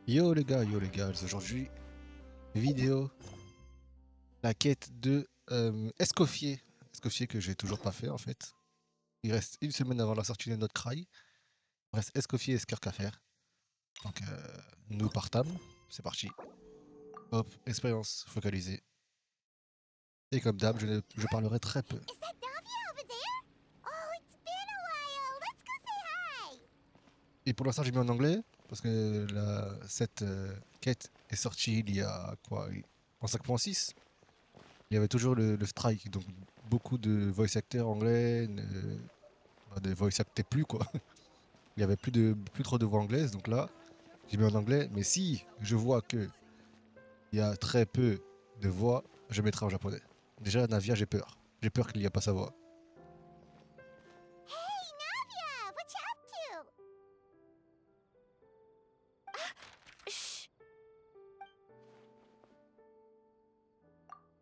Yo les gars, aujourd'hui, vidéo, la quête de Escoffier. Escoffier que j'ai toujours pas fait en fait. Il reste une semaine avant la sortie de notre cry. Il reste Escoffier et Escarc à faire. Donc nous partâmes, c'est parti. Hop, expérience focalisée. Et comme d'hab, je parlerai très peu. Is that Davia over there? Oh, it's been a while. Let's go say hi. Et pour l'instant j'ai mis en anglais, parce que cette quête est sortie il y a quoi en 5.6. Il y avait toujours le strike, donc beaucoup de voice acteurs anglais, de voice actaient plus quoi. Il y avait plus trop de voix anglaises, donc là, j'ai mis en anglais. Mais si je vois que il y a très peu de voix, je mettrai en japonais. Déjà, Navia, j'ai peur. J'ai peur qu'il n'y a pas sa voix. Hey, Navia, what you up to? Shh.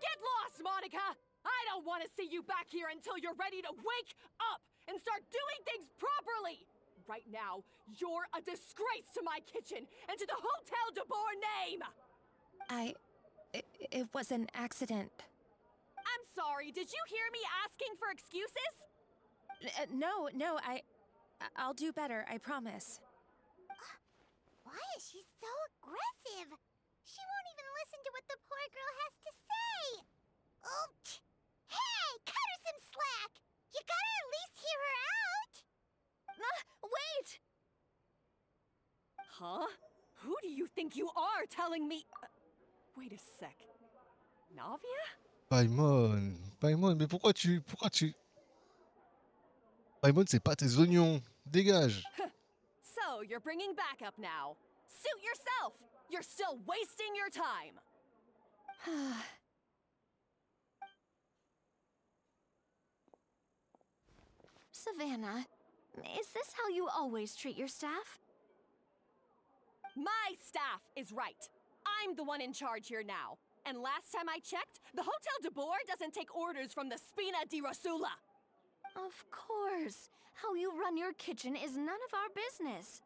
Get lost, Monica! I don't want to see you back here until you're ready to wake up and start doing things properly! Right now, you're a disgrace to my kitchen and to the Hotel de Boer name! It was an accident. I'm sorry, did you hear me asking for excuses? No, I'll do better, I promise. Why is she so aggressive? She won't even listen to what the poor girl has to say. Oh, hey, cut her some slack. You gotta at least hear her out. Wait! Huh? Who do you think you are telling me? Wait a sec. Navia? Paimon, mais pourquoi tu... Paimon, c'est pas tes oignons. Dégage. So, you're bringing backup now. Suit yourself! You're still wasting your time! Savannah, is this how you always treat your staff? My staff is right. I'm the one in charge here now. And last time I checked, the Hotel de Boer doesn't take orders from the Spina di Rosula. Of course. How you run your kitchen is none of our business.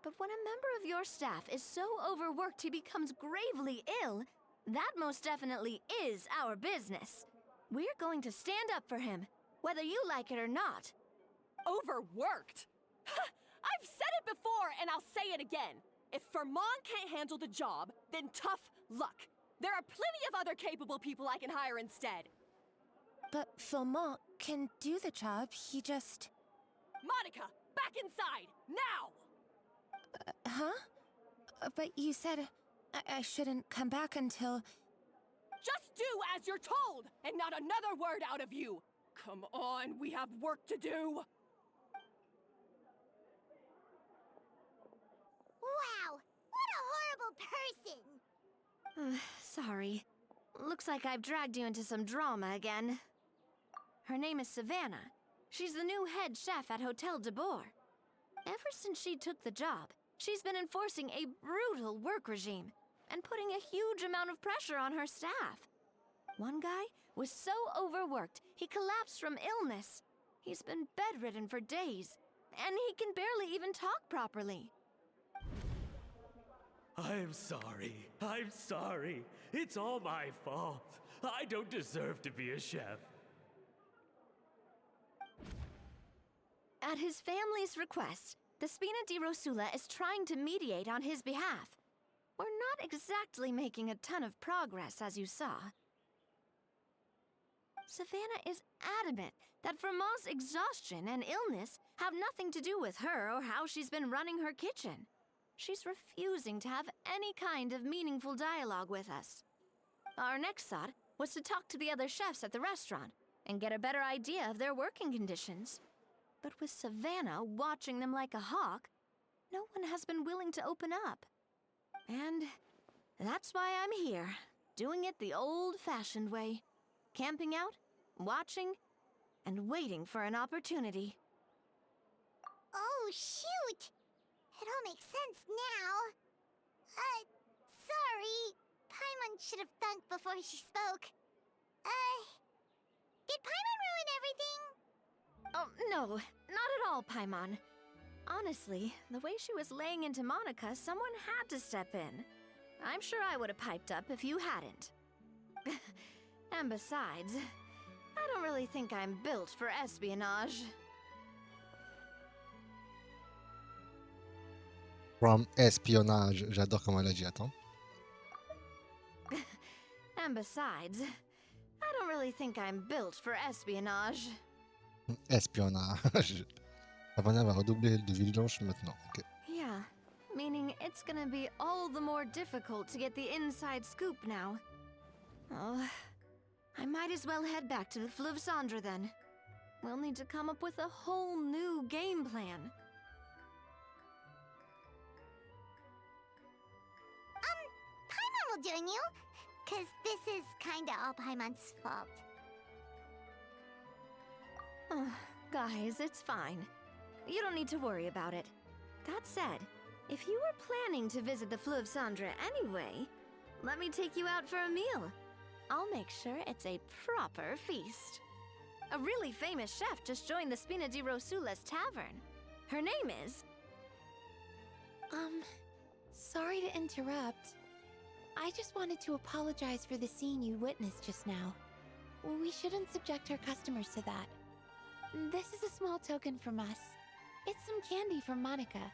But when a member of your staff is so overworked he becomes gravely ill, that most definitely is our business. We're going to stand up for him, whether you like it or not. Overworked? I've said it before and I'll say it again. If Fermon can't handle the job, then tough luck. There are plenty of other capable people I can hire instead. But Philmont can do the job, he just... Monica, back inside, now! Huh? But you said I shouldn't come back until... Just do as you're told, and not another word out of you! Come on, we have work to do! Wow, what a horrible person! Sorry. Looks like I've dragged you into some drama again. Her name is Savannah. She's the new head chef at Hotel de Boer. Ever since she took the job, she's been enforcing a brutal work regime and putting a huge amount of pressure on her staff. One guy was so overworked, he collapsed from illness. He's been bedridden for days, and he can barely even talk properly. I'm sorry. It's all my fault. I don't deserve to be a chef. At his family's request, the Spina di Rosula is trying to mediate on his behalf. We're not exactly making a ton of progress, as you saw. Savannah is adamant that Vermont's exhaustion and illness have nothing to do with her or how she's been running her kitchen. She's refusing to have any kind of meaningful dialogue with us. Our next thought was to talk to the other chefs at the restaurant and get a better idea of their working conditions. But with Savannah watching them like a hawk, no one has been willing to open up. And that's why I'm here, doing it the old-fashioned way. Camping out, watching, and waiting for an opportunity. Oh, shoot! It all makes sense now. Sorry. Paimon should have thunked before she spoke. Did Paimon ruin everything? Oh, no, not at all, Paimon. Honestly, the way she was laying into Monica, someone had to step in. I'm sure I would have piped up if you hadn't. And besides, I don't really think I'm built for espionage. From espionnage. J'adore comment elle a dit, attends. And besides, I don't really think I'm built for espionage. Espionnage. Savannah va redoubler de vigilance maintenant. Ok. Yeah, meaning it's gonna be all the more difficult to get the inside scoop now. Oh, I might as well head back to the Fleuve Cendre then. We'll need to come up with a whole new game plan. Paimon will join you, cause this is kinda all Paimon's fault. Guys, it's fine. You don't need to worry about it. That said, if you were planning to visit the Fleuve Cendre anyway, let me take you out for a meal. I'll make sure it's a proper feast. A really famous chef just joined the Spina di Rosula's tavern. Her name is... Sorry to interrupt. I just wanted to apologize for the scene you witnessed just now. We shouldn't subject our customers to that. This is a small token from us. It's some candy from Monica.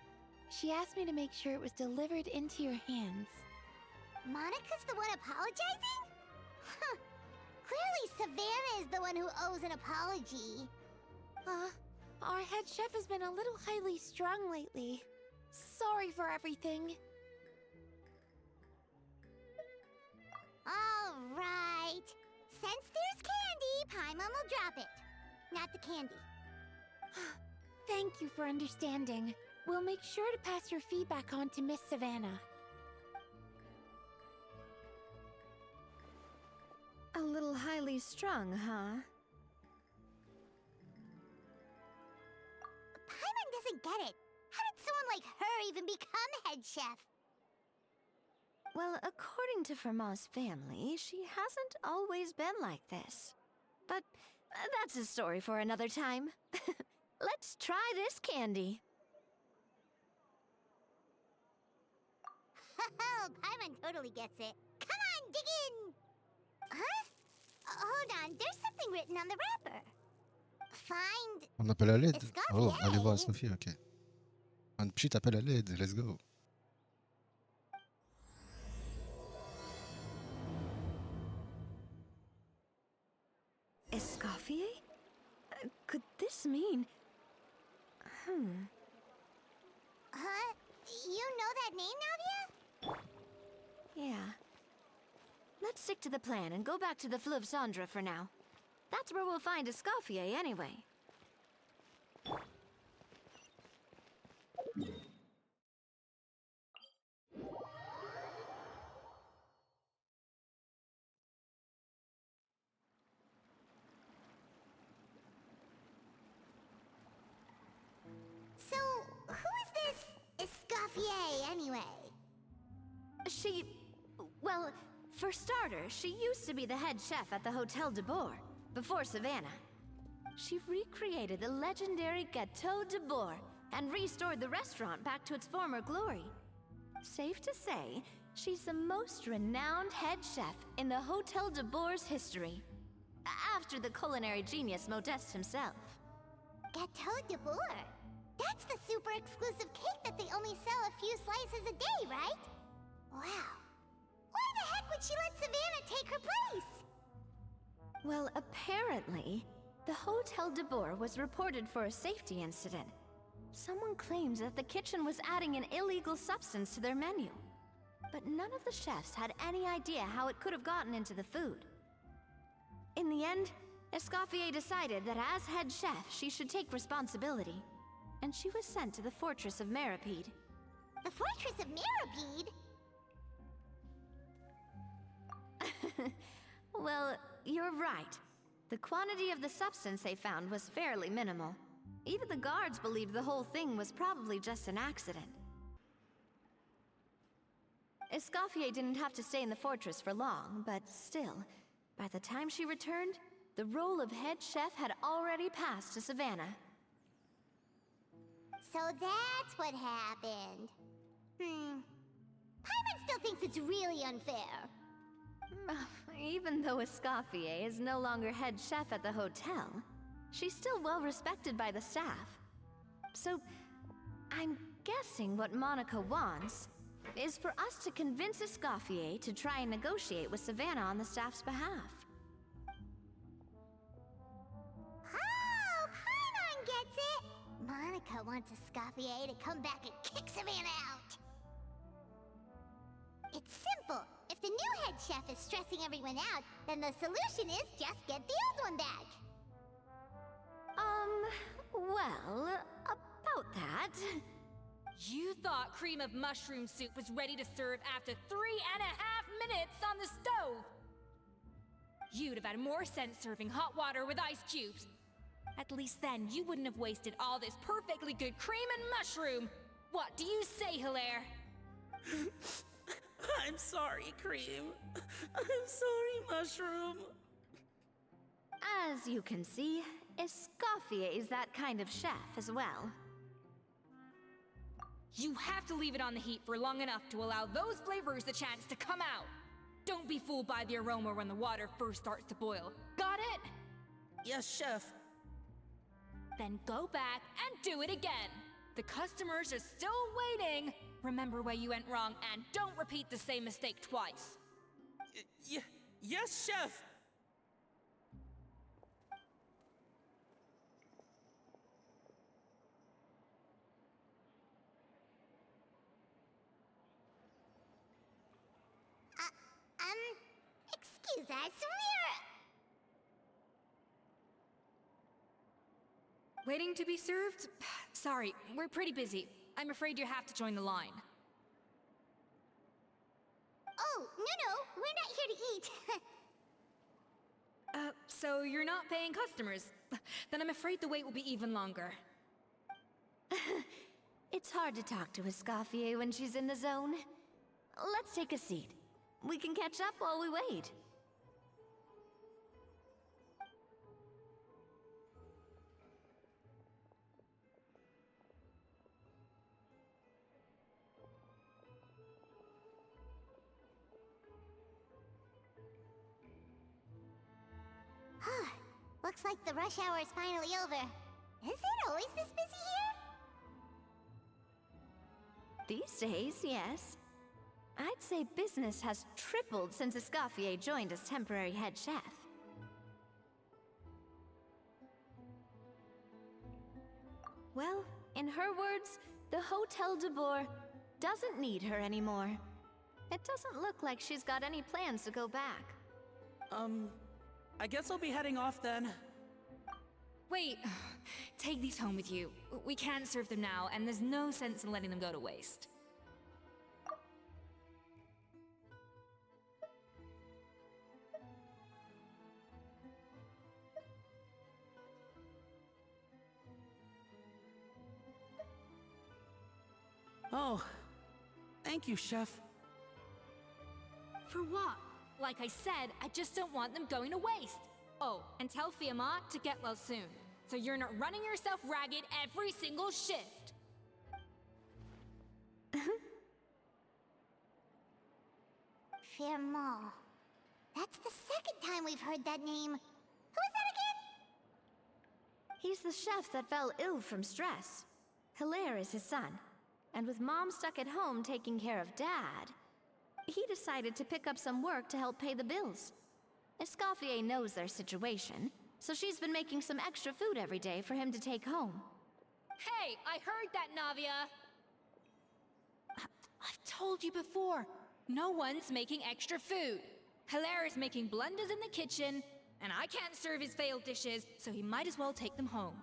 She asked me to make sure it was delivered into your hands. Monica's the one apologizing? Huh. Clearly Savannah is the one who owes an apology. Our head chef has been a little highly strung lately. Sorry for everything. Alright. Since there's candy, Paimon will drop it. Not the candy. Thank you for understanding. We'll make sure to pass your feedback on to Miss Savannah. a little highly strung, huh? Paimon doesn't get it. How did someone like her even become head chef? Well, according to Fermat's family, she hasn't always been like this. But that's a story for another time. Let's try this candy. Oh, Paimon totally gets it. Come on, dig in! Huh? Hold on, there's something written on the wrapper. Find... On appelle à l'aide. Escoffier. Oh, allez voir Sophie, ok. Un petit appel à l'aide, let's go. Escoffier? Could this mean... Huh? You know that name, Navia? Yeah. Let's stick to the plan and go back to the Fleuve Cendre for now. That's where we'll find Escoffier anyway. So, who is this Escoffier, anyway? She... well, for starters, she used to be the head chef at the Hôtel de Bourg, before Savannah. She recreated the legendary Gâteau de Bourg and restored the restaurant back to its former glory. Safe to say, she's the most renowned head chef in the Hôtel de Bourg's history. After the culinary genius Modeste himself. Gâteau de Bourg? That's the super exclusive cake that they only sell a few slices a day, right? Wow. Why the heck would she let Savannah take her place? Well, apparently, the Hôtel de Bourg was reported for a safety incident. Someone claims that the kitchen was adding an illegal substance to their menu. But none of the chefs had any idea how it could have gotten into the food. In the end, Escoffier decided that as head chef, she should take responsibility. And she was sent to the Fortress of Meripede. The Fortress of Meripede? Well, you're right. The quantity of the substance they found was fairly minimal. Even the guards believed the whole thing was probably just an accident. Escoffier didn't have to stay in the fortress for long, but still, by the time she returned, the role of head chef had already passed to Savannah. So that's what happened. Paimon still thinks it's really unfair. Even though Escoffier is no longer head chef at the hotel, she's still well respected by the staff. So, I'm guessing what Monica wants is for us to convince Escoffier to try and negotiate with Savannah on the staff's behalf. Oh, Paimon gets it! Monica wants Escoffier to come back and kick Savannah out! It's simple. If the new head chef is stressing everyone out, then the solution is just get the old one back. Well, about that... You thought cream of mushroom soup was ready to serve after 3.5 minutes on the stove! You'd have had more sense serving hot water with ice cubes. At least then you wouldn't have wasted all this perfectly good cream and mushroom! What do you say, Hilaire? I'm sorry, Cream. I'm sorry, Mushroom. As you can see, Escoffier is that kind of chef as well. You have to leave it on the heat for long enough to allow those flavors the chance to come out. Don't be fooled by the aroma when the water first starts to boil. Got it? Yes, Chef. Then go back and do it again. The customers are still waiting. Remember where you went wrong and don't repeat the same mistake twice. Yes, Chef. Excuse us, Waiting to be served? Sorry, we're pretty busy. I'm afraid you have to join the line. Oh, no, we're not here to eat. So you're not paying customers? Then I'm afraid the wait will be even longer. It's hard to talk to Escoffier when she's in the zone. Let's take a seat. We can catch up while we wait. Looks like the rush hour is finally over. Is it always this busy here? These days, yes. I'd say business has tripled since Escoffier joined as temporary head chef. Well, in her words, the Hotel de Boer doesn't need her anymore. It doesn't look like she's got any plans to go back. I guess I'll be heading off then. Wait, take these home with you. We can't serve them now, and there's no sense in letting them go to waste. Oh, thank you, Chef. For what? Like I said, I just don't want them going to waste. Oh, and tell Fiamma to get well soon, so you're not running yourself ragged every single shift. Fiamma. That's the second time we've heard that name. Who is that again? He's the chef that fell ill from stress. Hilaire is his son. And with Mom stuck at home taking care of Dad, he decided to pick up some work to help pay the bills. Escoffier knows their situation, so she's been making some extra food every day for him to take home. Hey, I heard that, Navia! I've told you before, no one's making extra food. Hilaire is making blunders in the kitchen, and I can't serve his failed dishes, so he might as well take them home.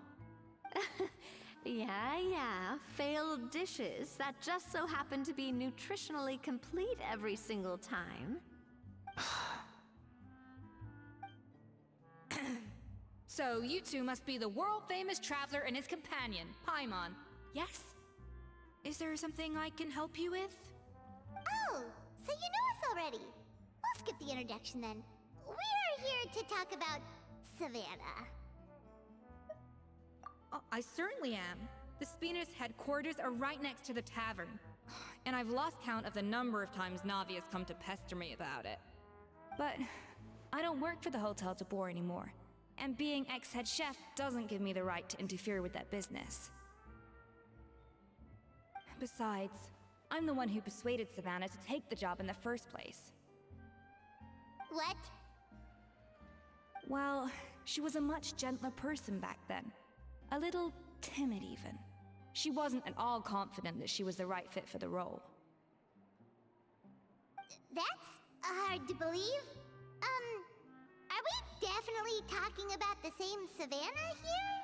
Yeah, failed dishes that just so happen to be nutritionally complete every single time. So you two must be the world-famous traveler and his companion, Paimon. Yes? Is there something I can help you with? Oh, so you know us already. We'll skip the introduction then. We're here to talk about Savannah. Oh, I certainly am. The Spina's headquarters are right next to the tavern. And I've lost count of the number of times Navi has come to pester me about it. But I don't work for the Hotel de Boer anymore. And being ex-head chef doesn't give me the right to interfere with that business. Besides, I'm the one who persuaded Savannah to take the job in the first place. What? Well, she was a much gentler person back then. A little timid even. She wasn't at all confident that she was the right fit for the role. That's hard to believe. Are we definitely talking about the same Savannah here?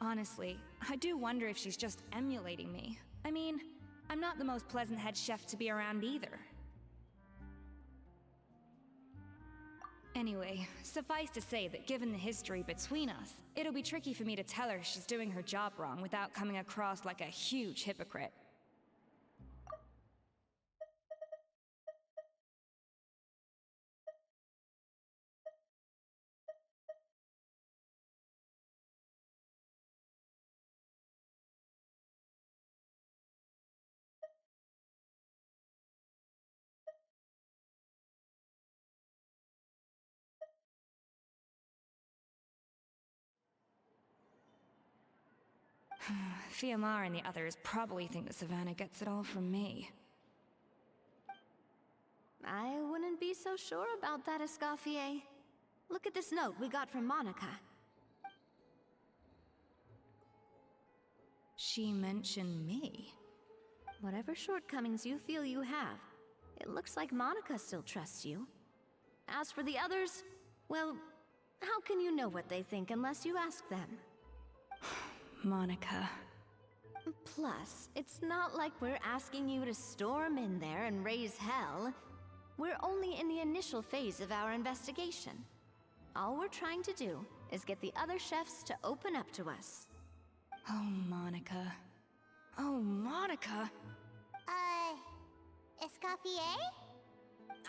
Honestly, I do wonder if she's just emulating me. I mean, I'm not the most pleasant head chef to be around either. Anyway, suffice to say that given the history between us, it'll be tricky for me to tell her she's doing her job wrong without coming across like a huge hypocrite. Fiamar and the others probably think that Savannah gets it all from me. I wouldn't be so sure about that, Escoffier. Look at this note we got from Monica. She mentioned me. Whatever shortcomings you feel you have, it looks like Monica still trusts you. As for the others, well, how can you know what they think unless you ask them? Monica. Plus, it's not like we're asking you to storm in there and raise hell. We're only in the initial phase of our investigation. All we're trying to do is get the other chefs to open up to us. Oh, Monica. Oh, Monica! Escoffier?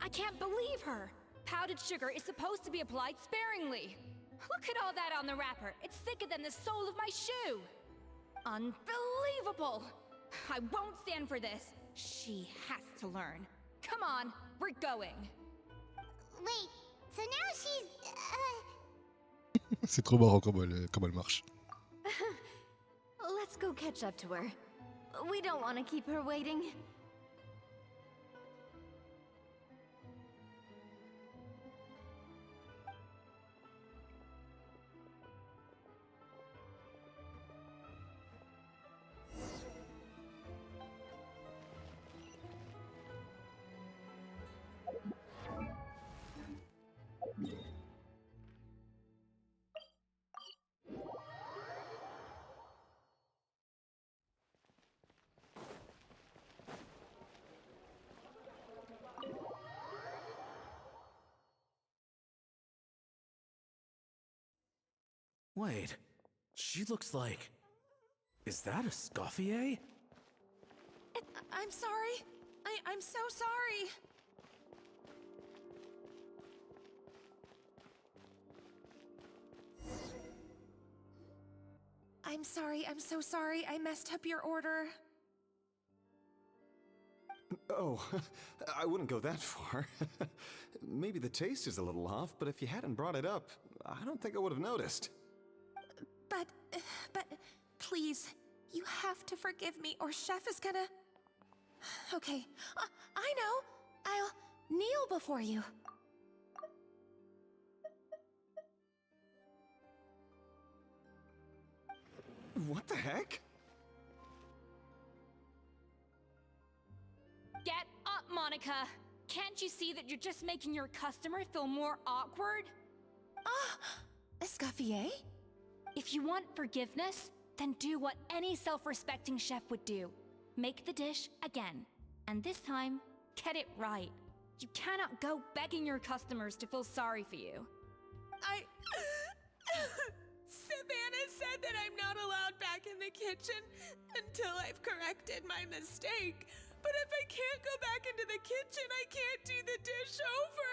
I can't believe her! Powdered sugar is supposed to be applied sparingly. Look at all that on the wrapper. It's thicker than the sole of my shoe. Unbelievable! I won't stand for this. She has to learn. Come on, we're going. Wait, so now she's, C'est trop marrant comme elle marche. Let's go catch up to her. We don't want to keep her waiting. Wait, she looks like... Is that Escoffier? I'm sorry. I'm so sorry. I'm sorry, I'm so sorry. I messed up your order. Oh, I wouldn't go that far. Maybe the taste is a little off, but if you hadn't brought it up, I don't think I would have noticed. But, please, you have to forgive me or Chef is gonna... Okay, I know. I'll kneel before you. What the heck? Get up, Monica! Can't you see that you're just making your customer feel more awkward? Escoffier? If you want forgiveness, then do what any self-respecting chef would do. Make the dish again. And this time, get it right. You cannot go begging your customers to feel sorry for you. Savannah said that I'm not allowed back in the kitchen until I've corrected my mistake. But if I can't go back into the kitchen, I can't do the dish over.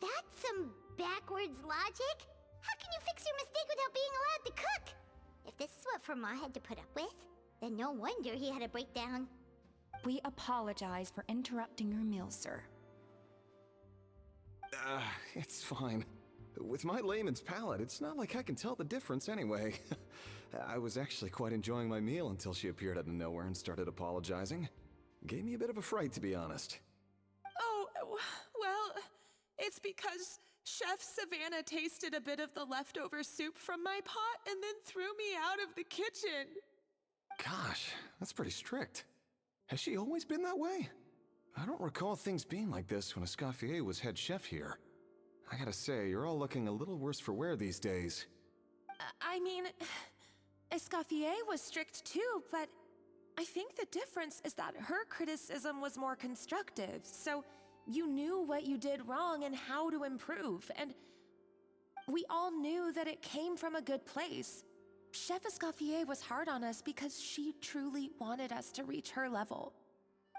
That's some backwards logic. How can you fix your mistake without being allowed to cook? If this is what Fermat had to put up with, then no wonder he had a breakdown. We apologize for interrupting your meal, sir. It's fine. With my layman's palate, it's not like I can tell the difference anyway. I was actually quite enjoying my meal until she appeared out of nowhere and started apologizing. Gave me a bit of a fright, to be honest. Oh, well, it's because Chef Savannah tasted a bit of the leftover soup from my pot and then threw me out of the kitchen. Gosh, that's pretty strict. Has she always been that way? I don't recall things being like this when Escoffier was head chef here. I gotta say, you're all looking a little worse for wear these days. I mean, Escoffier was strict too, but I think the difference is that her criticism was more constructive, so you knew what you did wrong and how to improve, and we all knew that it came from a good place. Chef Escoffier was hard on us because she truly wanted us to reach her level.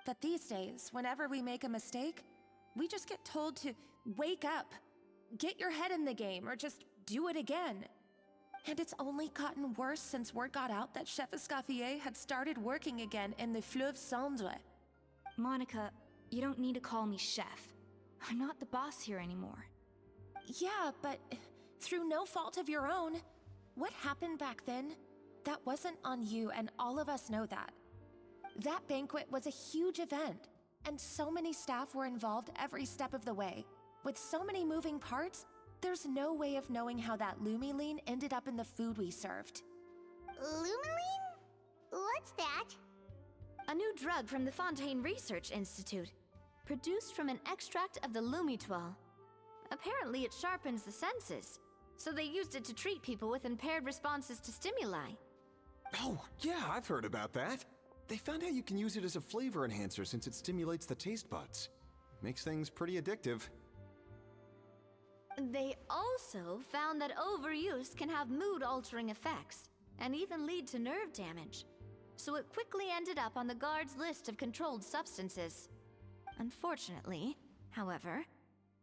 But these days, whenever we make a mistake, we just get told to wake up, get your head in the game, or just do it again. And it's only gotten worse since word got out that Chef Escoffier had started working again in the Fleuve Cendre. Monica, you don't need to call me chef. I'm not the boss here anymore. Yeah, but through no fault of your own. What happened back then, that wasn't on you, and all of us know that. That banquet was a huge event, and so many staff were involved every step of the way. With so many moving parts, there's no way of knowing how that lumiline ended up in the food we served. Lumiline? What's that? A new drug from the Fontaine Research Institute, produced from an extract of the Lumitoile. Apparently it sharpens the senses, so they used it to treat people with impaired responses to stimuli. Oh, yeah, I've heard about that. They found out you can use it as a flavor enhancer since it stimulates the taste buds. Makes things pretty addictive. They also found that overuse can have mood-altering effects, and even lead to nerve damage. So it quickly ended up on the guard's list of controlled substances. Unfortunately, however,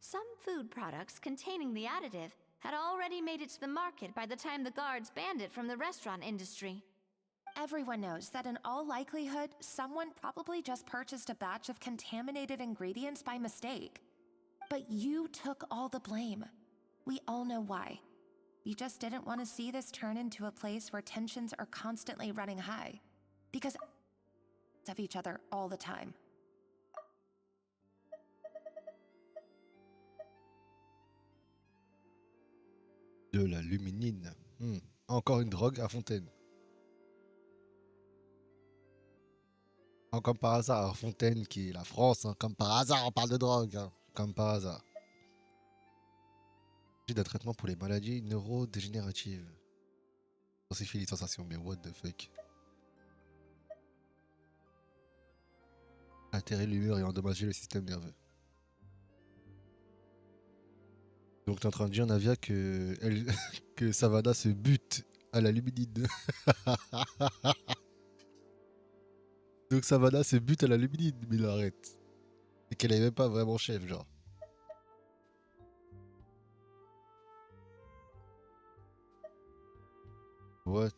some food products containing the additive had already made it to the market by the time the guards banned it from the restaurant industry. Everyone knows that in all likelihood, someone probably just purchased a batch of contaminated ingredients by mistake. But you took all the blame. We all know why. You just didn't want to see this turn into a place where tensions are constantly running high. Because of each other all the time. De la luminine. Encore une drogue à Fontaine. Comme par hasard, Fontaine qui est la France, hein. Comme par hasard, on parle de drogue, hein. Comme par hasard. D'un traitement pour les maladies neurodégénératives. Intensifie les sensations, mais what the fuck. Altérer l'humeur et endommager le système nerveux. Donc t'es en train de dire, Navia, que, que Savannah se bute à la luminine. Donc Savannah se bute à la luminine, mais il arrête. Et qu'elle est même pas vraiment chef, genre. What?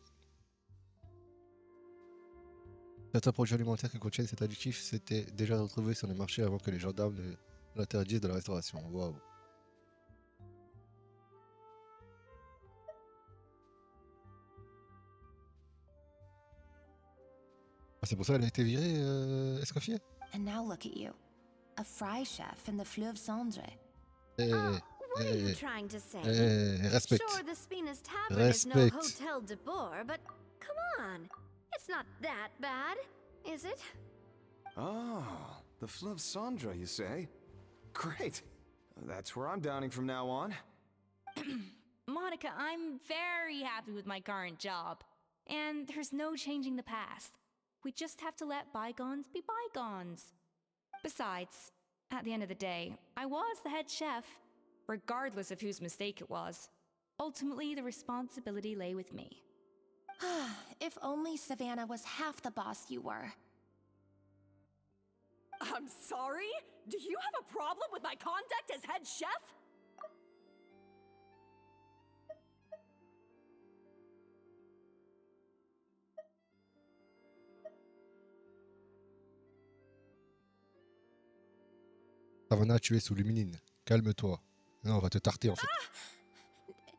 Certains produits alimentaires qui contiennent cet additif s'étaient déjà retrouvés sur le marché avant que les gendarmes ne l'interdisent de la restauration. Waouh. Ah, c'est pour ça qu'elle a été virée, Escoffier? And now look at you. A fry chef in the Fleuve Cendre. What are you trying to say? Respect. Sure, the Spina's Tavern is no Hotel de Boer, but come on. It's not that bad, is it? Oh, the Fleuve Cendre, you say? Great. That's where I'm dining from now on. Monica, I'm very happy with my current job. And there's no changing the past. We just have to let bygones be bygones. Besides, at the end of the day, I was the head chef, regardless of whose mistake it was. Ultimately, the responsibility lay with me. If only Savannah was half the boss you were. I'm sorry? Do you have a problem with my conduct as head chef? Savannah, tu es sous luminine. Calme-toi. Non, on va te tarter en fait.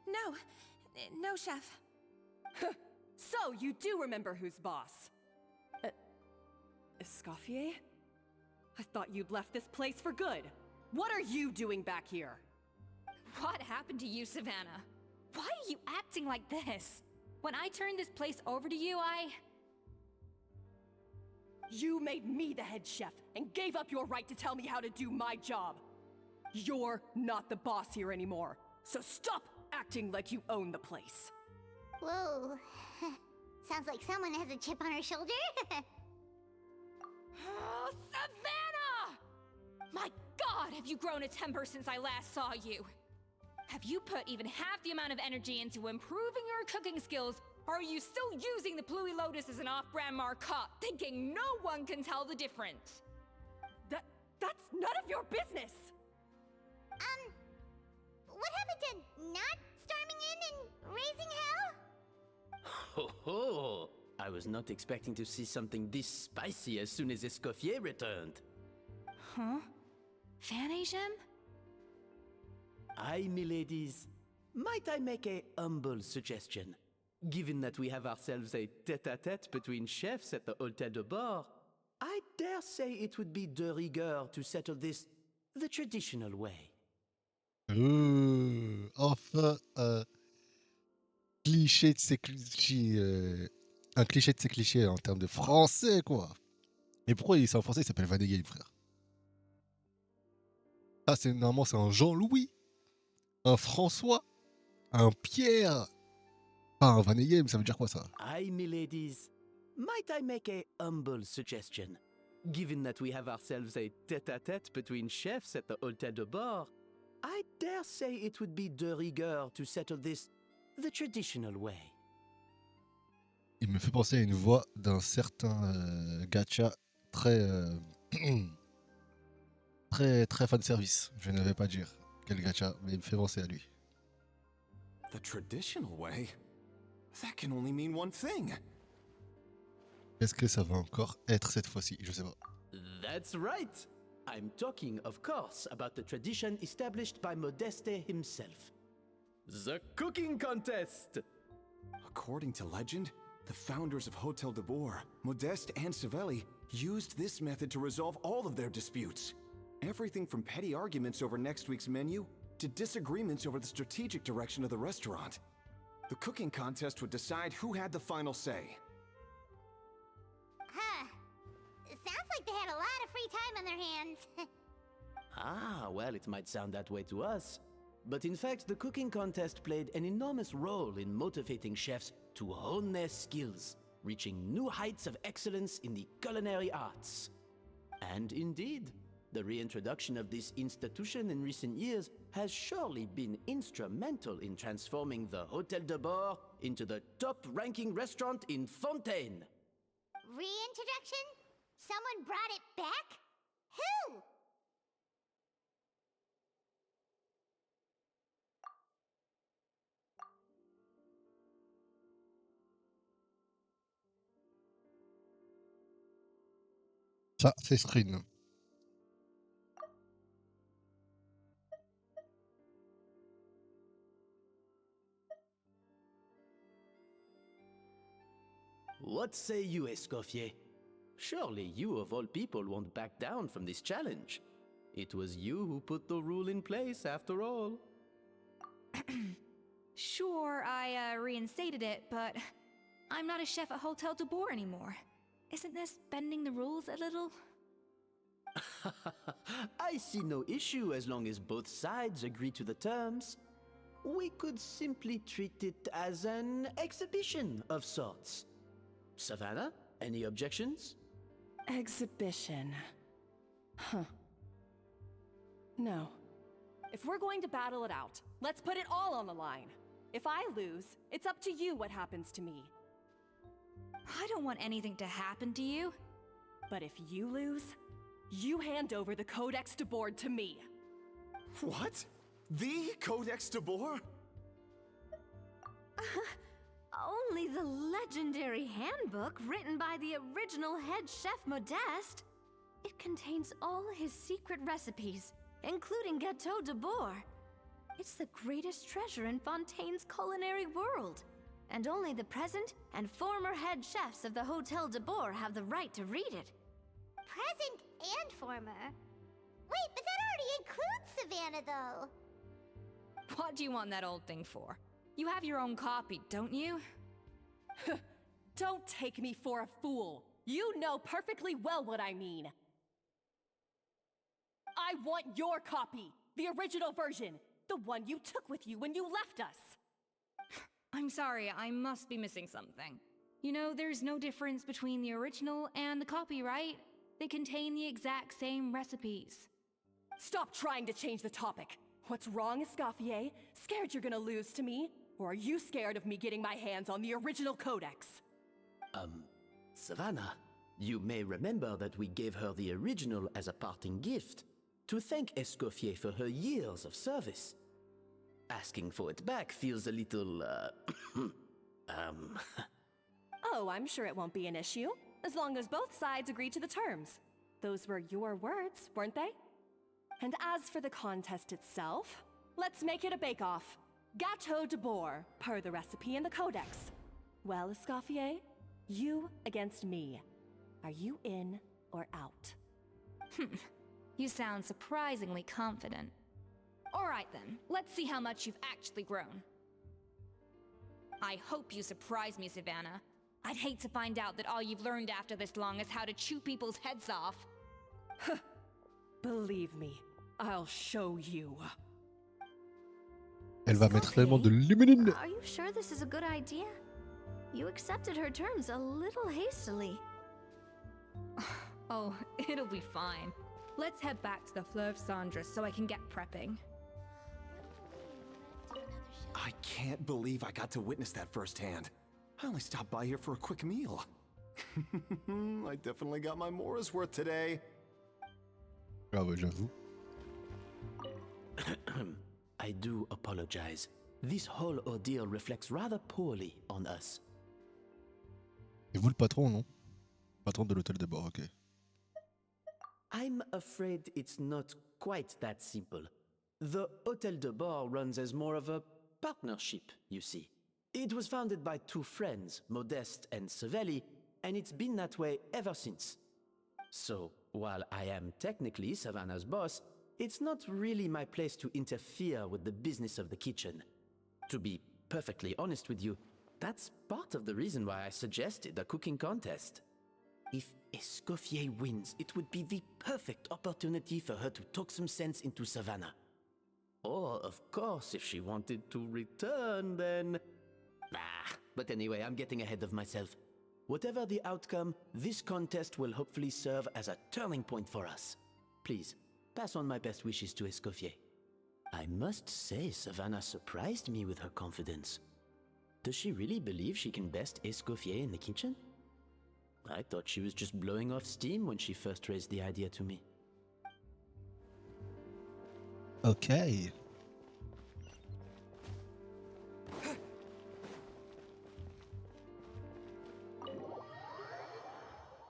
No. No, chef. So, you do remember who's boss. Escoffier? I thought you'd left this place for good. What are you doing back here? What happened to you, Savannah? Why are you acting like this? When I turned this place over to you, You made me the head chef and gave up your right to tell me how to do my job. You're not the boss here anymore, so stop acting like you own the place. Whoa. Sounds like someone has a chip on her shoulder. Oh, Savannah! My God, have you grown a temper since I last saw you? Have you put even half the amount of energy into improving your cooking skills, or are you still using the Pluie Lotus as an off-brand marcotte, thinking no one can tell the difference? That's none of your business! What happened to not storming in and raising hell? Ho ho! I was not expecting to see something this spicy as soon as Escoffier returned. Huh? Fan Asian? Aye, miladies. Might I make a humble suggestion? Given that we have ourselves a tête-à-tête between chefs at the Hôtel de Bord, I dare say it would be de rigueur to settle this the traditional way. Enfin, cliché de ces clichés. Un cliché de ces clichés en termes de français, quoi. Et pourquoi c'est en français, il s'appelle Van de Game, frère? Ah, normalement, c'est un Jean-Louis, un François, un Pierre. Pas un Van de Game, ça veut dire quoi ça? Aye, miladies. Might I make a humble suggestion? Given that we have ourselves a tête-à-tête between chefs at the Hôtel de Bord, I dare say it would be de rigueur to settle this the traditional way. Il me fait penser à une voix d'un certain gacha très, très fan service. Je ne vais pas dire quel gacha, mais il me fait penser à lui. The traditional way? That can only mean one thing. Est-ce que ça va encore être cette fois-ci? Je sais pas. That's right. I'm talking, of course, about the tradition established by Modeste himself. The cooking contest! According to legend, the founders of Hotel de Boer, Modeste and Savelli, used this method to resolve all of their disputes. Everything from petty arguments over next week's menu to disagreements over the strategic direction of the restaurant. The cooking contest would decide who had the final say. Huh. Sounds like they had a lot of free time on their hands. Ah, well, it might sound that way to us. But in fact, the cooking contest played an enormous role in motivating chefs to hone their skills, reaching new heights of excellence in the culinary arts. And indeed, the reintroduction of this institution in recent years has surely been instrumental in transforming the Hôtel de Bord into the top-ranking restaurant in Fontaine. Reintroduction? Someone brought it back? Who? Ça, c'est screen. What say you, Escoffier? Surely you of all people won't back down from this challenge. It was you who put the rule in place, after all. Sure, I reinstated it, but I'm not a chef at Hotel de Boer anymore. Isn't this bending the rules a little? I see no issue as long as both sides agree to the terms. We could simply treat it as an exhibition of sorts. Savannah, any objections? Exhibition. Huh. No. If we're going to battle it out, let's put it all on the line. If I lose, it's up to you what happens to me. I don't want anything to happen to you. But if you lose, you hand over the Codex de Board to me. What? The Codex de Boer? Only the legendary handbook written by the original head chef Modeste. It contains all his secret recipes, including Gâteau de Bourg. It's the greatest treasure in Fontaine's culinary world, and only the present and former head chefs of the Hôtel de Bourg have the right to read it. Present and former? Wait, but that already includes Savannah, though. What do you want that old thing for? You have your own copy, don't you? Don't take me for a fool. You know perfectly well what I mean. I want your copy, the original version, the one you took with you when you left us. I'm sorry, I must be missing something. You know, there's no difference between the original and the copy, right? They contain the exact same recipes. Stop trying to change the topic. What's wrong, Escoffier? Scared you're gonna lose to me? Or are you scared of me getting my hands on the original codex? Savannah, you may remember that we gave her the original as a parting gift to thank Escoffier for her years of service. Asking for it back feels a little, Oh, I'm sure it won't be an issue, as long as both sides agree to the terms. Those were your words, weren't they? And as for the contest itself, let's make it a bake-off. Gâteau de Bourg, per the recipe in the codex. Well, Escoffier, you against me. Are you in or out? You sound surprisingly confident. Alright then, let's see how much you've actually grown. I hope you surprise me, Savannah. I'd hate to find out that all you've learned after this long is how to chew people's heads off. Believe me, I'll show you. Elle va mettre tellement de luminine. Are you sure this is a good idea? You accepted her terms a little hastily. Oh, it'll be fine. Let's head back to the Fleuve Cendres so I can get prepping. I can't believe I got to witness that firsthand. I only stopped by here for a quick meal. I definitely got my Mora's worth today. Ah ouais, j'avoue. I do apologize. This whole ordeal reflects rather poorly on us. Et vous le patron, non? Patron de l'hôtel de bord, ok. I'm afraid it's not quite that simple. The Hôtel de Bord runs as more of a partnership, you see. It was founded by two friends, Modeste and Savelli, and it's been that way ever since. So, while I am technically Savannah's boss, it's not really my place to interfere with the business of the kitchen. To be perfectly honest with you, that's part of the reason why I suggested a cooking contest. If Escoffier wins, it would be the perfect opportunity for her to talk some sense into Savannah. Or, of course, if she wanted to return, then... but anyway, I'm getting ahead of myself. Whatever the outcome, this contest will hopefully serve as a turning point for us. Please, pass on my best wishes to Escoffier. I must say, Savannah surprised me with her confidence. Does she really believe she can best Escoffier in the kitchen? I thought she was just blowing off steam when she first raised the idea to me. Ok.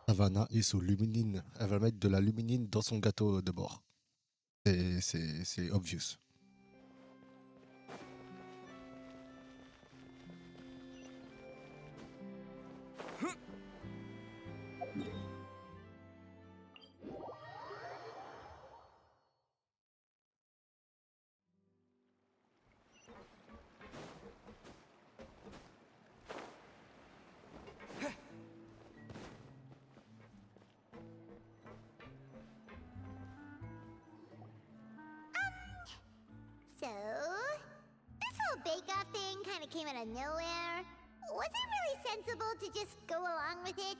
Savannah est sous luminine. Elle va mettre de la luminine dans son gâteau de bord. C'est obvious. So, this whole bake-off thing kind of came out of nowhere. Was it really sensible to just go along with it?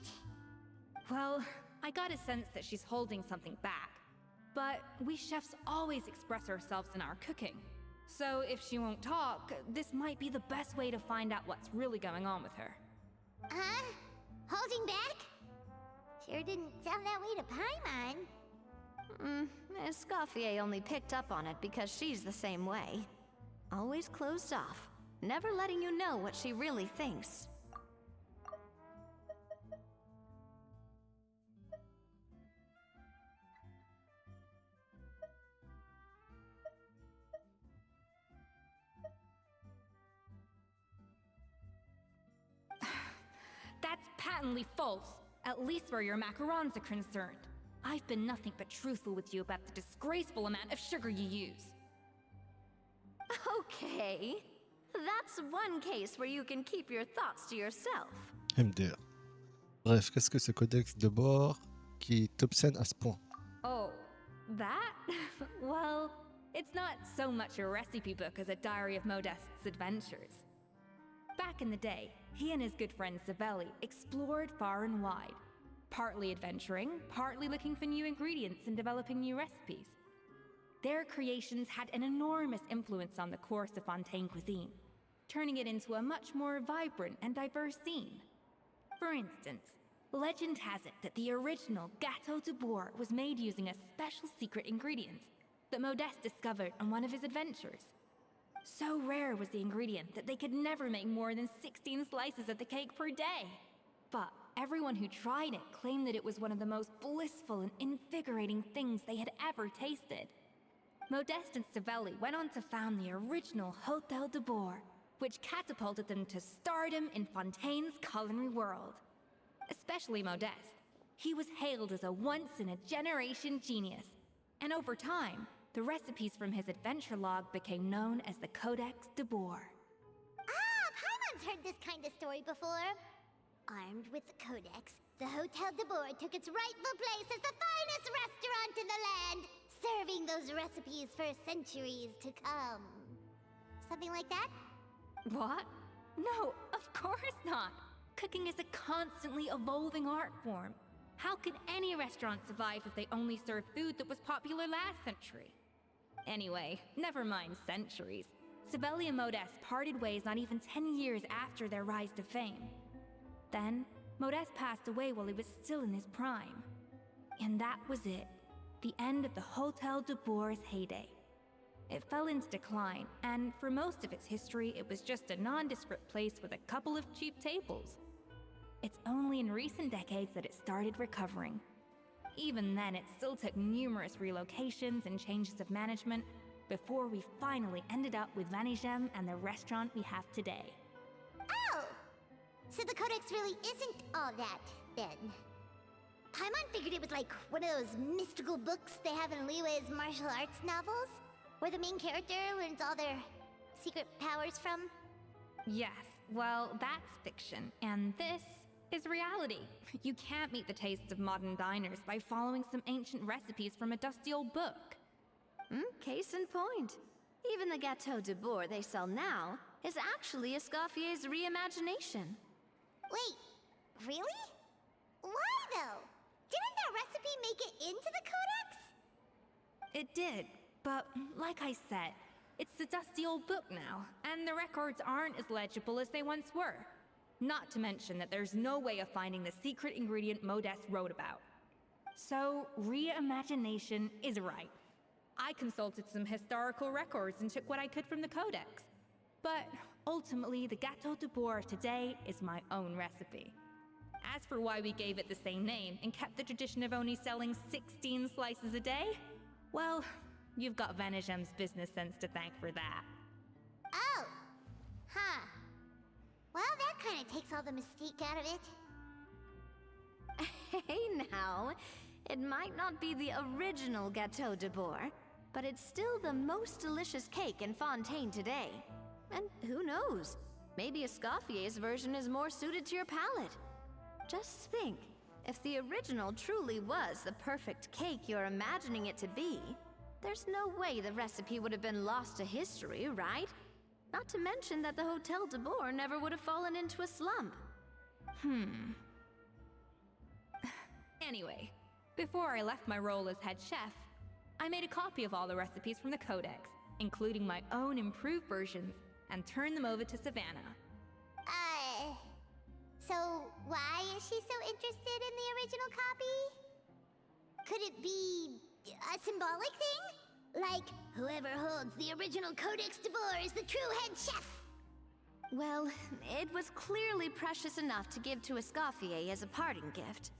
Well, I got a sense that she's holding something back. But we chefs always express ourselves in our cooking. So if she won't talk, this might be the best way to find out what's really going on with her. Huh? Holding back? Sure didn't sound that way to Paimon. Escoffier only picked up on it because she's the same way. Always closed off, never letting you know what she really thinks. patently false, at least where your macarons are concerned. I've been nothing but truthful with you about the disgraceful amount of sugar you use. Okay. That's one case where you can keep your thoughts to yourself. MDR. Bref, qu'est-ce que ce codex de bord qui t'obscène à ce point? Oh, that? Well, it's not so much a recipe book as a diary of Modest's adventures. Back in the day, he and his good friend Savelli explored far and wide, partly adventuring, partly looking for new ingredients and developing new recipes. Their creations had an enormous influence on the course of Fontaine cuisine, turning it into a much more vibrant and diverse scene. For instance, legend has it that the original Gâteau de Bourg was made using a special secret ingredient that Modeste discovered on one of his adventures. So rare was the ingredient that they could never make more than 16 slices of the cake per day. But everyone who tried it claimed that it was one of the most blissful and invigorating things they had ever tasted. Modeste and Savelli went on to found the original Hôtel de Bourg, which catapulted them to stardom in Fontaine's culinary world. Especially Modeste. He was hailed as a once-in-a-generation genius, and over time, the recipes from his adventure log became known as the Codex de Bourg. Ah, Paimon's heard this kind of story before. Armed with the Codex, the Hôtel de Bourg took its rightful place as the finest restaurant in the land, serving those recipes for centuries to come. Something like that? What? No, of course not! Cooking is a constantly evolving art form. How could any restaurant survive if they only served food that was popular last century? Anyway, never mind centuries. Savelli and Modeste parted ways not even 10 years after their rise to fame. Then, Modeste passed away while he was still in his prime. And that was it. The end of the Hôtel de Bourg's heyday. It fell into decline, and for most of its history, it was just a nondescript place with a couple of cheap tables. It's only in recent decades that it started recovering. Even then, it still took numerous relocations and changes of management before we finally ended up with Vanigem and the restaurant we have today. Oh! So the Codex really isn't all that, then. Paimon figured it was like one of those mystical books they have in Liwei's martial arts novels, where the main character learns all their secret powers from. Yes, well, that's fiction, and this is reality. You can't meet the tastes of modern diners by following some ancient recipes from a dusty old book. Case in point. Even the Gâteau de Bourg they sell now is actually Escoffier's reimagination. Wait, really? Why though? Didn't that recipe make it into the Codex? It did, but like I said, it's a dusty old book now, and the records aren't as legible as they once were. Not to mention that there's no way of finding the secret ingredient Modeste wrote about. So, reimagination is right. I consulted some historical records and took what I could from the Codex. But ultimately, the Gâteau de Bourg of today is my own recipe. As for why we gave it the same name and kept the tradition of only selling 16 slices a day, well, you've got Vanigem's business sense to thank for that. Oh! Huh. Well, that kind of takes all the mystique out of it. Hey now, it might not be the original Gâteau de Bourg, but it's still the most delicious cake in Fontaine today. And who knows, maybe Escoffier's version is more suited to your palate. Just think, if the original truly was the perfect cake you're imagining it to be, there's no way the recipe would have been lost to history, right? Not to mention that the Hôtel de Bourg never would have fallen into a slump. Anyway, before I left my role as head chef, I made a copy of all the recipes from the Codex, including my own improved versions, and turned them over to Savannah. So why is she so interested in the original copy? Could it be a symbolic thing? Like, whoever holds the original Codex de Bourg is the true head chef? Well, it was clearly precious enough to give to Escoffier as a parting gift.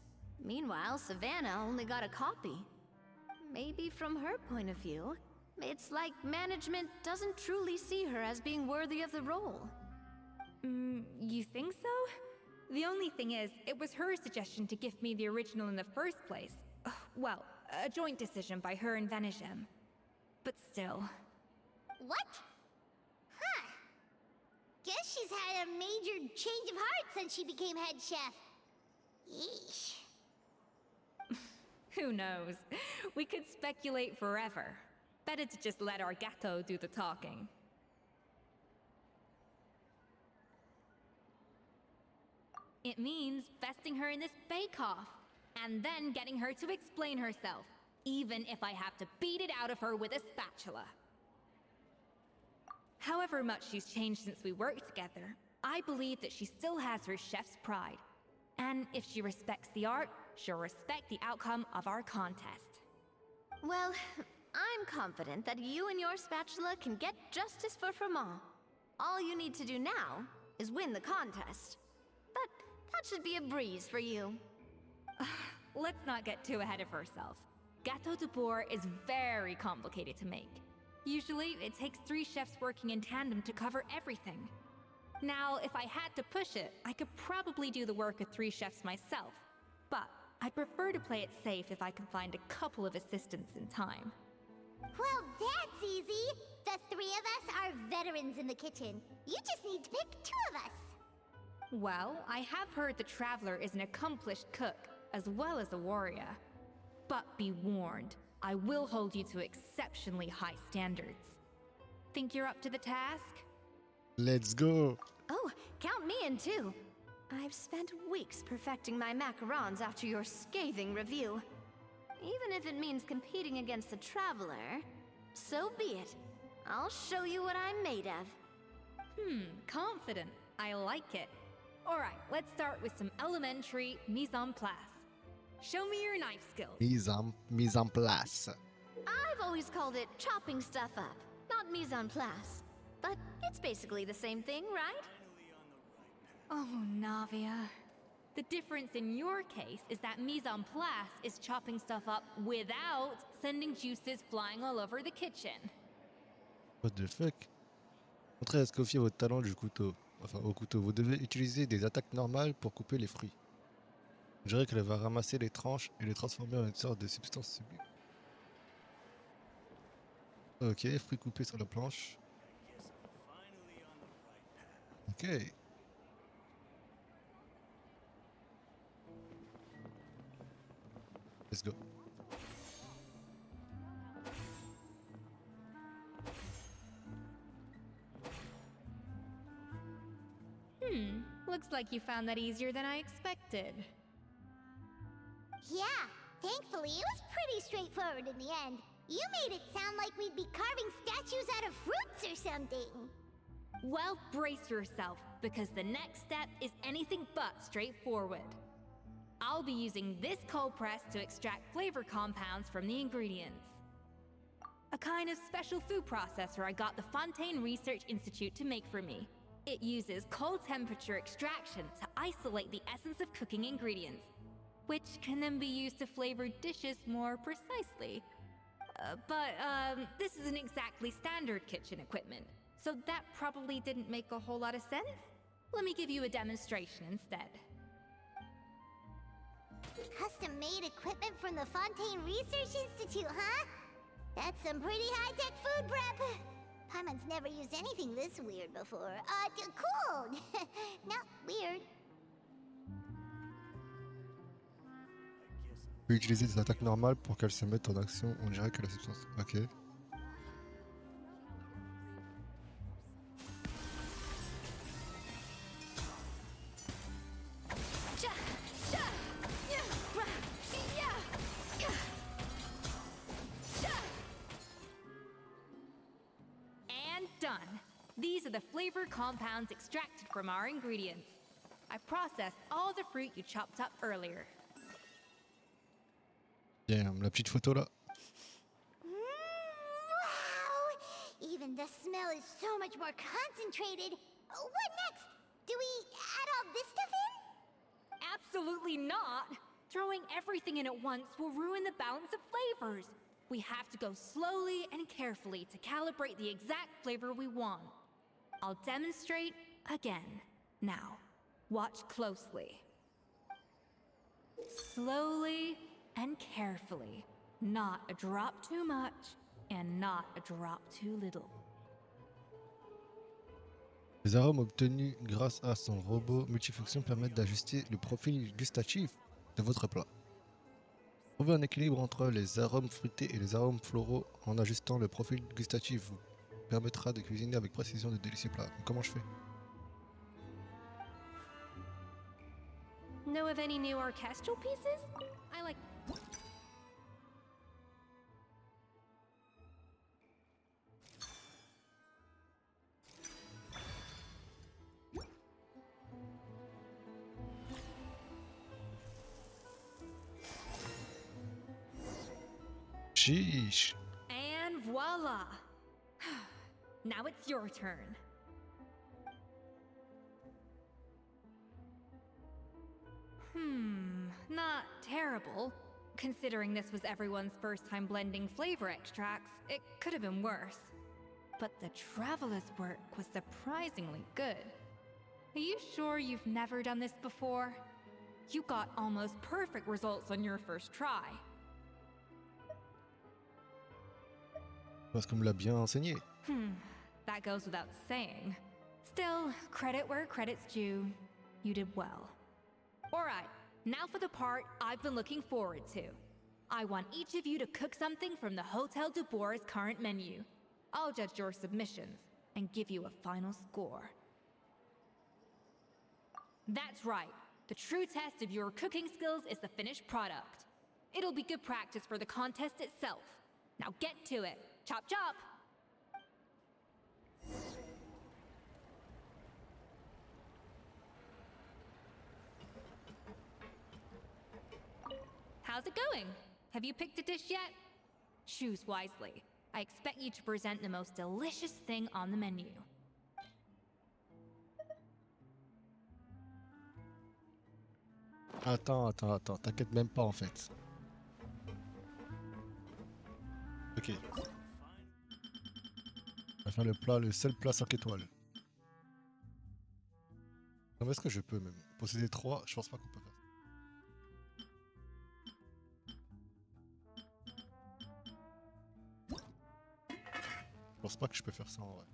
Meanwhile, Savannah only got a copy. Maybe from her point of view, it's like management doesn't truly see her as being worthy of the role. You think so? The only thing is, it was her suggestion to give me the original in the first place. Well, a joint decision by her and Venegem. But still. What? Huh. Guess she's had a major change of heart since she became head chef. Yeesh. Who knows? We could speculate forever. Better to just let our Gato do the talking. It means besting her in this bake-off, and then getting her to explain herself, even if I have to beat it out of her with a spatula. However much she's changed since we worked together, I believe that she still has her chef's pride. And if she respects the art, she'll respect the outcome of our contest. Well, I'm confident that you and your spatula can get justice for Froment. All you need to do now is win the contest. But that should be a breeze for you. Let's not get too ahead of ourselves. Gâteau de bourg is very complicated to make. Usually, it takes 3 chefs working in tandem to cover everything. Now, if I had to push it, I could probably do the work of 3 chefs myself. But I'd prefer to play it safe if I can find a couple of assistants in time. Well, that's easy. The 3 of us are veterans in the kitchen. You just need to pick 2 of us. Well, I have heard the Traveler is an accomplished cook, as well as a warrior. But be warned, I will hold you to exceptionally high standards. Think you're up to the task? Let's go! Oh, count me in too. I've spent weeks perfecting my macarons after your scathing review. Even if it means competing against the Traveler, so be it. I'll show you what I'm made of. Confident. I like it. Alright, let's start with some elementary mise en place. Show me your knife skills. Mise en place. I've always called it chopping stuff up, not mise en place. But it's basically the same thing, right? Oh, Navia. The difference in your case is that mise en place is chopping stuff up without sending juices flying all over the kitchen. What the fuck? Montrez à Escoffier votre talent du couteau. Enfin, au couteau. Vous devez utiliser des attaques normales pour couper les fruits. Je dirais qu'elle va ramasser les tranches et les transformer en une sorte de substance sublime. Ok, fruits coupés sur la planche. Ok. Let's go. Looks like you found that easier than I expected. Yeah, thankfully it was pretty straightforward in the end. You made it sound like we'd be carving statues out of fruits or something. Well, brace yourself, because the next step is anything but straightforward. I'll be using this cold press to extract flavor compounds from the ingredients. A kind of special food processor I got the Fontaine Research Institute to make for me. It uses cold temperature extraction to isolate the essence of cooking ingredients, which can then be used to flavor dishes more precisely. But this isn't exactly standard kitchen equipment, so that probably didn't make a whole lot of sense. Let me give you a demonstration instead. Custom-made equipment from the Fontaine Research Institute, huh? That's some pretty high-tech food prep. Paimon's never used anything this weird before. Cool! Not weird. On peut utiliser des attaques normales pour qu'elles se mettent en action. On dirait que la substance. Ok. And done. These are the flavor compounds extracted from our ingredients. I processed all the fruit you chopped up earlier. Damn, la petite photo là. Wow! Even the smell is so much more concentrated. What next? Do we add all this stuff in? Absolutely not! Throwing everything in at once will ruin the balance of flavors. We have to go slowly and carefully to calibrate the exact flavor we want. I'll demonstrate again. Now, Watch closely. Slowly and carefully. Not a drop too much, and not a drop too little. Les arômes obtenus grâce à son robot multifonction permettent d'ajuster le profil gustatif de votre plat. Trouver un équilibre entre les arômes fruités et les arômes floraux en ajustant le profil gustatif vous permettra de cuisiner avec précision de délicieux plats. Donc, comment je fais? Know of any new orchestral pieces? I like. Sheesh! And voila! Now it's your turn. Not terrible. Considering this was everyone's first time blending flavor extracts, it could have been worse. But the Traveler's work was surprisingly good. Are you sure you've never done this before? You got almost perfect results on your first try. Parce qu'on me l'a bien enseigné. That goes without saying. Still, credit where credit's due. You did well. Alright, now for the part I've been looking forward to. I want each of you to cook something from the Hotel de Boer's current menu. I'll judge your submissions and give you a final score. That's right. The true test of your cooking skills is the finished product. It'll be good practice for the contest itself. Now get to it. Chop chop! How's it going? Have you picked a dish yet? Choose wisely. I expect you to present the most delicious thing on the menu. Attends, t'inquiète même pas en fait. Ok. On va faire le plat, le seul plat 5 étoiles. Non, mais est-ce que je peux même posséder 3? Je pense pas qu'on peut faire ça. Je pense pas que je peux faire ça en vrai.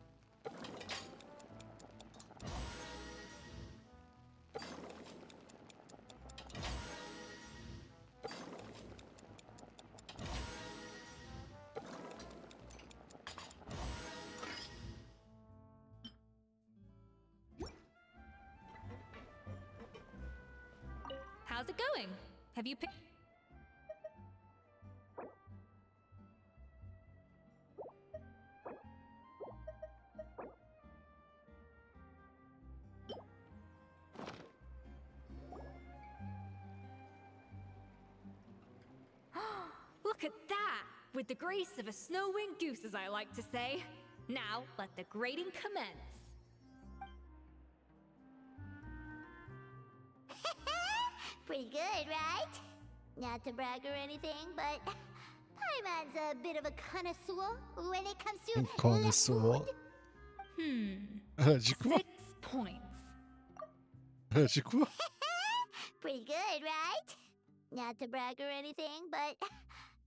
How's it going? Have you picked... Look at that! With the grace of a snow-winged goose, as I like to say. Now, let the grating commence. Pretty good, right? Not to brag or anything, but Paimon's a bit of a connoisseur when it comes to Connoisseur. J'ai quoi? 6 points. J'ai quoi? Pretty good, right? Not to brag or anything, but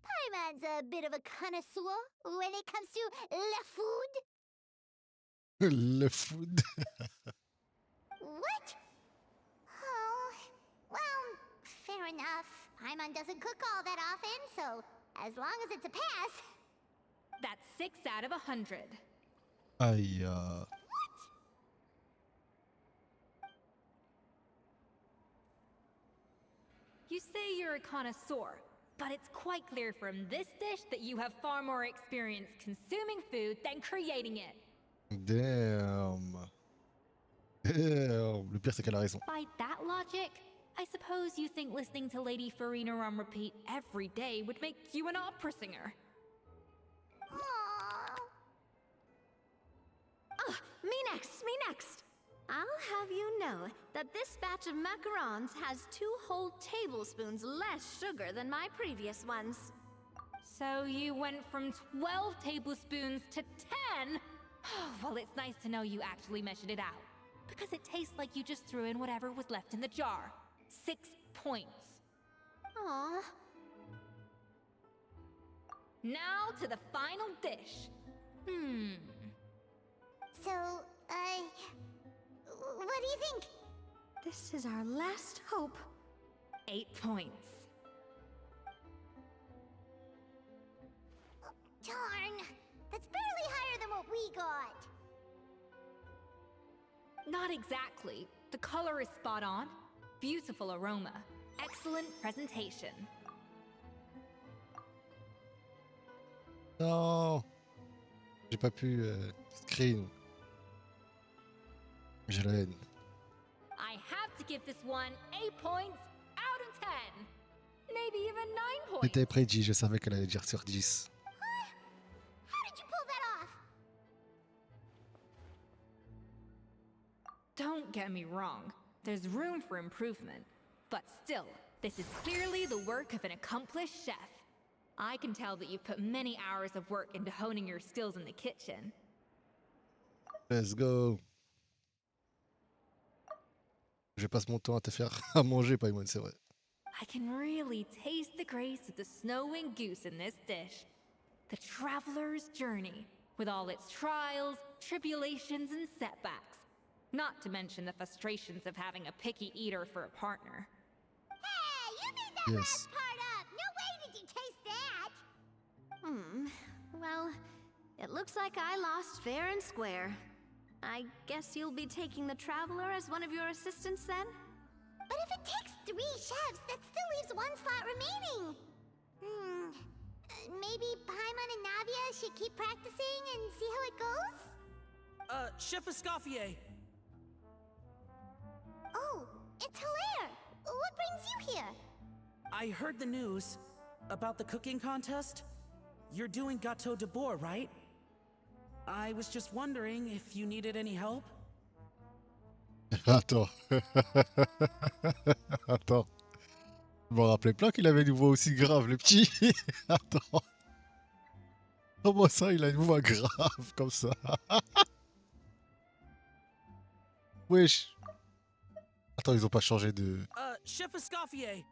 Paimon's a bit of a connoisseur when it comes to le food. Le food. What? Oh, well, fair enough. Paimon doesn't cook all that often, so as long as it's a pass. That's 6 out of 100. Aïe. You say you're a connoisseur, but it's quite clear from this dish that you have far more experience consuming food than creating it. Damn. Damn. Le pire, c'est qu'elle a raison. By that logic, I suppose you think listening to Lady Farina on repeat every day would make you an opera singer. Oh, me next, me next! I'll have you know that this batch of macarons has 2 whole tablespoons less sugar than my previous ones. So you went from 12 tablespoons to 10? Well, it's nice to know you actually measured it out. because it tastes like you just threw in whatever was left in the jar. 6 points. Aw. Now to the final dish. So, what do you think? This is our last hope. 8 points. Darn! That's barely higher than what we got. Not exactly. The color is spot on. Beautiful aroma. Excellent presentation. Non, j'ai pas pu screen. J'ai la haine. I have to give this one 8 points out of 10. Maybe even 9 points. J'étais prédit, je savais qu'elle allait dire sur 10. How did you pull that off? Don't get me wrong. There's room for improvement. But still, this is clearly the work of an accomplished chef. I can tell that you've put many hours of work into honing your skills in the kitchen. Let's go. Je passe mon temps à te faire à manger, Paimon, c'est vrai. I can really taste the grace of the snow-winged goose in this dish. The traveler's journey, with all its trials, tribulations, and setbacks. Not to mention the frustrations of having a picky eater for a partner. Hey, you made that last part up! No way did you taste that! Well, it looks like I lost fair and square. I guess you'll be taking the Traveler as one of your assistants then? But if it takes 3 chefs, that still leaves 1 slot remaining. Maybe Paimon and Navia should keep practicing and see how it goes? Chef Escoffier. Oh, it's Hilaire! What brings you here? I heard the news about the cooking contest. You're doing Gâteau de Bois, right? I was just wondering if you needed any help. Attends. Attends. Je me rappelais pas qu'il avait une voix aussi grave, le petit. Attends. Comment ça, il a une voix grave comme ça? Wesh. Attends, ils ont pas changé de... Chef Escoffier.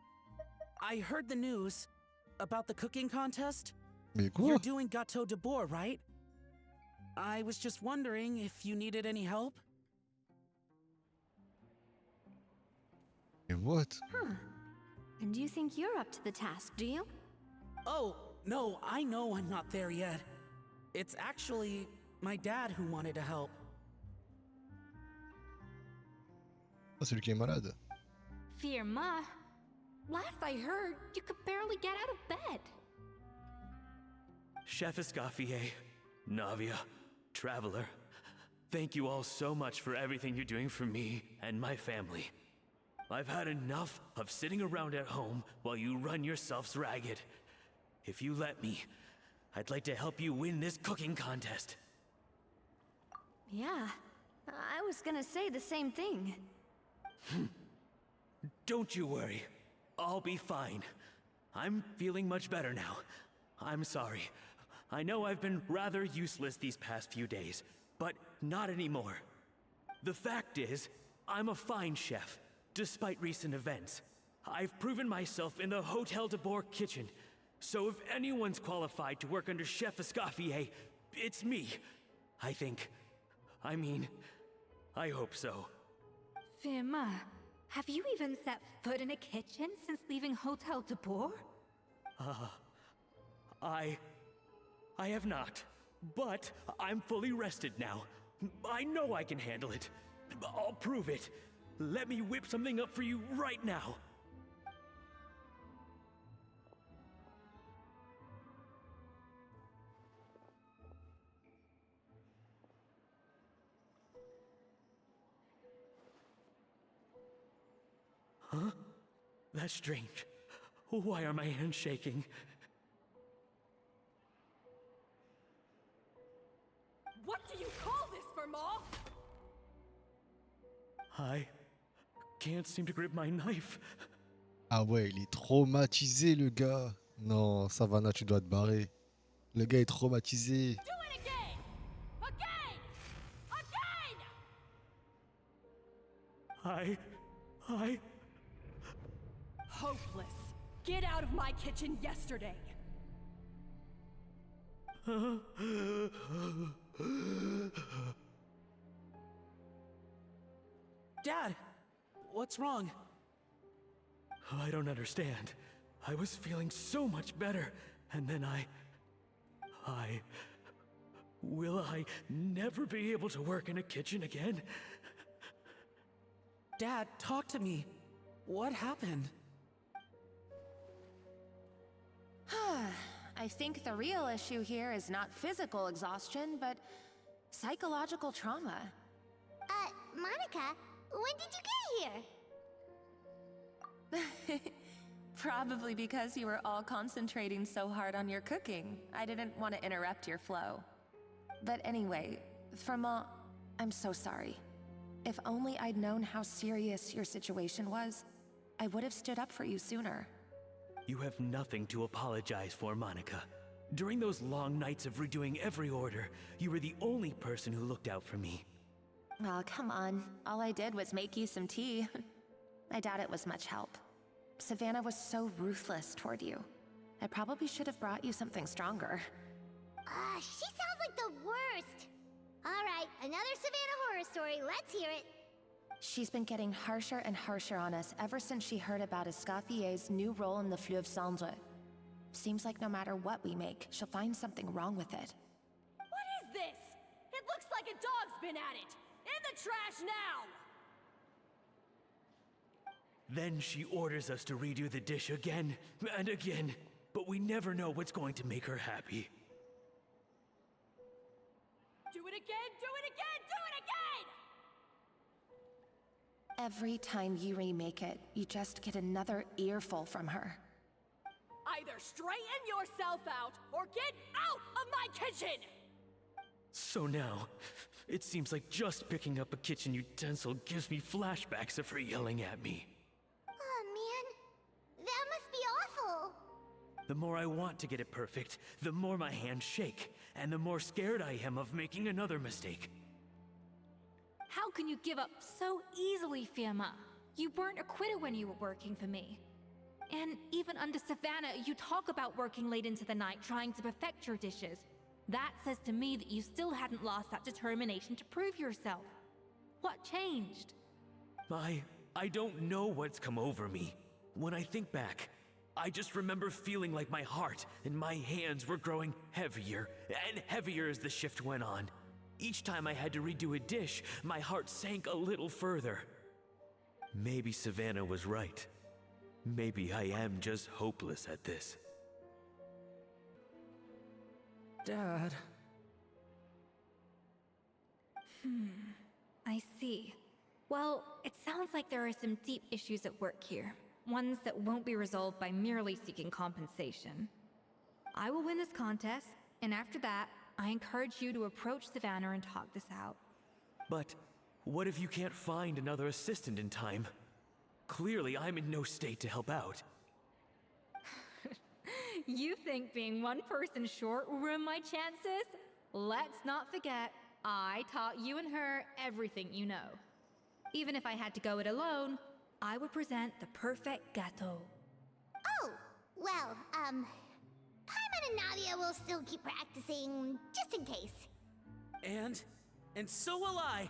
I heard the news about the cooking contest. Mais quoi? You're doing Gâteau de Bois, right? I was just wondering if you needed any help. Mais what? And you think you're up to the task, do you? Oh, no, I know I'm not there yet. It's actually my dad who wanted to help. Ah, celui qui est malade. Firma, last I heard, you could barely get out of bed. Chef Escoffier, Navia, Traveler, thank you all so much for everything you're doing for me and my family. I've had enough of sitting around at home while you run yourselves ragged. If you let me, I'd like to help you win this cooking contest. Yeah, I was gonna say the same thing. Don't you worry. I'll be fine. I'm feeling much better now. I'm sorry. I know I've been rather useless these past few days, but not anymore. The fact is, I'm a fine chef, despite recent events. I've proven myself in the Hotel de Bois kitchen, so if anyone's qualified to work under Chef Escoffier, it's me. I think. I mean, I hope so. Firma, have you even set foot in a kitchen since leaving Hotel de Bois? I have not, but I'm fully rested now. I know I can handle it. I'll prove it. Let me whip something up for you right now. Huh? That's strange. Why are my hands shaking? What do you call this, Verma? I can't seem to grip my knife. Ah ouais, il est traumatisé, le gars. Non, Savannah, tu dois te barrer. Le gars est traumatisé. Do it again! Again! Again! I... Hopeless. Get out of my kitchen yesterday. Dad, what's wrong? I don't understand. I was feeling so much better, and then Will I never be able to work in a kitchen again? Dad, talk to me. What happened? I think the real issue here is not physical exhaustion, but psychological trauma. Monica, when did you get here? Probably because you were all concentrating so hard on your cooking. I didn't want to interrupt your flow. But anyway, Firma, I'm so sorry. If only I'd known how serious your situation was, I would have stood up for you sooner. You have nothing to apologize for, Monica. During those long nights of redoing every order, you were the only person who looked out for me. Oh, come on. All I did was make you some tea. I doubt it was much help. Savannah was so ruthless toward you. I probably should have brought you something stronger. She sounds like the worst. All right, another Savannah horror story. Let's hear it. She's been getting harsher and harsher on us ever since she heard about Escoffier's new role in the Fleuve Cendre. Seems like no matter what we make, she'll find something wrong with it. What is this? It looks like a dog's been at it. In the trash now! Then she orders us to redo the dish again and again, but we never know what's going to make her happy. Do it again, do it again, do it again! Every time you remake it, you just get another earful from her. Either straighten yourself out or get out of my kitchen! So now, it seems like just picking up a kitchen utensil gives me flashbacks of her yelling at me. Oh man, that must be awful. The more I want to get it perfect, the more my hands shake, and the more scared I am of making another mistake. How can you give up so easily, Firma? You weren't a quitter when you were working for me. And even under Savannah, you talk about working late into the night trying to perfect your dishes. That says to me that you still hadn't lost that determination to prove yourself. What changed? I don't know what's come over me. When I think back, I just remember feeling like my heart and my hands were growing heavier and heavier as the shift went on. Each time I had to redo a dish, my heart sank a little further. Maybe Savannah was right. Maybe I am just hopeless at this. Dad. I see. Well, it sounds like there are some deep issues at work here. Ones that won't be resolved by merely seeking compensation. I will win this contest, and after that, I encourage you to approach Savannah and talk this out. But what if you can't find another assistant in time? Clearly, I'm in no state to help out. You think being one person short will ruin my chances? Let's not forget, I taught you and her everything you know. Even if I had to go it alone, I would present the perfect gâteau. Oh, well, Paimon and Nadia will still keep practicing, just in case. And so will I.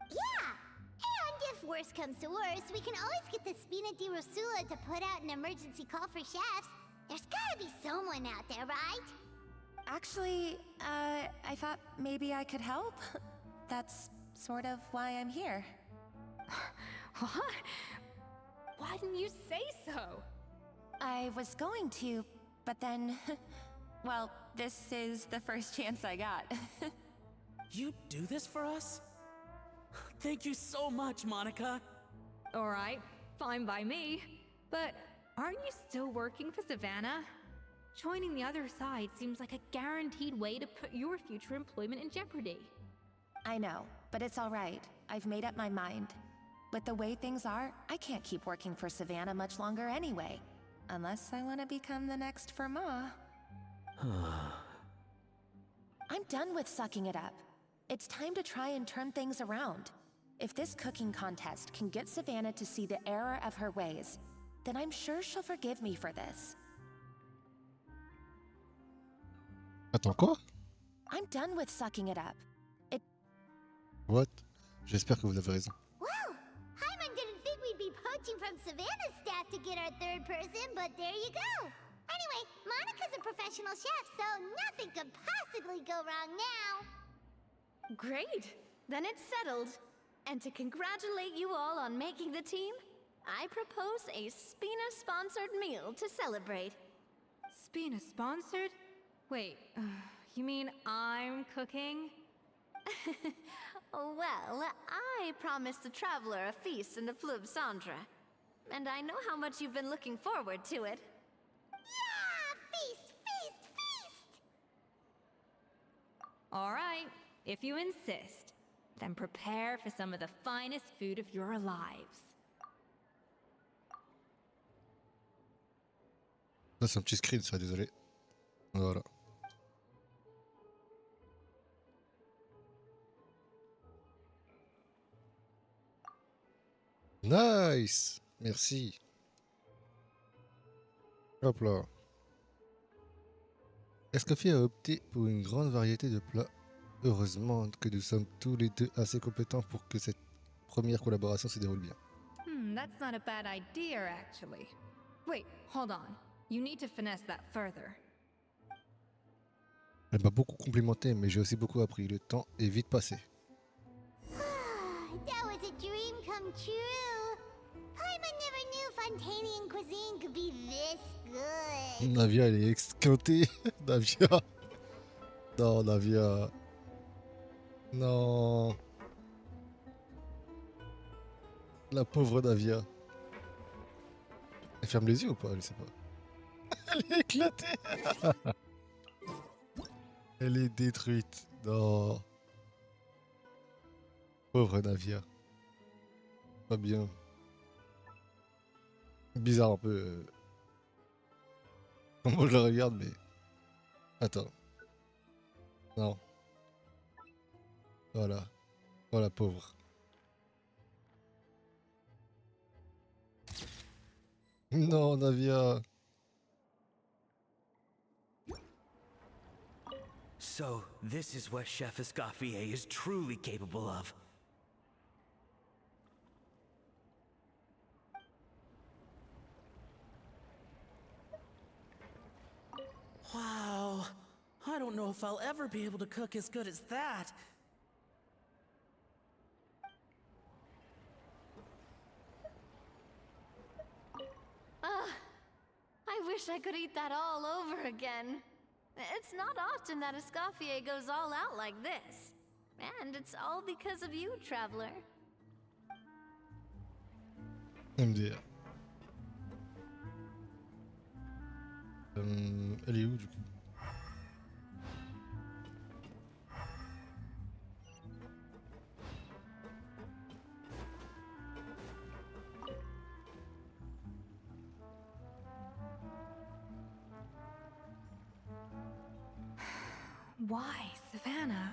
Yeah! And if worse comes to worse, we can always get the Spina di Rosula to put out an emergency call for chefs. There's gotta be someone out there, right? Actually, I thought maybe I could help. That's sort of why I'm here. What? Why didn't you say so? I was going to, but then... well, this is the first chance I got. You do this for us? Thank you so much, Monica. Alright, fine by me. But aren't you still working for Savannah? Joining the other side seems like a guaranteed way to put your future employment in jeopardy. I know, but it's alright. I've made up my mind. With the way things are, I can't keep working for Savannah much longer anyway. Unless I want to become the next Firma. I'm done with sucking it up. It's time to try and turn things around. If this cooking contest can get Savannah to see the error of her ways, then I'm sure she'll forgive me for this. Attends, quoi? I'm done with sucking it up. What? J'espère que vous avez raison. Well, Hyman didn't think we'd be poaching from Savannah's staff to get our third person, but there you go. Anyway, Monica's a professional chef, so nothing could possibly go wrong now. Great! Then it's settled. And to congratulate you all on making the team, I propose a Spina-sponsored meal to celebrate. Spina-sponsored? Wait, you mean I'm cooking? Well, I promised the traveler a feast in the Fleuve Cendre. And I know how much you've been looking forward to it. Yeah! Feast, feast, feast! All right, if you insist, then prepare for some of the finest food of your lives. Là, c'est un petit screen, ça, désolé. Voilà. Nice! Merci. Hop là. Escoffier a opté pour une grande variété de plats. Heureusement que nous sommes tous les deux assez compétents pour que cette première collaboration se déroule bien. That's not a bad idea, actually. Wait, hold on. You need to finesse that further. Elle m'a beaucoup complimenté, mais j'ai aussi beaucoup appris. Le temps est vite passé. That was a dream come true. Hyman never knew Fontanian cuisine could be this good. Navia, elle est esquintée. Navia. Non, Navia. Non. La pauvre Navia. Elle ferme les yeux ou pas? Je sais pas. Elle est éclatée. Elle est détruite. Non. Pauvre Navia. Pas bien. Bizarre un peu. Comment je la regarde, mais... Attends. Non. Voilà. Voilà, pauvre. Non, Navia. So, this is what Chef Escoffier is truly capable of. Wow. I don't know if I'll ever be able to cook as good as that. I wish I could eat that all over again. It's not often that Escoffier goes all out like this. And it's all because of you, traveler. MDR. Elle est où du coup? Why, Savannah?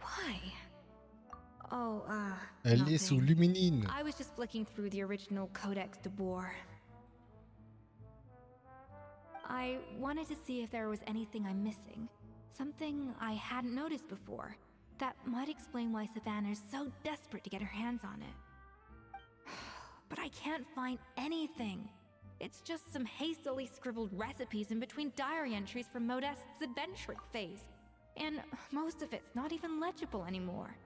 Why? Oh, Elle nothing. est sous luminine. I was just flicking through the original Codex de Boer. I wanted to see if there was anything I'm missing. Something I hadn't noticed before. That might explain why Savannah's so desperate to get her hands on it. But I can't find anything. It's just some hastily scribbled recipes in between diary entries from Modest's adventuring phase. And most of it's not even legible anymore.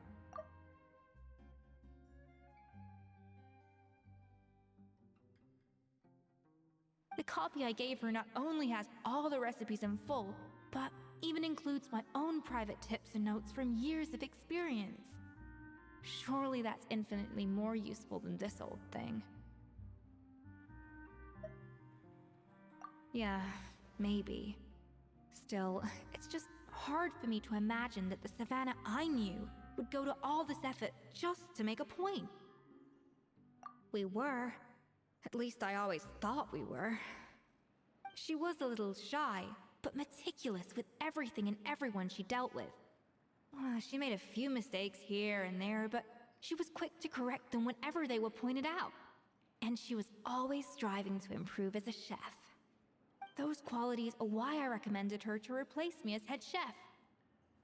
The copy I gave her not only has all the recipes in full, but even includes my own private tips and notes from years of experience. Surely that's infinitely more useful than this old thing. Yeah, maybe. Still, it's just hard for me to imagine that the Savannah I knew would go to all this effort just to make a point. We were. At least I always thought we were. She was a little shy, but meticulous with everything and everyone she dealt with. She made a few mistakes here and there, but she was quick to correct them whenever they were pointed out. And she was always striving to improve as a chef. Those qualities are why I recommended her to replace me as head chef.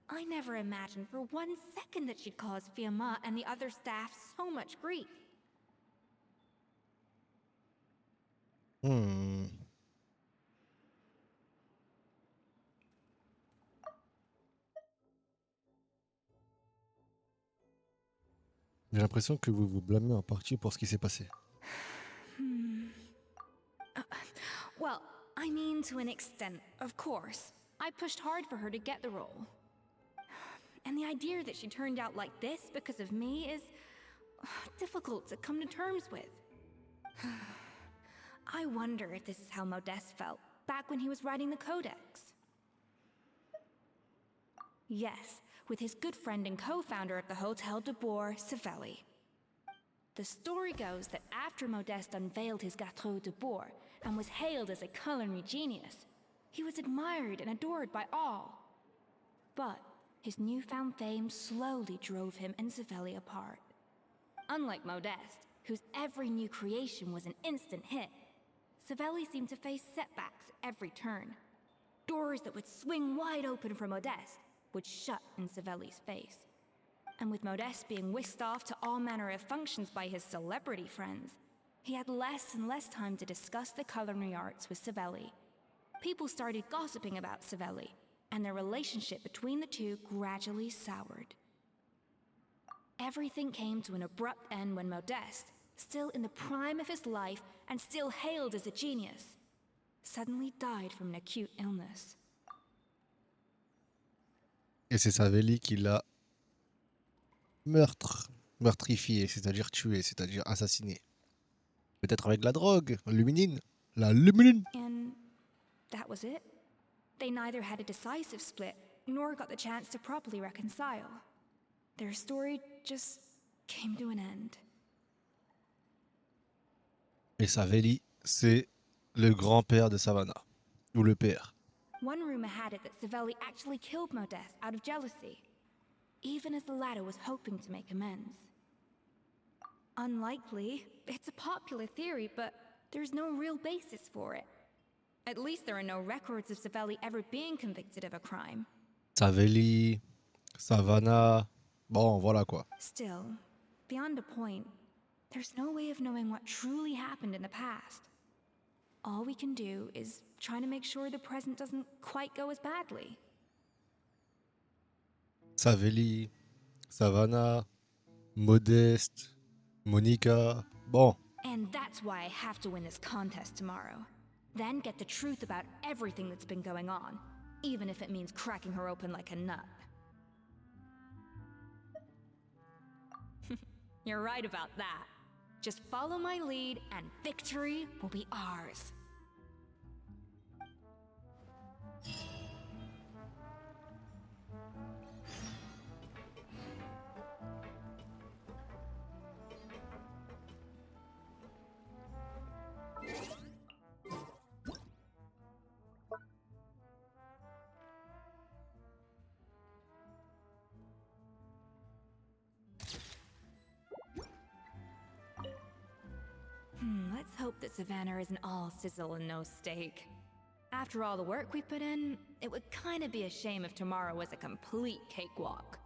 I never imagined for 1 second that she'd cause Fiamma and the other staff so much grief. Hmm. J'ai l'impression que vous vous blâmez en partie pour ce qui s'est passé. Well, I mean to an extent, of course. I pushed hard for her to get the role. And the idea that she turned out like this because of me is difficult to come to terms with. I wonder if this is how Modeste felt back when he was writing the Codex. Yes, with his good friend and co-founder of the Hotel de Boer, Savelli. The story goes that after Modeste unveiled his Gâteau de Boer and was hailed as a culinary genius, he was admired and adored by all. But his newfound fame slowly drove him and Savelli apart. Unlike Modeste, whose every new creation was an instant hit, Savelli seemed to face setbacks at every turn. Doors that would swing wide open for Modeste would shut in Savelli's face. And with Modeste being whisked off to all manner of functions by his celebrity friends, he had less and less time to discuss the culinary arts with Savelli. People started gossiping about Savelli, and their relationship between the two gradually soured. Everything came to an abrupt end when Modeste, still in the prime of his life and still hailed as a genius, suddenly died from an acute illness. Et c'est Savelli qui l'a meurtrifié, c'est-à-dire tué, c'est-à-dire assassiné. Peut-être avec la drogue, luminine. La luminine. And that was it. They neither had a decisive split, nor got the chance to properly reconcile. Their story just came to an end. Et Savelli, c'est le grand-père de Savannah. Ou le père. One rumor had it that Savelli actually killed Modeste out of jealousy, even as the latter was hoping to make amends. Unlikely. It's a popular theory, but there's no real basis for it. At least there are no records of Savelli ever being convicted of a crime. Savelli, Savannah. Bon, voilà quoi. Still, beyond a point, there's no way of knowing what truly happened in the past. All we can do is try to make sure the present doesn't quite go as badly. Savelli, Savannah, Modeste, Monica. Bon. And that's why I have to win this contest tomorrow. Then get the truth about everything that's been going on, even if it means cracking her open like a nut. You're right about that. Just follow my lead and victory will be ours. Let's hope that Savannah isn't all sizzle and no steak. After all the work we put in, it would kinda be a shame if tomorrow was a complete cakewalk.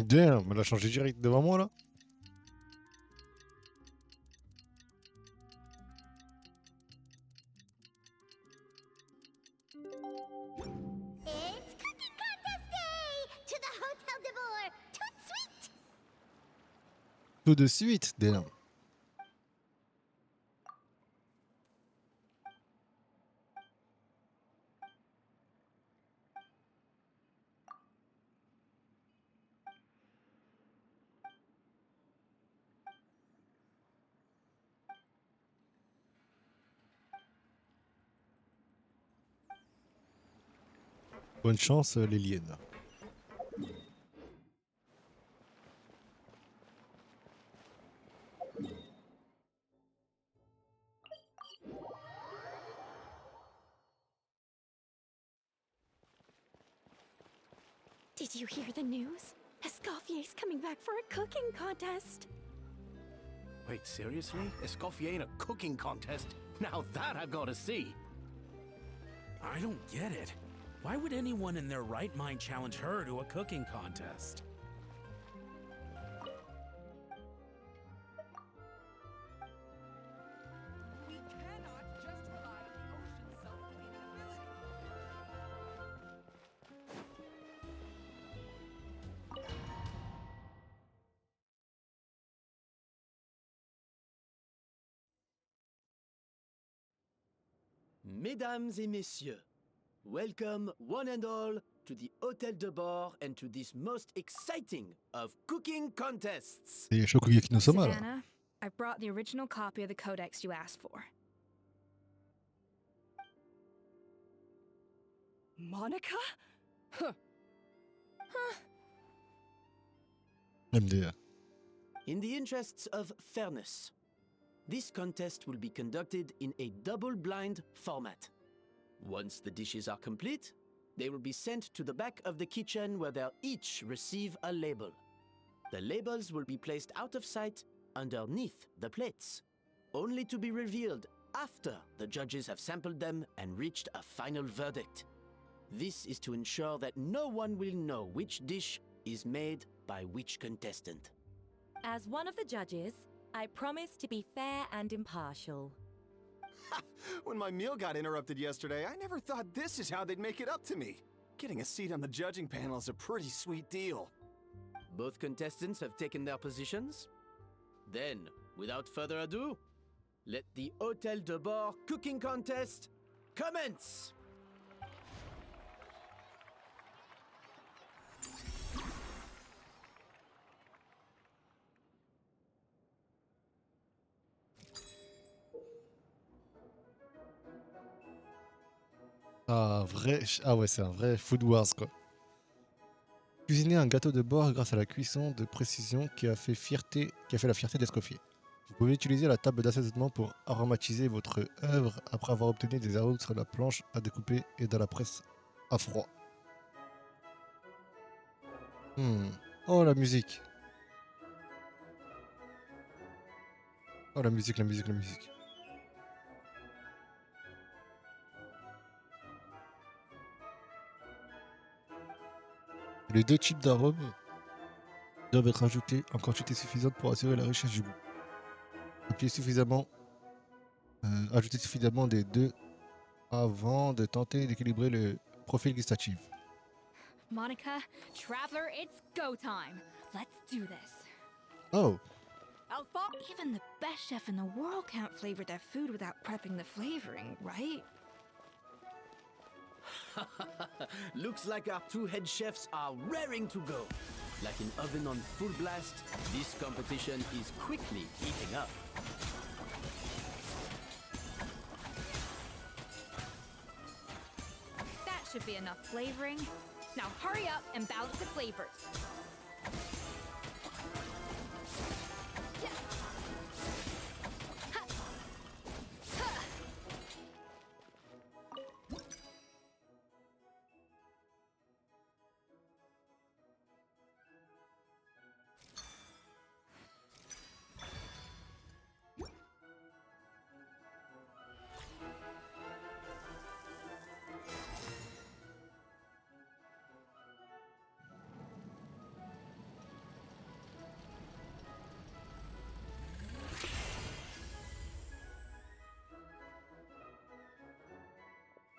Damn, elle a changé direct devant moi là. It's cooking contest day! To the Hotel de Boer! Tout de suite! Tout de suite, damn. Bonne chance, les liènes. Did you hear the news? Escoffier's coming back for a cooking contest. Wait, seriously? Escoffier in a cooking contest? Now that I've got to see. I don't get it. Why would anyone in their right mind challenge her to a cooking contest? We cannot just rely on the ocean's self-cleaning ability. Mesdames et messieurs, welcome one and all to the Hôtel de Bord and to this most exciting of cooking contests. C'est Shokugeki no Soma là. Savannah, I brought the original copy of the codex you asked for. Monica? Huh. MDR. In the interests of fairness, this contest will be conducted in a double-blind format. Once the dishes are complete, they will be sent to the back of the kitchen where they'll each receive a label. The labels will be placed out of sight underneath the plates, only to be revealed after the judges have sampled them and reached a final verdict. This is to ensure that no one will know which dish is made by which contestant. As one of the judges, I promise to be fair and impartial. When my meal got interrupted yesterday, I never thought this is how they'd make it up to me. Getting a seat on the judging panel is a pretty sweet deal. Both contestants have taken their positions. Then, without further ado, let the Hôtel de Bord cooking contest commence! Ah, ah ouais, c'est un vrai Food Wars quoi. Cuisiner un gâteau de bord grâce à la cuisson de précision qui a fait la fierté d'Escoffier. Vous pouvez utiliser la table d'assaisonnement pour aromatiser votre œuvre après avoir obtenu des arômes sur la planche à découper et dans la presse à froid. Oh la musique. Oh la musique, la musique, la musique. Les deux types d'arômes doivent être ajoutés en quantité suffisante pour assurer la richesse du goût. Ajouter suffisamment des deux avant de tenter d'équilibrer le profil gustatif. Monica, Traveler, it's go time. Let's do this. Oh, Even the best chef in the world can't flavor their food without prepping the flavoring, right? Looks like our two head chefs are raring to go. Like an oven on full blast, this competition is quickly heating up. That should be enough flavoring. Now hurry up and balance the flavors.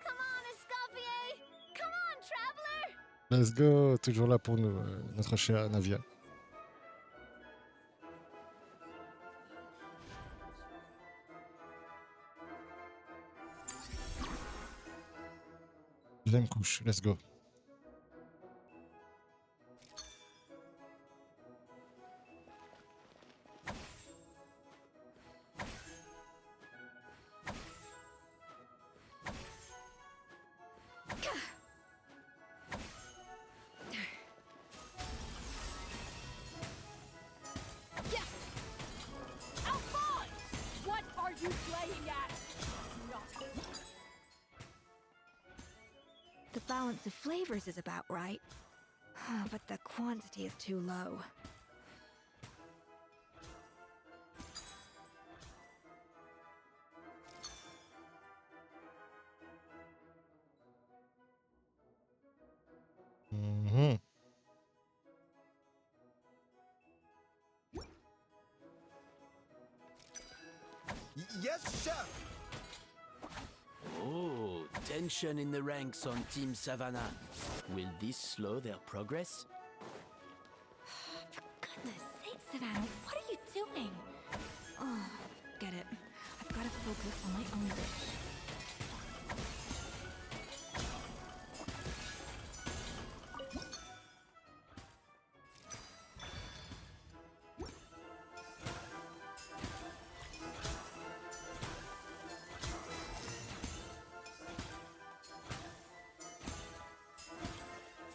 Come on, Escoffier! Come on, Traveler! let's go, toujours là pour nous, notre cher Navia. Deuxième couche, let's go. balance of flavors is about right. But the quantity is too low. Mhm. Yes, chef! Oh, tension in the ranks on Team Savannah. Will this slow their progress? For goodness sake, Savannah, what are you doing? Oh, get it. I've got to focus on my own dish.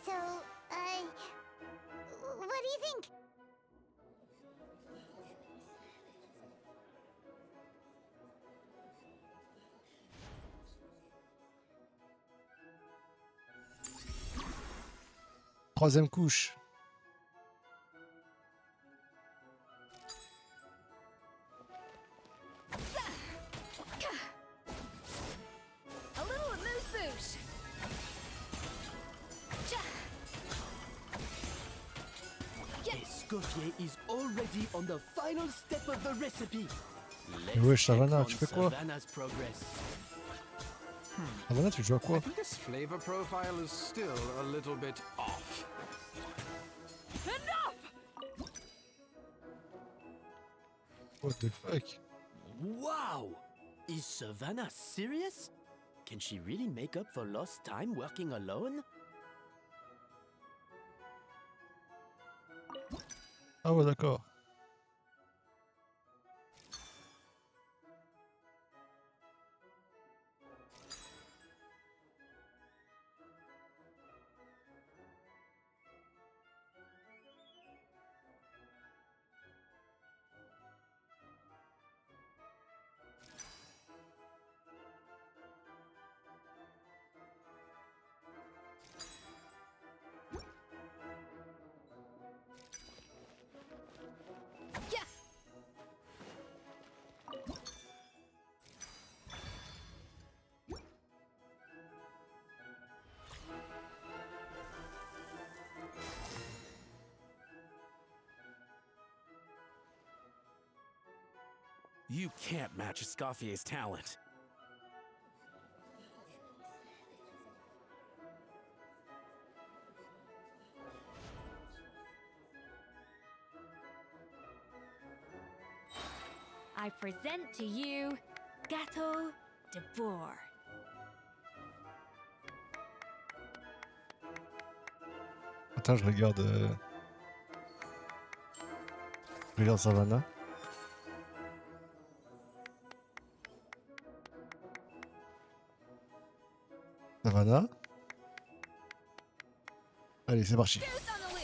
So, what do you think? Troisième couche. A little amuse-bouche. Escoffier is already on the final step of the recipe. Mais wesh, check Savannah, on tu fais quoi? Savannah's progress. Savannah, tu joues à quoi? I think this flavor profile is still a little bit off. Enough! What the fuck? Wow! Is Savannah serious? Can she really make up for lost time working alone? Ah ouais, d'accord. You can't match Escoffier's talent. I present to you Gâteau de Bourg. Attends, je regarde. Je regarde Savannah. Savannah. Allez, c'est parti. Goose on the loose.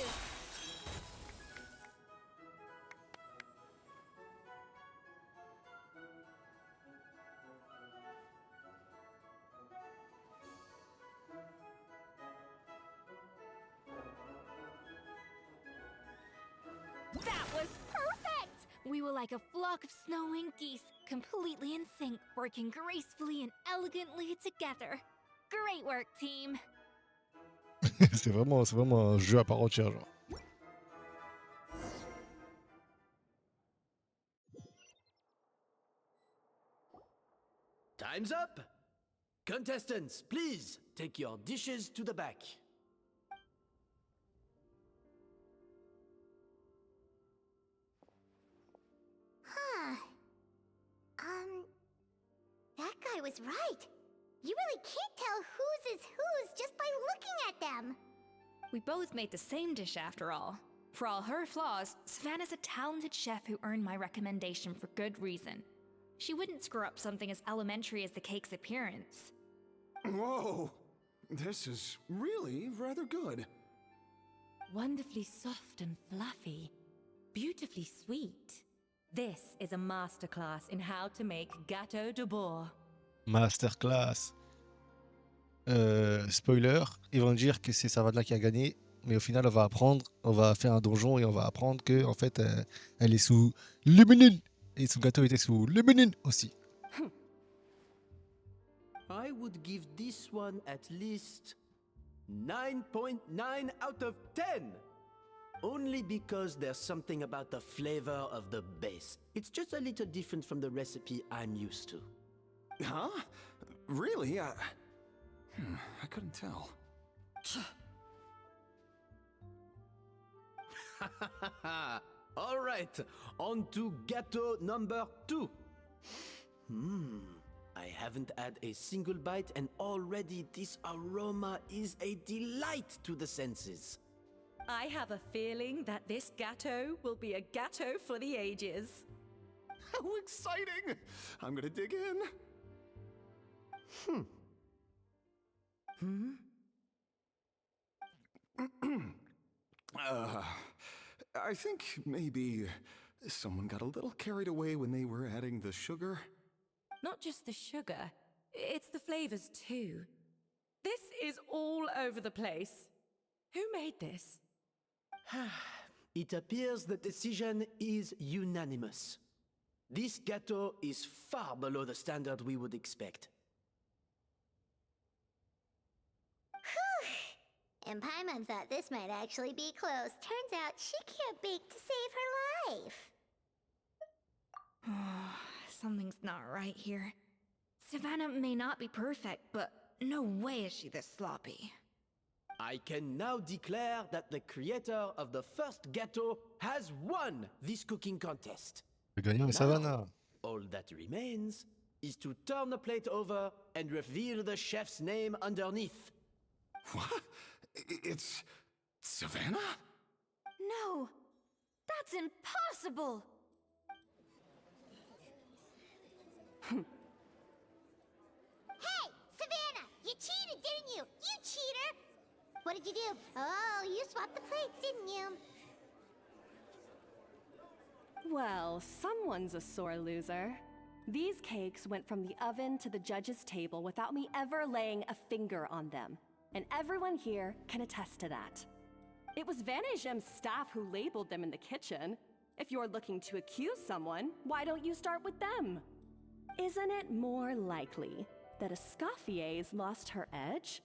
That was perfect! We were like a flock of snowing geese, completely in sync, working gracefully and elegantly together. Great work, team! c'est vraiment un jeu à part entière, genre. Time's up! Contestants, please take your dishes to the back. Huh. That guy was right. You really can't tell whose is whose just by looking at them. We both made the same dish after all. For all her flaws, Savannah's a talented chef who earned my recommendation for good reason. She wouldn't screw up something as elementary as the cake's appearance. Whoa! This is really rather good. Wonderfully soft and fluffy. Beautifully sweet. This is a masterclass in how to make Gâteau de Bourg. Masterclass. Spoiler, ils vont dire que c'est Savannah qui a gagné, mais au final, on va faire un donjon et on va apprendre que en fait, elle est sous Luminine et son gâteau était sous Luminine aussi. I would give this one at least 9.9 out of 10. Only because there's something about the flavor of the base. It's just a little different from the recipe I'm used to. Huh? Really? I couldn't tell. All right, on to gâteau number 2. I haven't had a single bite and already this aroma is a delight to the senses. I have a feeling that this gâteau will be a gâteau for the ages. How exciting! I'm gonna dig in. I think maybe someone got a little carried away when they were adding the sugar. Not just the sugar, it's the flavors too. This is all over the place. Who made this? It appears the decision is unanimous. This gâteau is far below the standard we would expect. And Paimon thought this might actually be close. Turns out she can't bake to save her life. Something's not right here. Savannah may not be perfect, but no way is she this sloppy. I can now declare that the creator of the first gâteau has won this cooking contest. Le gagnant est Savannah. All that remains is to turn the plate over and reveal the chef's name underneath. What? It's Savannah? No! That's impossible! Hey, Savannah! You cheated, didn't you? You cheater! What did you do? Oh, you swapped the plates, didn't you? Well, someone's a sore loser. These cakes went from the oven to the judge's table without me ever laying a finger on them. And everyone here can attest to that. It was Vanishem's staff who labeled them in the kitchen. If you're looking to accuse someone, why don't you start with them? Isn't it more likely that Escoffier's lost her edge?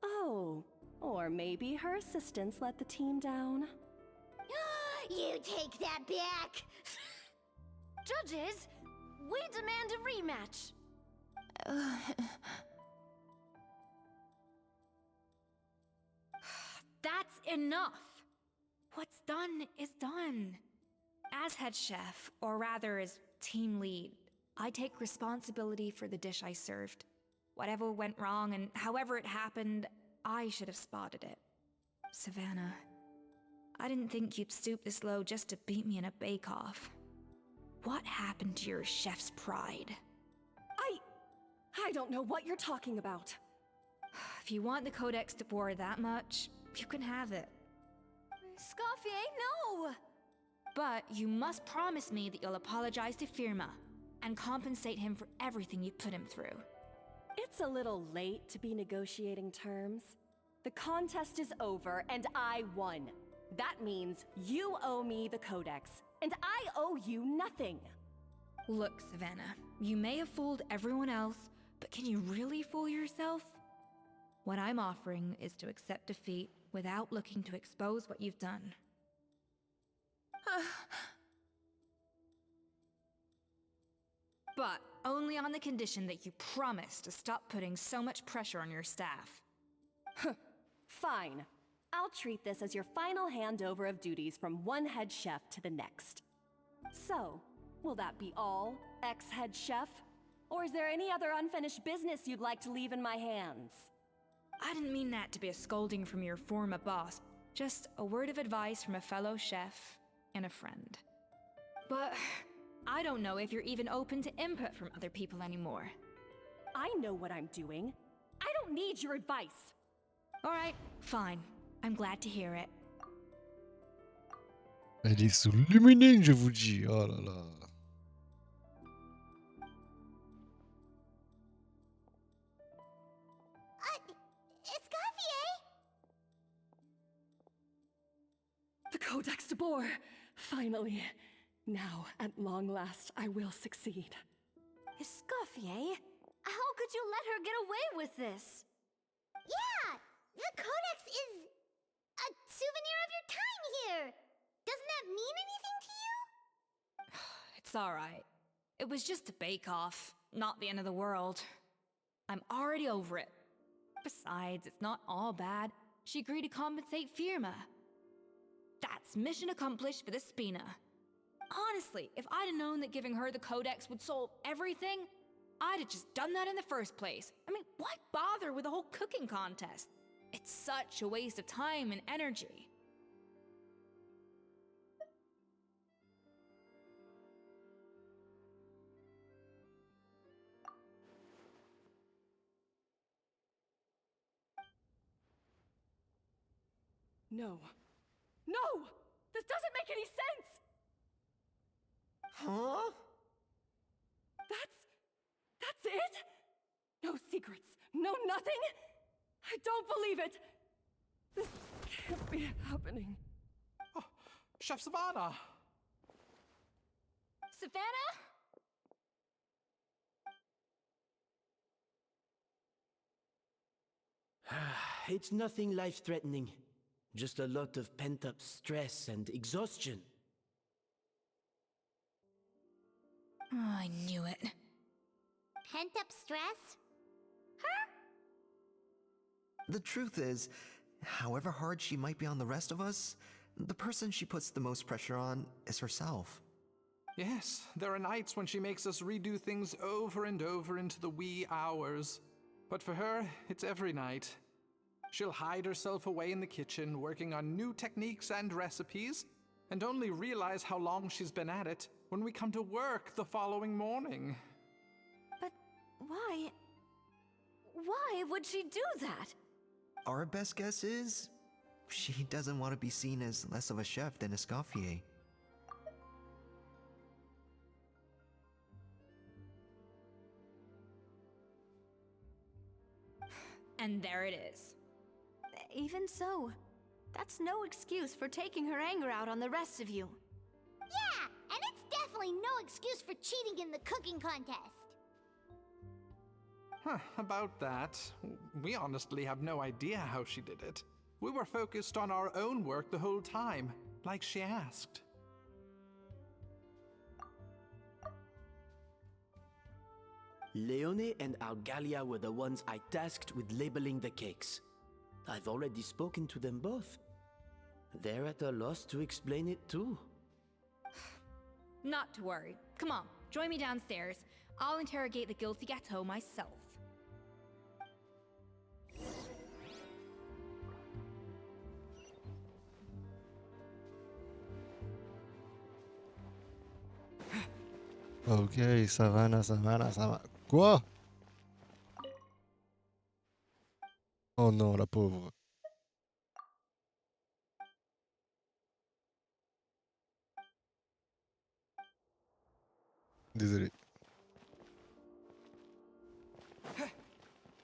Oh, or maybe her assistants let the team down. You take that back! Judges, we demand a rematch. That's enough! What's done is done. As head chef, or rather as team lead, I take responsibility for the dish I served. Whatever went wrong and however it happened, I should have spotted it. Savannah, I didn't think you'd stoop this low just to beat me in a bake-off. What happened to your chef's pride? I don't know what you're talking about. If you want the Codex to bore that much, you can have it. Escoffier, no! But you must promise me that you'll apologize to Firma and compensate him for everything you put him through. It's a little late to be negotiating terms. The contest is over and I won. That means you owe me the Codex, and I owe you nothing. Look, Savannah, you may have fooled everyone else, but can you really fool yourself? What I'm offering is to accept defeat without looking to expose what you've done. But only on the condition that you promise to stop putting so much pressure on your staff. Fine. I'll treat this as your final handover of duties from one head chef to the next. So, will that be all, ex-head chef? Or is there any other unfinished business you'd like to leave in my hands? I didn't mean that to be a scolding from your former boss, just a word of advice from a fellow chef and a friend. But I don't know if you're even open to input from other people anymore. I know what I'm doing. I don't need your advice. All right, fine. I'm glad to hear it. Elle est sous Luminine, je vous dis. Oh là là. The Codex de Boer! Finally. Now, at long last, I will succeed. Escoffier? How could you let her get away with this? Yeah! The Codex is a souvenir of your time here! Doesn't that mean anything to you? It's alright. It was just a bake-off, not the end of the world. I'm already over it. Besides, it's not all bad. She agreed to compensate Firma. That's mission accomplished for the Spina. Honestly, if I'd have known that giving her the Codex would solve everything, I'd have just done that in the first place. I mean, why bother with the whole cooking contest? It's such a waste of time and energy. No. No! This doesn't make any sense! Huh? That's it? No secrets, no nothing? I don't believe it! This can't be happening. Oh, Chef Savannah! Savannah? It's nothing life-threatening. Just a lot of pent-up stress and exhaustion. Oh, I knew it. Pent up stress? The truth is, however hard she might be on the rest of us, the person she puts the most pressure on is herself. Yes, there are nights when she makes us redo things over and over into the wee hours. But for her, it's every night. She'll hide herself away in the kitchen, working on new techniques and recipes, and only realize how long she's been at it when we come to work the following morning. But why? Why would she do that? Our best guess is, she doesn't want to be seen as less of a chef than Escoffier. And there it is. Even so, that's no excuse for taking her anger out on the rest of you. Yeah, and it's definitely no excuse for cheating in the cooking contest. Huh, about that, we honestly have no idea how she did it. We were focused on our own work the whole time, like she asked. Leone and Algalia were the ones I tasked with labeling the cakes. I've already spoken to them both. They're at a loss to explain it too. Not to worry. Come on, join me downstairs. I'll interrogate the guilty gâteau myself. Ok, Savannah, Savannah, Savannah. Quoi? Oh non, la pauvre. Désolé.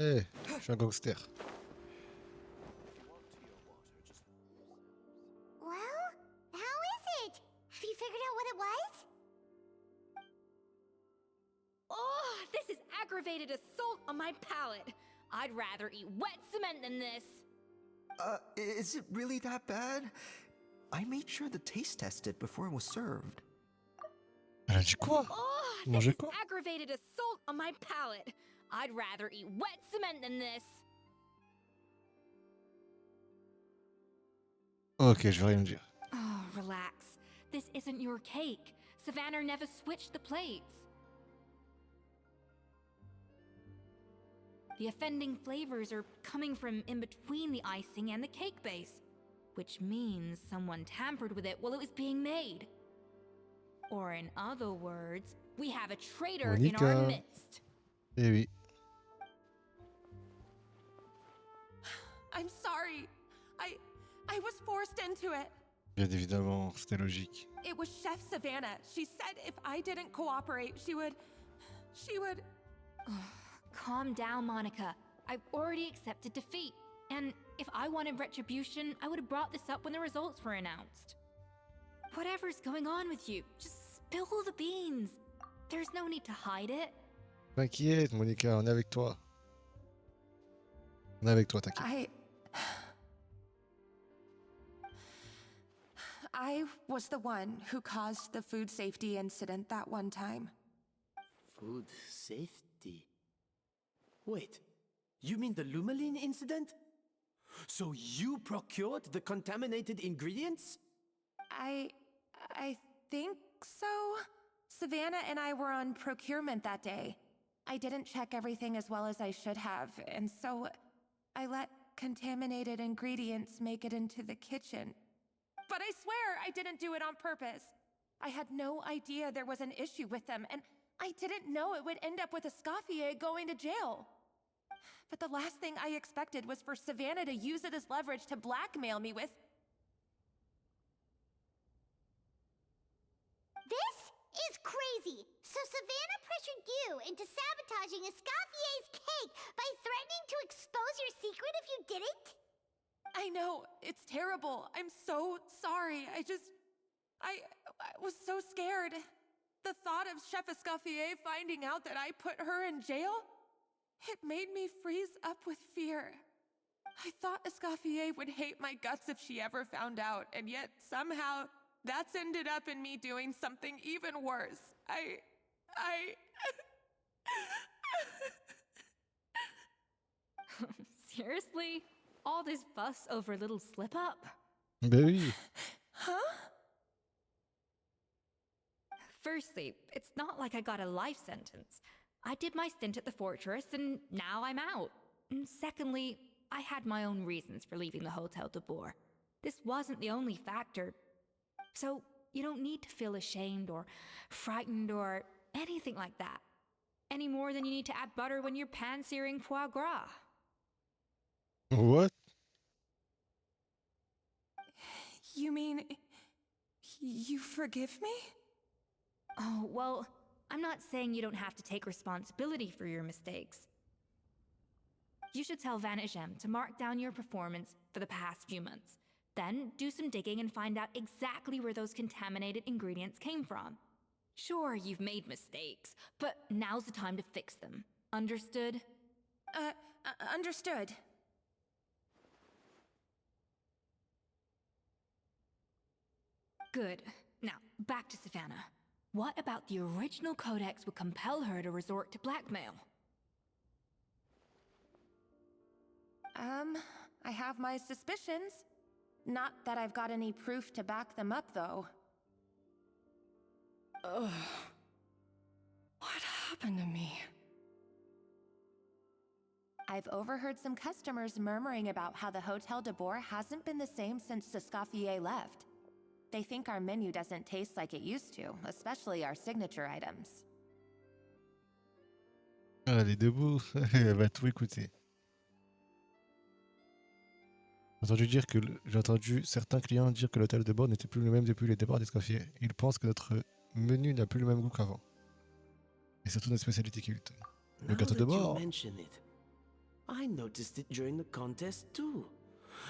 Eh, je suis un gangster. Well, how is it? Have you figured out what it was? Oh, this is aggravated assault on my palate. I'd rather eat wet cement than this. Is it really that bad? I made sure to taste test it before it was served. Elle a dit quoi? Oh, this Manger is quoi? aggravated assault on my palate. I'd rather eat wet cement than this. Ok, je vais rien dire. Oh, relax. This isn't your cake. Savannah never switched the plates. The offending flavors are coming from in between the icing and the cake base, which means someone tampered with it while it was being made. Or in other words, we have a traitor in our Monica. midst. Eh oui. I'm sorry. I was forced into it. Bien évidemment, c'était logique. It was Chef Savannah. She said if I didn't cooperate, she would... Calm down, Monica. I've already accepted defeat. And If I wanted retribution, I would have brought this up when the results were announced. Whatever's going on with you, just spill the beans. There's no need to hide it. T'inquiète, Monica, on est avec toi. On est avec toi, t'inquiète. I was the one who caused the food safety incident that one time. Food safety? Wait, you mean the Lumaline incident? So you procured the contaminated ingredients? I think so. Savannah and I were on procurement that day. I didn't check everything as well as I should have, and so I let contaminated ingredients make it into the kitchen. But I swear I didn't do it on purpose. I had no idea there was an issue with them, and I didn't know it would end up with Escoffier going to jail. But the last thing I expected was for Savannah to use it as leverage to blackmail me with... This is crazy! So Savannah pressured you into sabotaging Escoffier's cake by threatening to expose your secret if you didn't? I know, it's terrible. I'm so sorry. I was so scared. The thought of Chef Escoffier finding out that I put her in jail, it made me freeze up with fear. I thought Escoffier would hate my guts if she ever found out, and yet somehow that's ended up in me doing something even worse. Seriously? All this fuss over a little slip-up? Ben oui. Huh? Firstly, it's not like I got a life sentence. I did my stint at the fortress and now I'm out. And secondly, I had my own reasons for leaving the Hotel de Boer. This wasn't the only factor. So you don't need to feel ashamed or frightened or anything like that. Any more than you need to add butter when you're pan-searing foie gras. What? You mean... you forgive me? Oh, well, I'm not saying you don't have to take responsibility for your mistakes. You should tell Vanagem to mark down your performance for the past few months. Then do some digging and find out exactly where those contaminated ingredients came from. Sure, you've made mistakes, but now's the time to fix them. Understood? Understood. Good. Now, back to Savannah. What about the original codex would compel her to resort to blackmail? I have my suspicions. Not that I've got any proof to back them up, though. Ugh. What happened to me? I've overheard some customers murmuring about how the Hotel de Boer hasn't been the same since Escoffier left. They think our menu doesn't taste like it used to, especially our signature items. Ah, elle est debout, elle va tout écouter. J'ai entendu certains clients dire que l'hôtel de bord n'était plus le même depuis le départ d'Escoffier. Ils pensent que notre menu n'a plus le même goût qu'avant. Et surtout notre spécialité culte. Le gâteau de bord. I noticed it during the contest too.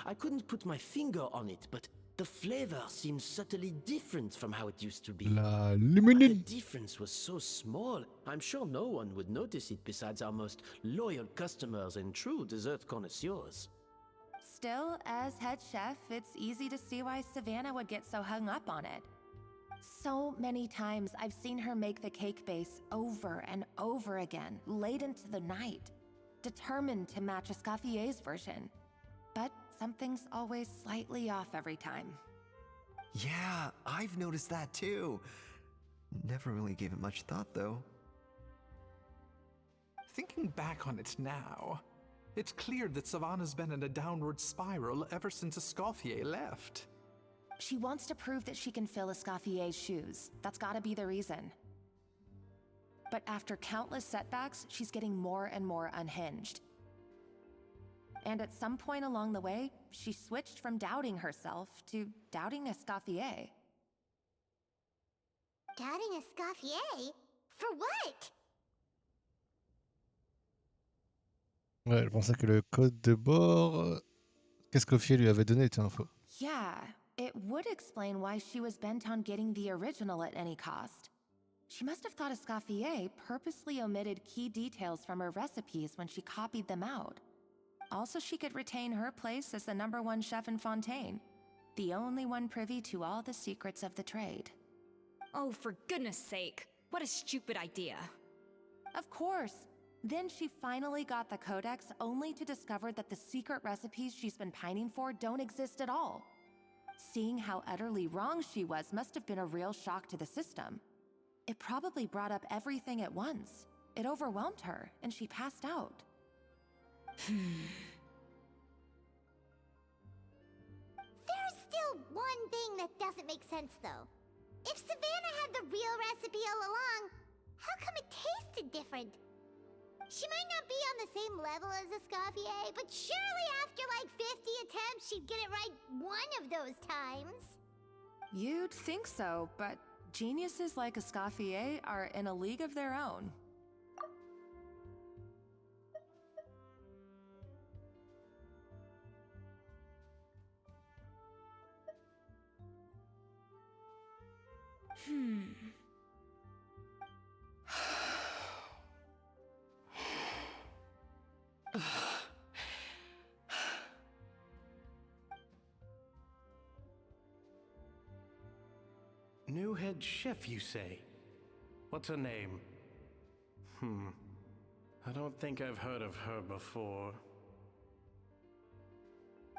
I couldn't put my finger on it, but the flavor seems subtly different from how it used to be. La The limonade. difference was so small, I'm sure no one would notice it besides our most loyal customers and true dessert connoisseurs. Still, as head chef, it's easy to see why Savannah would get so hung up on it. So many times I've seen her make the cake base over and over again, late into the night, determined to match Escoffier's version. But something's always slightly off every time. Yeah, I've noticed that too. Never really gave it much thought, though. Thinking back on it now, it's clear that Savannah's been in a downward spiral ever since Escoffier left. She wants to prove that she can fill Escoffier's shoes. That's gotta be the reason. But after countless setbacks, she's getting more and more unhinged. And at some point along the way, she switched from doubting herself to doubting Escoffier. Doubting Escoffier? For what? Ouais, elle pensait que le code de bord Qu'Escoffier lui avait donné, tiens, info. Yeah, it would explain why she was bent on getting the original at any cost. She must have thought Escoffier purposely omitted key details from her recipes when she copied them out. Also, she could retain her place as the #1 chef in Fontaine, the only one privy to all the secrets of the trade. Oh, for goodness sake. What a stupid idea. Of course. Then she finally got the codex only to discover that the secret recipes she's been pining for don't exist at all. Seeing how utterly wrong she was must have been a real shock to the system. It probably brought up everything at once. It overwhelmed her, and she passed out. There's still one thing that doesn't make sense, though. If Savannah had the real recipe all along, how come it tasted different? She might not be on the same level as Escoffier, but surely after like 50 attempts, she'd get it right one of those times. You'd think so, but geniuses like Escoffier are in a league of their own. New head chef, you say? What's her name? I don't think I've heard of her before.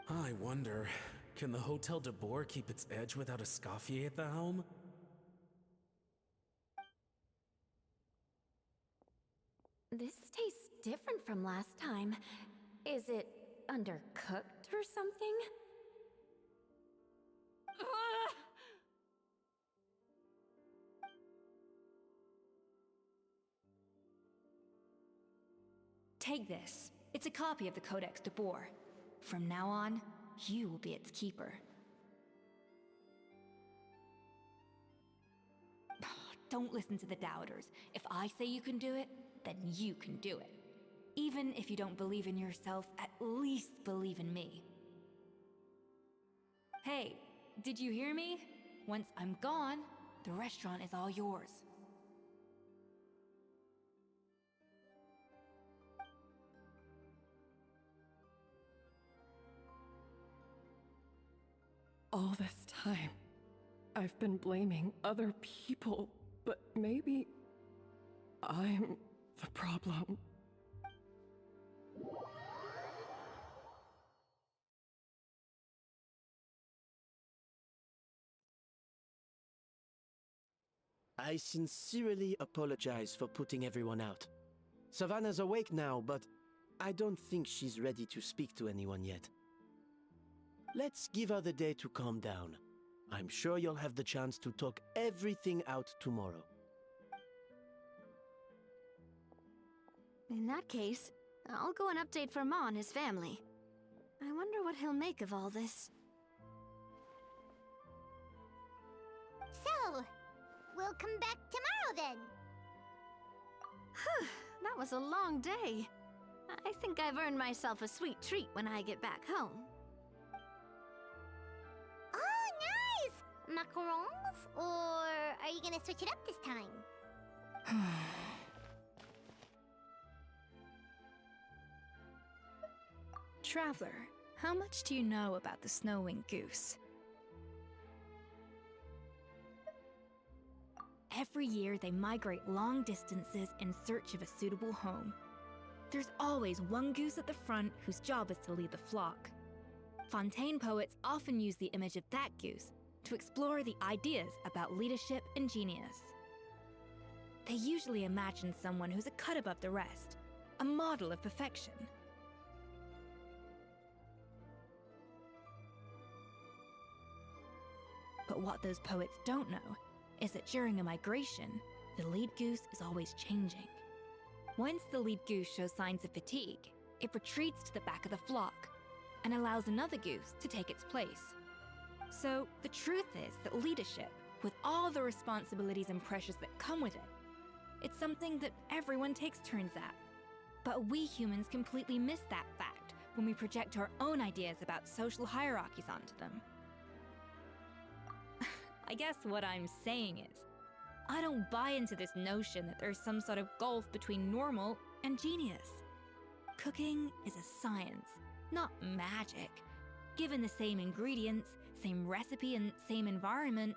I wonder, can the Hotel de Boer keep its edge without Escoffier at the helm? This tastes different from last time. Is it undercooked or something? Take this. It's a copy of the Codex de Boer. From now on, you will be its keeper. Don't listen to the doubters. If I say you can do it, then you can do it. Even if you don't believe in yourself, at least believe in me. Hey, did you hear me? Once I'm gone, the restaurant is all yours. All this time, I've been blaming other people, but maybe I'm the problem. I sincerely apologize for putting everyone out. Savannah's awake now, but I don't think she's ready to speak to anyone yet. Let's give her the day to calm down. I'm sure you'll have the chance to talk everything out tomorrow. In that case, I'll go and update Vermont and his family. I wonder what he'll make of all this. So, we'll come back tomorrow then. That was a long day. I think I've earned myself a sweet treat when I get back home. Oh, nice! Macarons? Or are you gonna switch it up this time? Traveler, how much do you know about the snow-winged goose? Every year they migrate long distances in search of a suitable home. There's always one goose at the front whose job is to lead the flock. Fontaine poets often use the image of that goose to explore the ideas about leadership and genius. They usually imagine someone who's a cut above the rest, a model of perfection. But what those poets don't know is that during a migration, the lead goose is always changing. Once the lead goose shows signs of fatigue, it retreats to the back of the flock and allows another goose to take its place. So the truth is that leadership, with all the responsibilities and pressures that come with it, it's something that everyone takes turns at. But we humans completely miss that fact when we project our own ideas about social hierarchies onto them. I guess what I'm saying is, I don't buy into this notion that there's some sort of gulf between normal and genius. Cooking is a science, not magic. Given the same ingredients, same recipe, and same environment,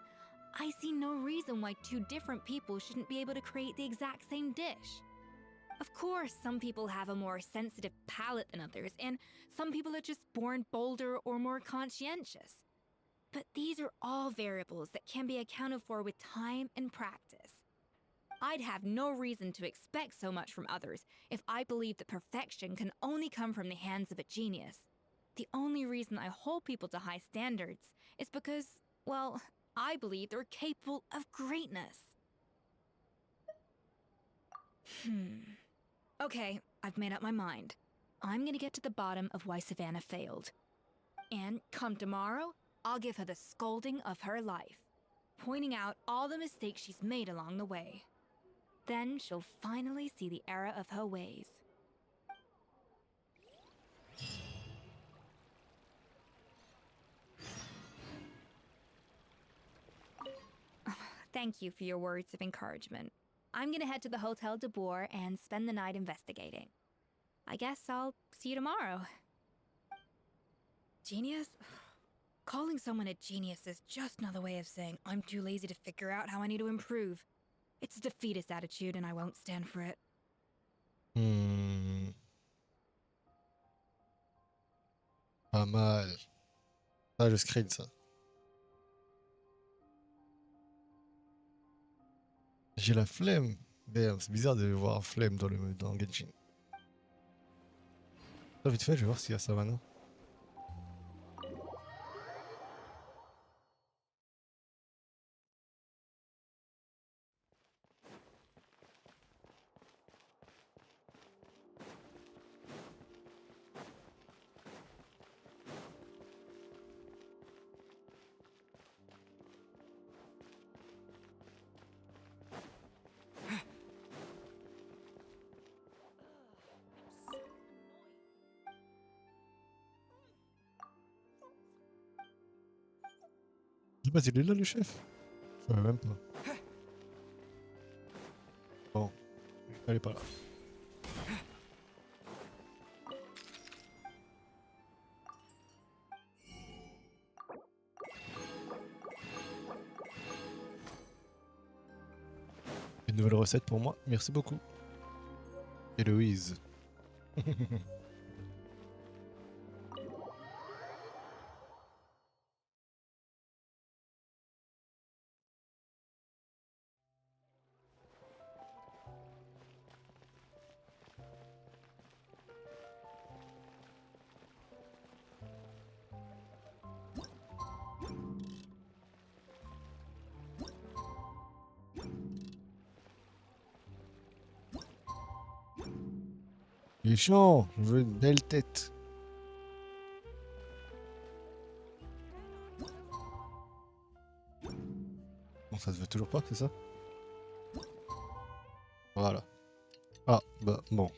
I see no reason why two different people shouldn't be able to create the exact same dish. Of course, some people have a more sensitive palate than others, and some people are just born bolder or more conscientious. But these are all variables that can be accounted for with time and practice. I'd have no reason to expect so much from others if I believed that perfection can only come from the hands of a genius. The only reason I hold people to high standards is because, well, I believe they're capable of greatness. Okay, I've made up my mind. I'm gonna get to the bottom of why Savannah failed. And come tomorrow, I'll give her the scolding of her life, pointing out all the mistakes she's made along the way. Then she'll finally see the error of her ways. Thank you for your words of encouragement. I'm gonna head to the Hotel de Boer and spend the night investigating. I guess I'll see you tomorrow. Genius? Calling someone a genius is just another way of saying I'm too lazy to figure out how I need to improve. It's a defeatist attitude and I won't stand for it. Pas mal. Ah, le screen, ça. J'ai la flemme. Damn, c'est bizarre de voir flemme dans Genshin. Ah, vite fait, je vais voir s'il y a Savannah. Je sais pas s'il est là, le chef. Je savais même pas. Bon, elle est pas là. Une nouvelle recette pour moi, merci beaucoup. Héloïse. Il est chiant, je veux une belle tête. Bon, ça se veut toujours pas, c'est ça? Voilà. Ah, bah, bon.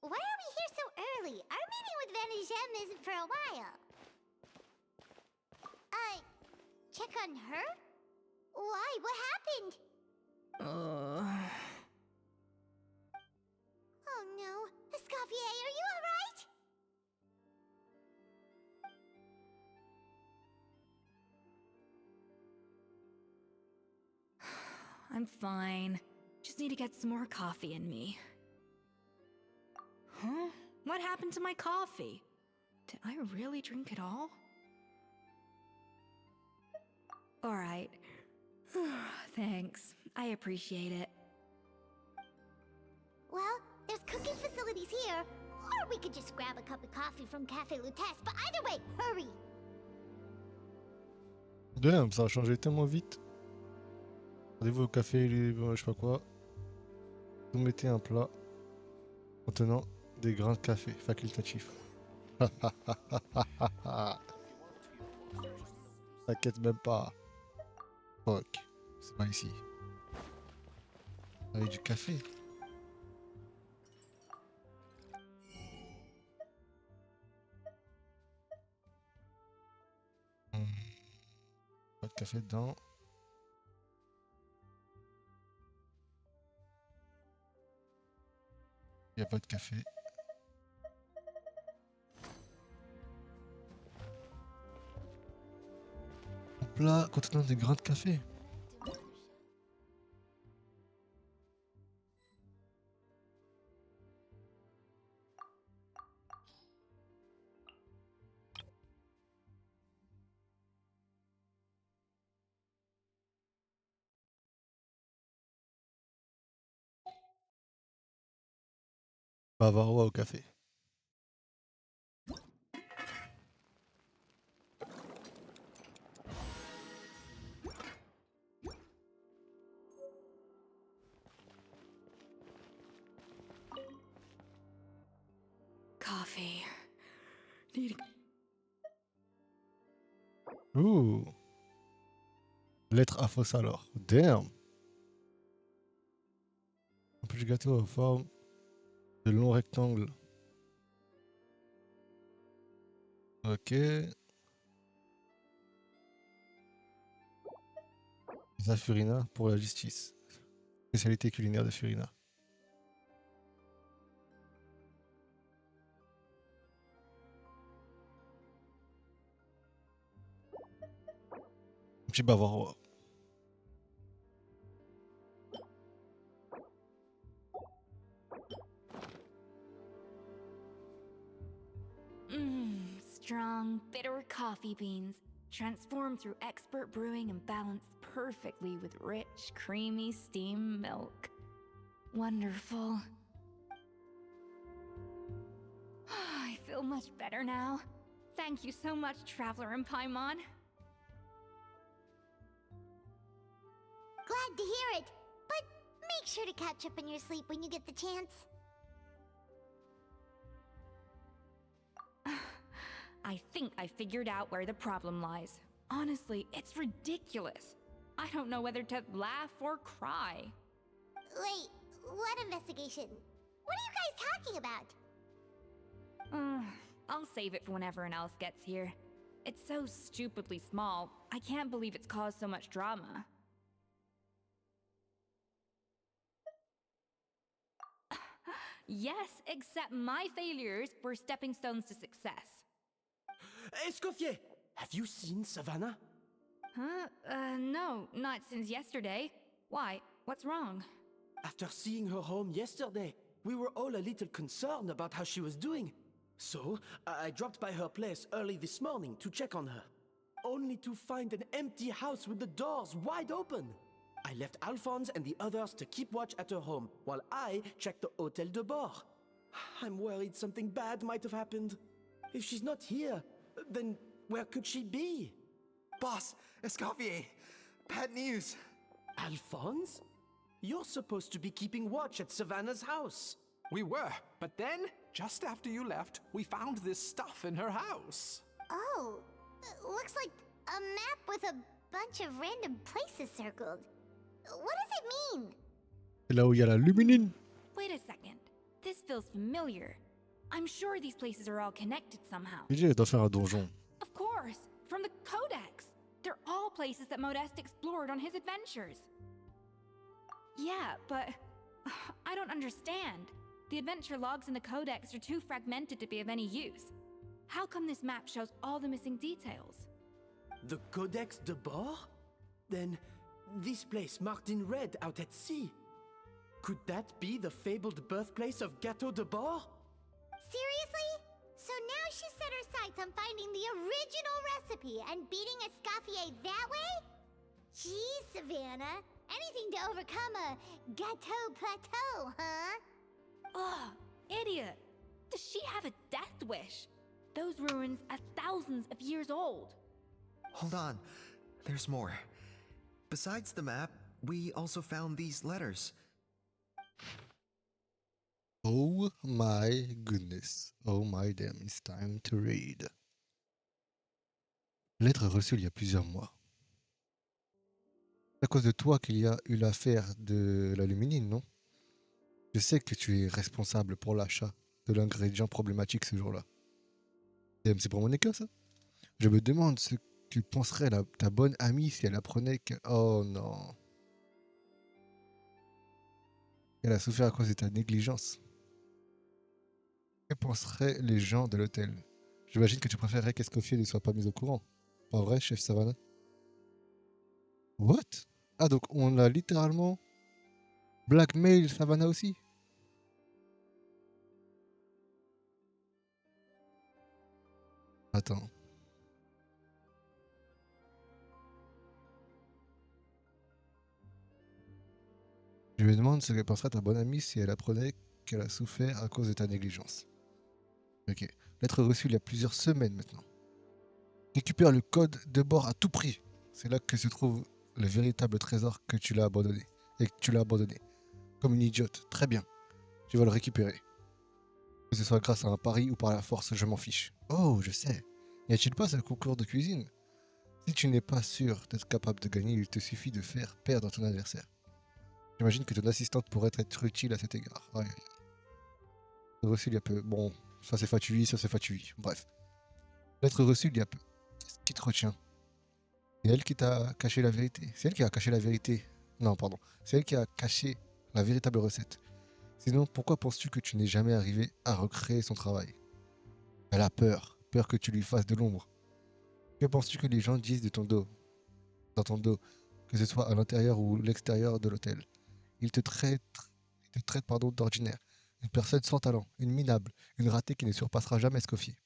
Why are we here so early? Our meeting with Vanigem isn't for a while. Check on her? Why? What happened? Oh no. Escoffier, are you alright? I'm fine. Just need to get some more coffee in me. Huh? What happened to my coffee? Did I really drink it all? Alright. Thanks. I appreciate it. Well, there's cooking facilities here. Or Or we could just grab a cup of coffee from Café Lutèce, but either way, hurry! Damn, ça a changé tellement vite. Rendez-vous au café, je sais pas quoi. Vous mettez un plat contenant des grains de café facultatifs. T'inquiète même pas. Fuck. C'est pas ici. Avec du café. Pas de café dedans. Il n'y a pas de café. Un plat contenant des grains de café. Bavarois au café. Coffee. Need Ouh. Lettre à fausse alors. Damn. Un peu de gâteau en forme de long rectangle. Ok. Pizza Furina pour la justice. Spécialité culinaire de Furina. Un petit bavarois. Strong, bitter coffee beans, transformed through expert brewing and balanced perfectly with rich, creamy steam milk. Wonderful. I feel much better now. Thank you so much, Traveler and Paimon. Glad to hear it, but make sure to catch up in your sleep when you get the chance. I think I figured out where the problem lies. Honestly, it's ridiculous. I don't know whether to laugh or cry. Wait, what investigation? What are you guys talking about? I'll save it for when everyone else gets here. It's so stupidly small. I can't believe it's caused so much drama. Yes, except my failures were stepping stones to success. Escoffier, have you seen Savannah? Huh? No, not since yesterday. Why? What's wrong? After seeing her home yesterday, we were all a little concerned about how she was doing. So, I dropped by her place early this morning to check on her. Only to find an empty house with the doors wide open. I left Alphonse and the others to keep watch at her home, while I checked the Hôtel de Bord. I'm worried something bad might have happened. If she's not here, then where could she be? Boss, Escoffier, bad news. Alphonse? You're supposed to be keeping watch at Savannah's house. We were, but then, just after you left, we found this stuff in her house. Oh, looks like a map with a bunch of random places circled. What does it mean? C'est là où il y a la luminine. Wait a second. This feels familiar. I'm sure these places are all connected somehow. Il doit faire un donjon. Of course, from the Codex. They're all places that Modeste explored on his adventures. Yeah, but I don't understand. The adventure logs in the Codex are too fragmented to be of any use. How come this map shows all the missing details? The Codex de Bord? Then, this place marked in red out at sea. Could that be the fabled birthplace of Gâteau de Bord? Seriously? So now she set her sights on finding the original recipe and beating Escoffier that way? Geez, Savannah. Anything to overcome a gâteau plateau, huh? Ugh, idiot. Does she have a death wish? Those ruins are thousands of years old. Hold on, there's more. Besides the map, we also found these letters. Oh my goodness. Oh my damn, it's time to read. Lettre reçue il y a plusieurs mois. C'est à cause de toi qu'il y a eu l'affaire de l'aluminium, non? Je sais que tu es responsable pour l'achat de l'ingrédient problématique ce jour-là. C'est pour Monica, ça? Je me demande ce que penserait ta bonne amie si elle apprenait que... Oh non. Elle a souffert à cause de ta négligence. Que penseraient les gens de l'hôtel? J'imagine que tu préférerais qu'Escoffier ne soit pas mis au courant. Pas vrai, chef Savannah? What? Ah, donc on a littéralement blackmail Savannah aussi? Attends. Je me demande ce que penserait ta bonne amie si elle apprenait qu'elle a souffert à cause de ta négligence. Ok. Lettre reçue il y a plusieurs semaines maintenant. Récupère le code de bord à tout prix. C'est là que se trouve le véritable trésor que tu l'as abandonné. Et que tu l'as abandonné. Comme une idiote. Très bien. Tu vas le récupérer. Que ce soit grâce à un pari ou par la force, je m'en fiche. Oh, je sais. N'y a-t-il pas ce concours de cuisine? Si tu n'es pas sûr d'être capable de gagner, il te suffit de faire perdre ton adversaire. J'imagine que ton assistante pourrait être utile à cet égard. Ouais. Reçu il y a peu. Bon, ça c'est fatui, ça c'est fatui. Bref. Lettre reçue il y a peu. Qu'est-ce qui te retient? C'est elle qui t'a caché la vérité. C'est elle qui a caché la vérité. Non, pardon. C'est elle qui a caché la véritable recette. Sinon, pourquoi penses-tu que tu n'es jamais arrivé à recréer son travail? Elle a peur. Peur que tu lui fasses de l'ombre. Que penses-tu que les gens disent de ton dos? Dans ton dos. Que ce soit à l'intérieur ou l'extérieur de l'hôtel. Ils te traitent pardon, d'ordinaire. Une personne sans talent. Une minable. Une ratée qui ne surpassera jamais Escoffier.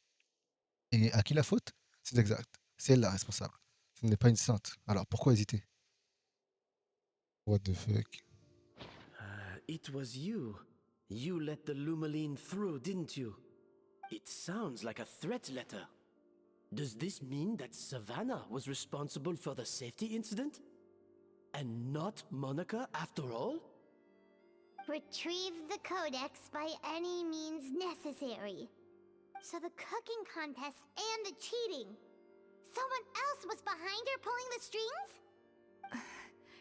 Et à qui la faute? C'est exact. C'est elle la responsable. Ce n'est pas une sainte. Alors pourquoi hésiter? What the fuck? It was you. You let the Lumaline through, didn't you? It sounds like a threat letter. Does this mean that Savannah was responsible for the safety incident? And not Monica after all? Retrieve the codex by any means necessary. So the cooking contest and the cheating. Someone else was behind her pulling the strings?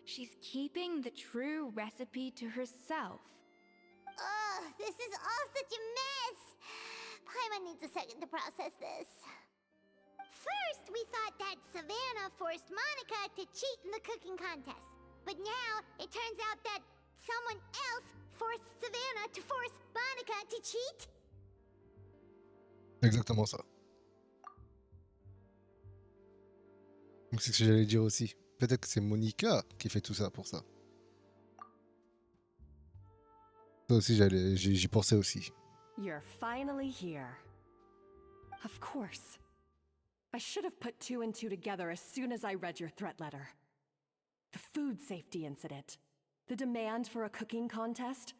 She's keeping the true recipe to herself. Ugh, this is all such a mess. Paimon needs a second to process this. First, we thought that Savannah forced Monica to cheat in the cooking contest. But now, it turns out that someone else forced Savannah to force Monica to cheat? Exactement ça. Donc c'est ce que j'allais dire aussi. Peut-être que c'est Monica qui fait tout ça pour ça. Ça aussi, j'y pensais aussi. You're finally here. Of course. I should have put two and two together as soon as I read your threat letter. The food safety incident. The demand for a cooking contest.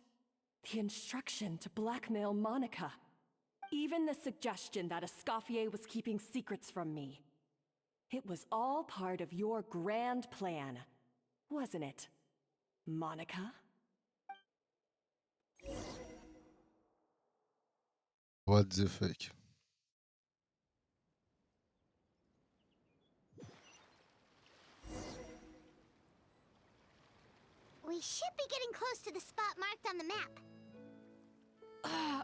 The instruction to blackmail Monica. Even the suggestion that Escoffier was keeping secrets from me. It was all part of your grand plan, wasn't it, Monica? What the fuck? We should be getting close to the spot marked on the map.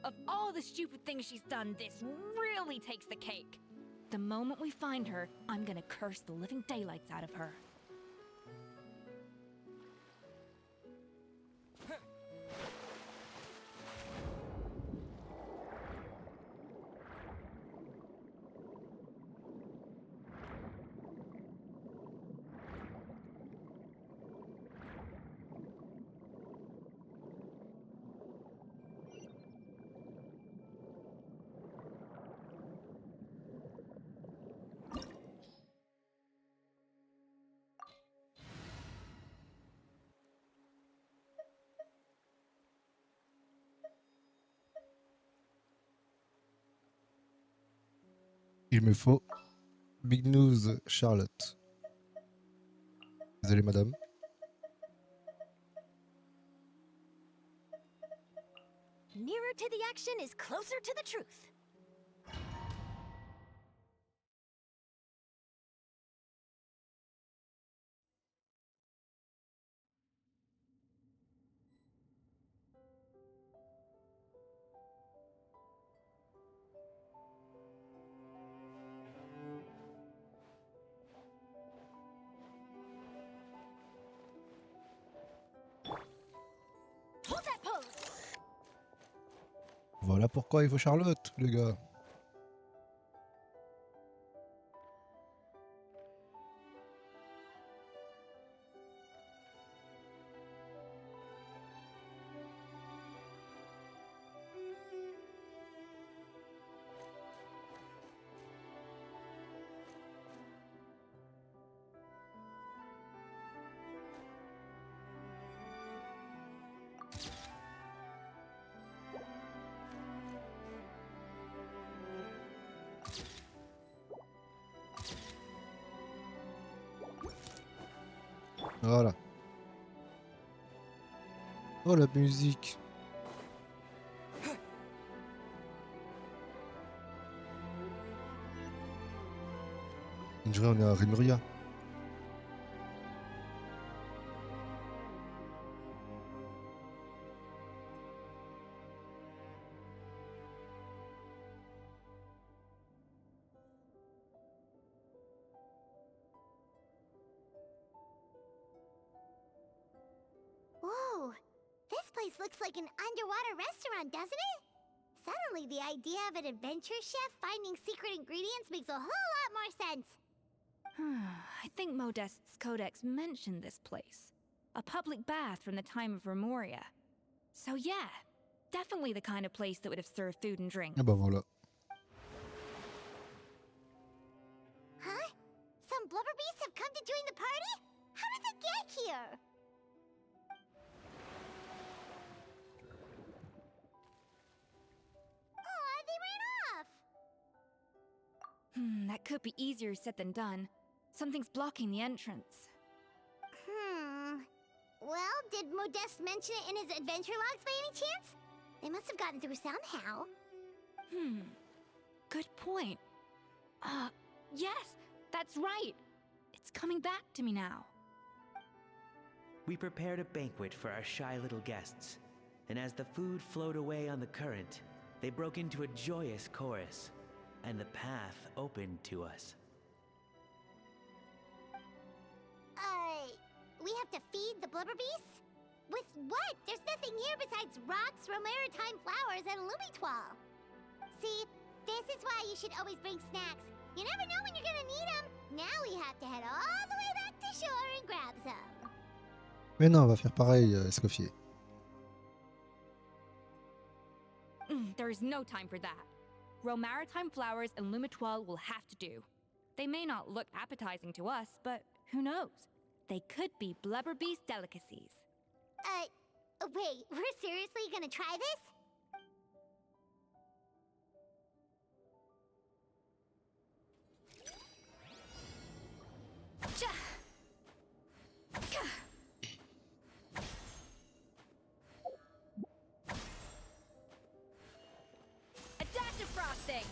Of all the stupid things she's done, this really takes the cake. The moment we find her, I'm gonna curse the living daylights out of her. Il me faut Big News Charlotte. Désolé, madame. Nearer to the action is closer to the truth. Hold that pose. Voilà pourquoi il faut Charlotte, les gars. Voilà. Oh, la musique. On dirait on est à Remuria. Whoa! This place looks like an underwater restaurant, doesn't it? Suddenly, the idea of an adventure chef finding secret ingredients makes a whole lot more sense. I think Modest's codex mentioned this place. A public bath from the time of Remoria. So yeah, definitely the kind of place that would have served food and drink. Ah bah voilà. Huh? Some blubber beasts have come to join the party? How did they get here? Aw, they ran off! That could be easier said than done. Something's blocking the entrance. Well, did Modeste mention it in his adventure logs by any chance? They must have gotten through somehow. Good point. Yes, that's right. It's coming back to me now. We prepared a banquet for our shy little guests, and as the food flowed away on the current, they broke into a joyous chorus, and the path opened to us. We have to feed the blubber beasts? With what? There's nothing here besides rocks, romaritime flowers, and lumitoile. See, this is why you should always bring snacks. You never know when you're gonna need them. Now we have to head all the way back to shore and grab some. Mais non, on va faire pareil, Escoffier. There is no time for that. Romaritime flowers and lumitoile will have to do. They may not look appetizing to us, but who knows? They could be blubber beast delicacies. Wait, we're seriously gonna try this? A dash of frosting!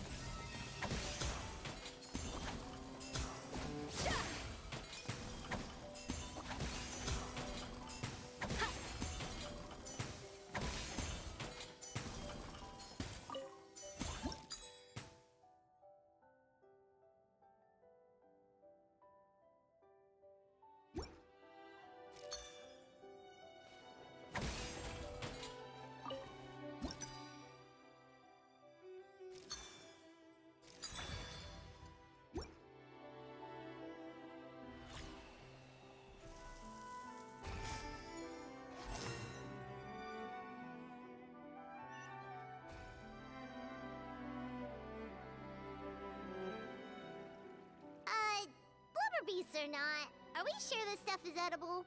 Beasts or not, are we sure this stuff is edible?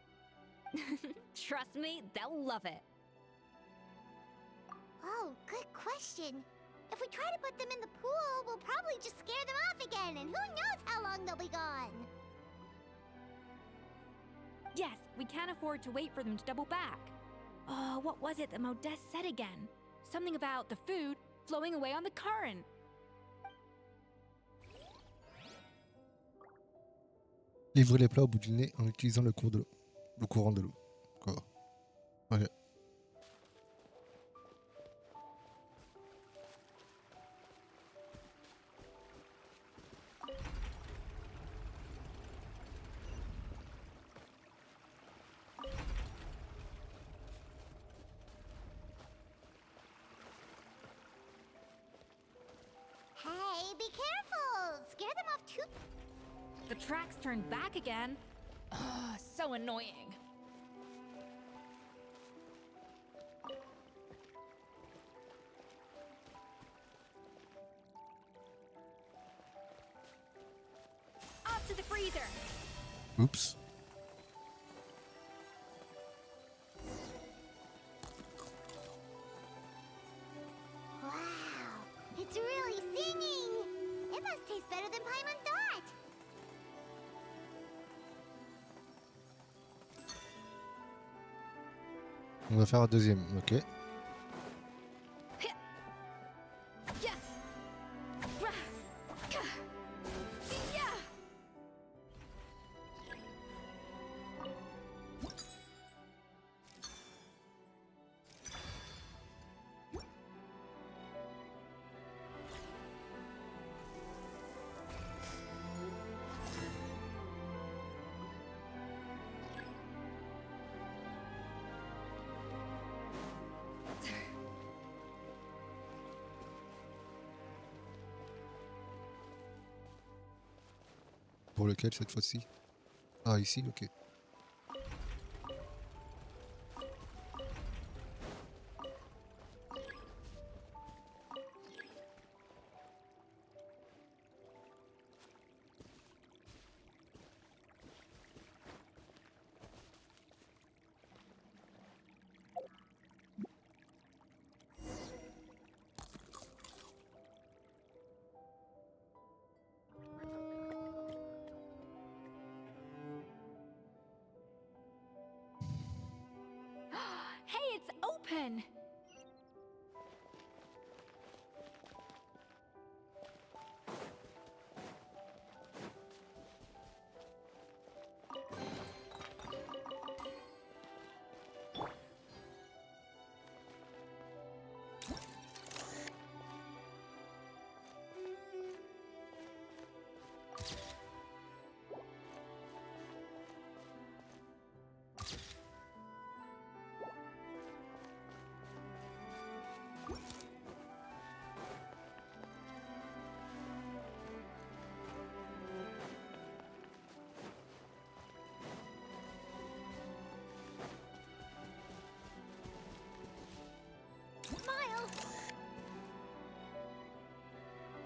Trust me, they'll love it. Oh, good question. If we try to put them in the pool, we'll probably just scare them off again, and who knows how long they'll be gone. Yes, we can't afford to wait for them to double back. Oh, what was it that Modeste said again? Something about the food flowing away on the current. Livrer les plats au bout du nez en utilisant le cours de l'eau. Le courant de l'eau. Quoi. Ok. Hey, be careful! Scare them off too. The tracks turned back again. Ugh, so annoying. Off to the freezer. Oups. Wow, it's really singing! It must taste better than Paimon thought! On va faire un deuxième, ok. Pour lequel cette fois-ci? Ah, ici, ok. Hey, it's open!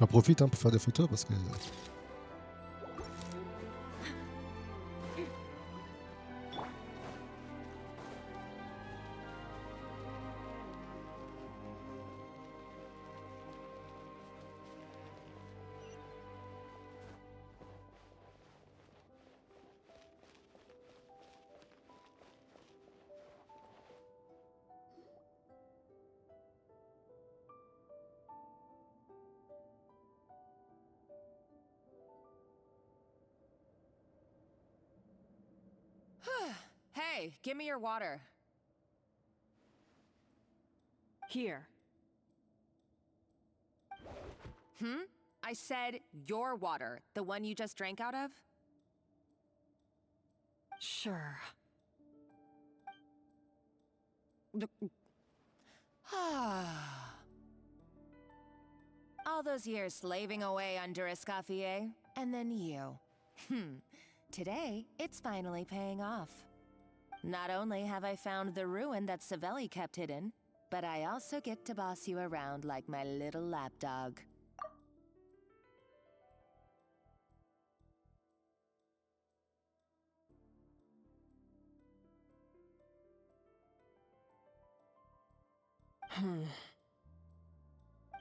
J'en profite hein, pour faire des photos parce que... Hey, give me your water. Here. I said your water, the one you just drank out of? Sure. All those years slaving away under Escoffier, and then you. Today, it's finally paying off. Not only have I found the ruin that Savelli kept hidden, but I also get to boss you around like my little lapdog.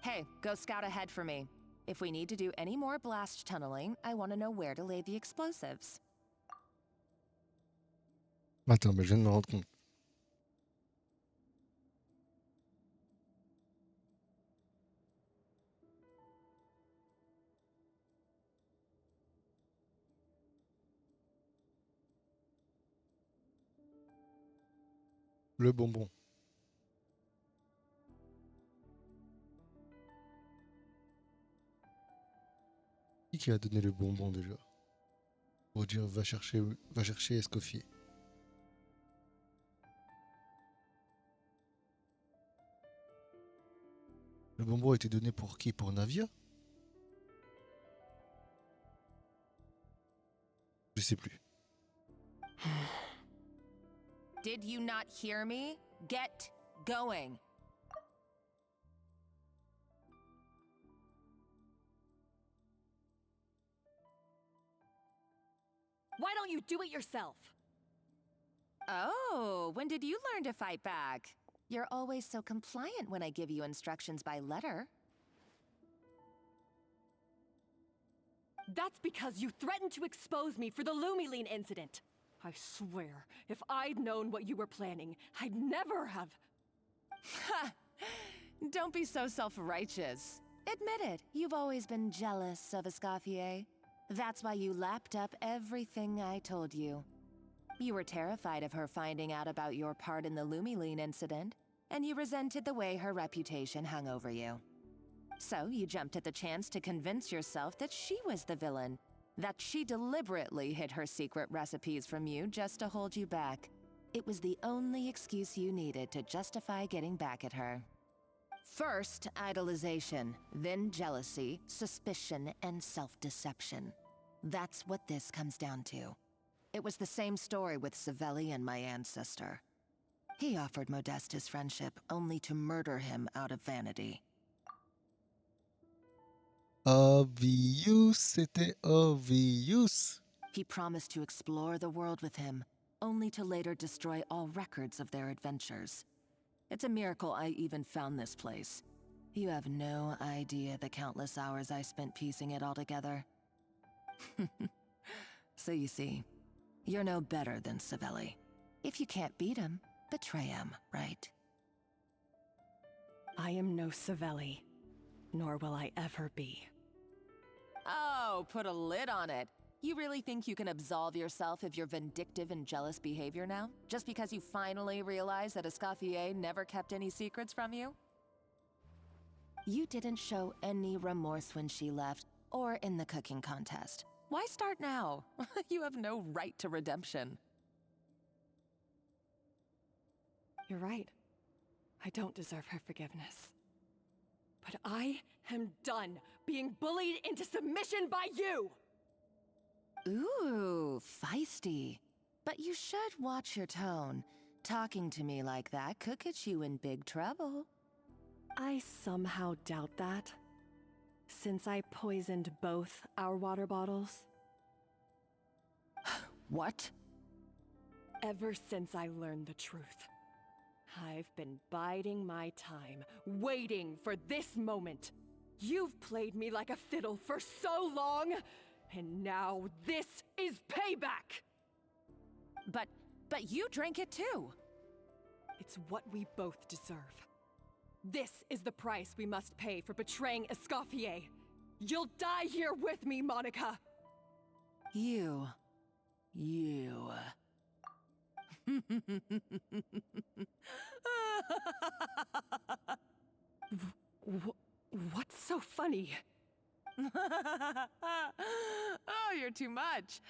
Hey, go scout ahead for me. If we need to do any more blast tunneling, I want to know where to lay the explosives. Attends, mais je viens de me rendre compte. Le bonbon. Qui a donné le bonbon déjà? Pour dire va chercher Escoffier. Le bonbon a été donné pour qui? Pour Navia? Je sais plus. Did you not hear me? Get going. Why don't you do it yourself? Oh, when did you learn to fight back? You're always so compliant when I give you instructions by letter. That's because you threatened to expose me for the Lumiline incident. I swear, if I'd known what you were planning, I'd never have... Ha! Don't be so self-righteous. Admit it, you've always been jealous of Escoffier. That's why you lapped up everything I told you. You were terrified of her finding out about your part in the Lumiline incident, and you resented the way her reputation hung over you. So you jumped at the chance to convince yourself that she was the villain, that she deliberately hid her secret recipes from you just to hold you back. It was the only excuse you needed to justify getting back at her. First, idolization, then jealousy, suspicion, and self-deception. That's what this comes down to. It was the same story with Savelli and my ancestor. He offered Modestus friendship only to murder him out of vanity. Obvious, c'était obvious. He promised to explore the world with him, only to later destroy all records of their adventures. It's a miracle I even found this place. You have no idea the countless hours I spent piecing it all together. So you see, you're no better than Savelli. If you can't beat him, betray him, right? I am no Savelli, nor will I ever be. Oh, put a lid on it. You really think you can absolve yourself of your vindictive and jealous behavior now? Just because you finally realize that Escoffier never kept any secrets from you? You didn't show any remorse when she left, or in the cooking contest. Why start now? You have no right to redemption. You're right. I don't deserve her forgiveness. But I am done being bullied into submission by you! Ooh, feisty. But you should watch your tone. Talking to me like that could get you in big trouble. I somehow doubt that. Since I poisoned both our water bottles. What? Ever since I learned the truth, I've been biding my time, waiting for this moment. You've played me like a fiddle for so long, and now this is payback! But you drank it too! It's what we both deserve. This is the price we must pay for betraying Escoffier. You'll die here with me, Monica! You. What's so funny? Oh, you're too much.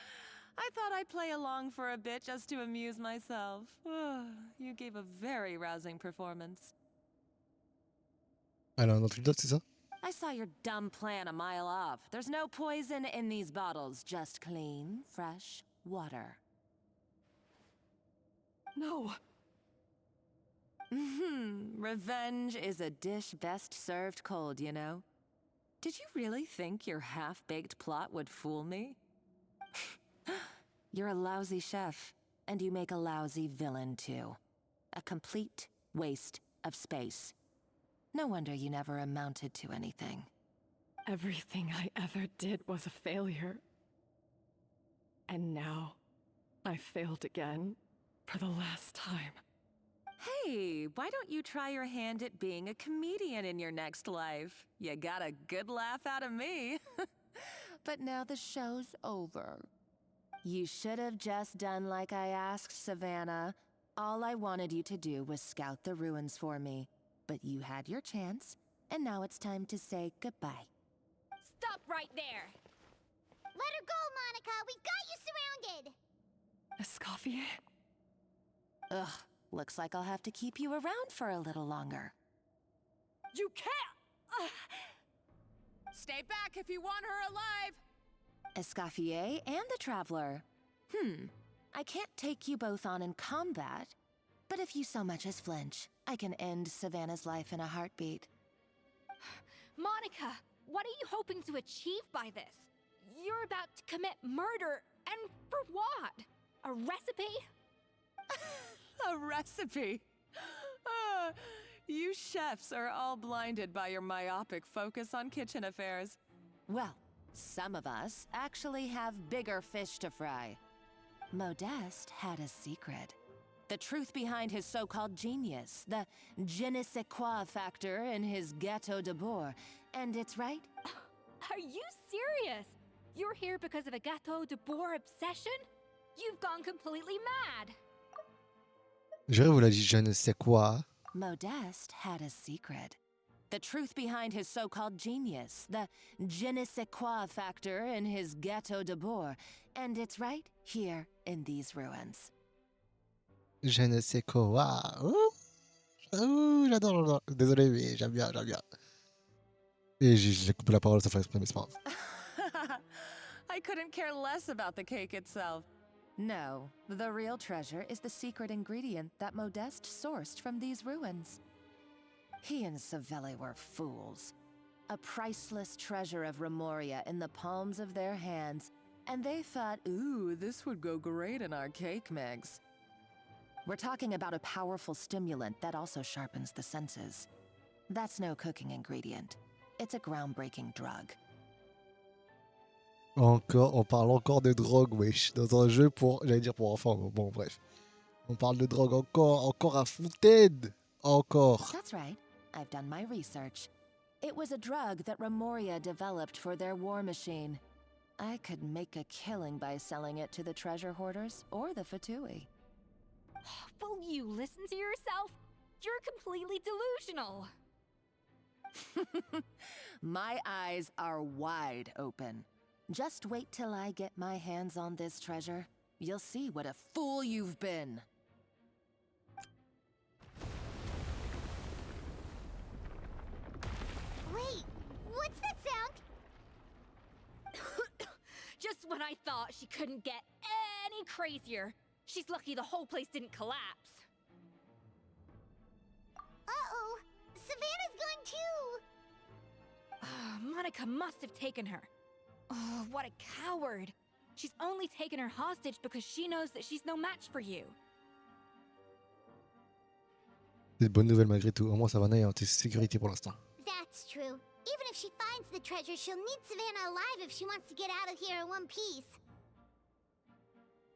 I thought I'd play along for a bit just to amuse myself. You gave a very rousing performance. Elle a un antidote, c'est ça? I saw your dumb plan a mile off. There's no poison in these bottles, just clean, fresh water. No. Revenge is a dish best served cold, you know? Did you really think your half-baked plot would fool me? You're a lousy chef, and you make a lousy villain, too. A complete waste of space. No wonder you never amounted to anything. Everything I ever did was a failure. And now, I failed again, for the last time. Hey, why don't you try your hand at being a comedian in your next life? You got a good laugh out of me. But now the show's over. You should have just done like I asked, Savannah. All I wanted you to do was scout the ruins for me. But you had your chance, and now it's time to say goodbye. Stop right there! Let her go, Monica! We've got you surrounded! Escoffier? Ugh, looks like I'll have to keep you around for a little longer. You can't! Stay back if you want her alive! Escoffier and the Traveler. I can't take you both on in combat, but if you so much as flinch, I can end Savannah's life in a heartbeat. Monica, what are you hoping to achieve by this? You're about to commit murder, and for what? A recipe? A recipe? You chefs are all blinded by your myopic focus on kitchen affairs. Well, some of us actually have bigger fish to fry. Modeste had a secret. The truth behind his so-called genius, the je ne sais quoi factor in his gâteau de bourg. And it's right. Are you serious? You're here because of a gâteau de bourg obsession? You've gone completely mad. Je vous l'ai dit, je ne sais quoi. Modeste had a secret. The truth behind his so-called genius, the je ne sais quoi factor in his gâteau de bourg. And it's right here in these ruins. Je ne sais quoi. Ouh, j'adore, j'adore. Désolé, mais j'aime bien, j'aime bien. Et j'ai coupé la parole, ça fait exprès, mais c'est pas grave. I couldn't care less about the cake itself. No, the real treasure is the secret ingredient that Modeste sourced from these ruins. He and Savelli were fools. A priceless treasure of Remoria in the palms of their hands, and they thought, ooh, this would go great in our cake mix. We're talking about a powerful stimulant that also sharpens the senses. That's no cooking ingredient. It's a groundbreaking drug. Encore, on parle encore de drogue, wesh. Dans un jeu pour, j'allais dire pour enfants, mais bon, bref. On parle de drogue encore à Fontaine. Encore. That's right. I've done my research. It was a drug that Remoria developed for their war machine. I could make a killing by selling it to the treasure hoarders or the Fatui. Will you listen to yourself? You're completely delusional. My eyes are wide open. Just wait till I get my hands on this treasure. You'll see what a fool you've been. Wait, what's that sound? Just when I thought she couldn't get any crazier. She's lucky the whole place didn't collapse. Uh-oh, Savannah's gone too! Monica must have taken her. Oh, what a coward. She's only taken her hostage because she knows that she's no match for you. C'est de bonnes nouvelles malgré tout. Au moins, Savannah est en sécurité pour l'instant. That's true. Even if she finds the treasure, she'll need Savannah alive if she wants to get out of here in one piece.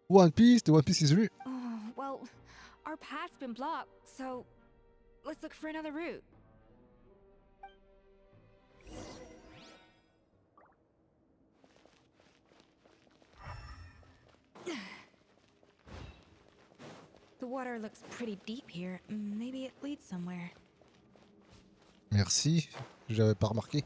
One Piece, the One Piece is real. Oh, well, our path's been blocked, so let's look for another route. The water looks pretty deep here. Maybe it leads somewhere. Merci, j'avais pas remarqué.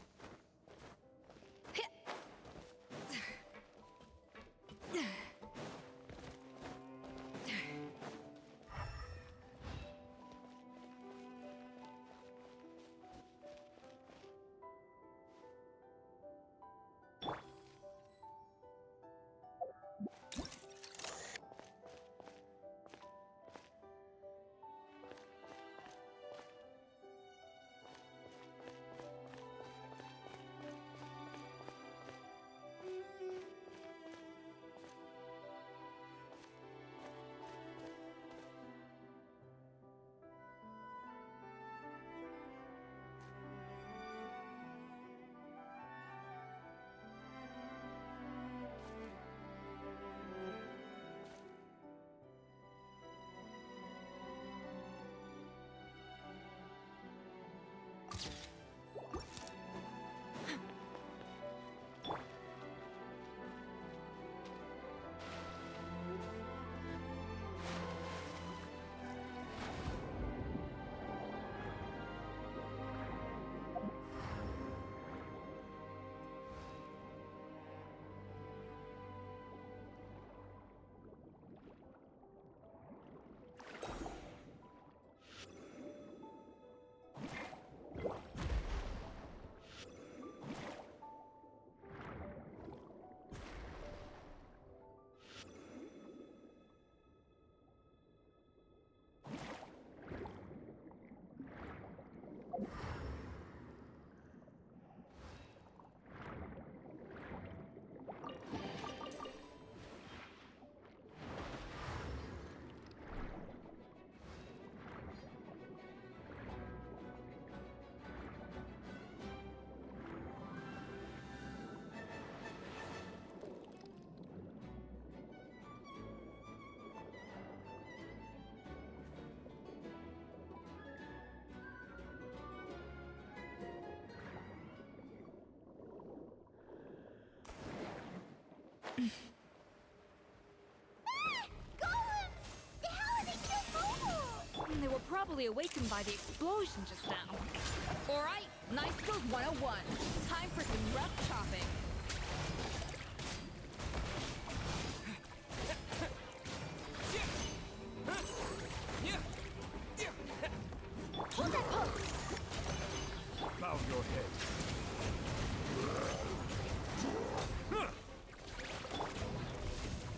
They were probably awakened by the explosion just now. Alright, Nice Skills 101. Time for some rough chopping. Hold that pose! Bow your head.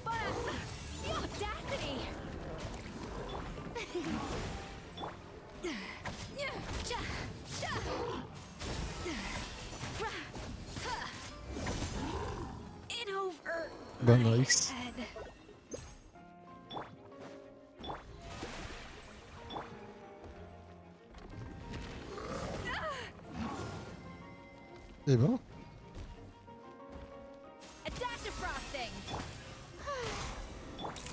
But, the audacity! In over Ben my X. head. Eh ben, A dash of frosting.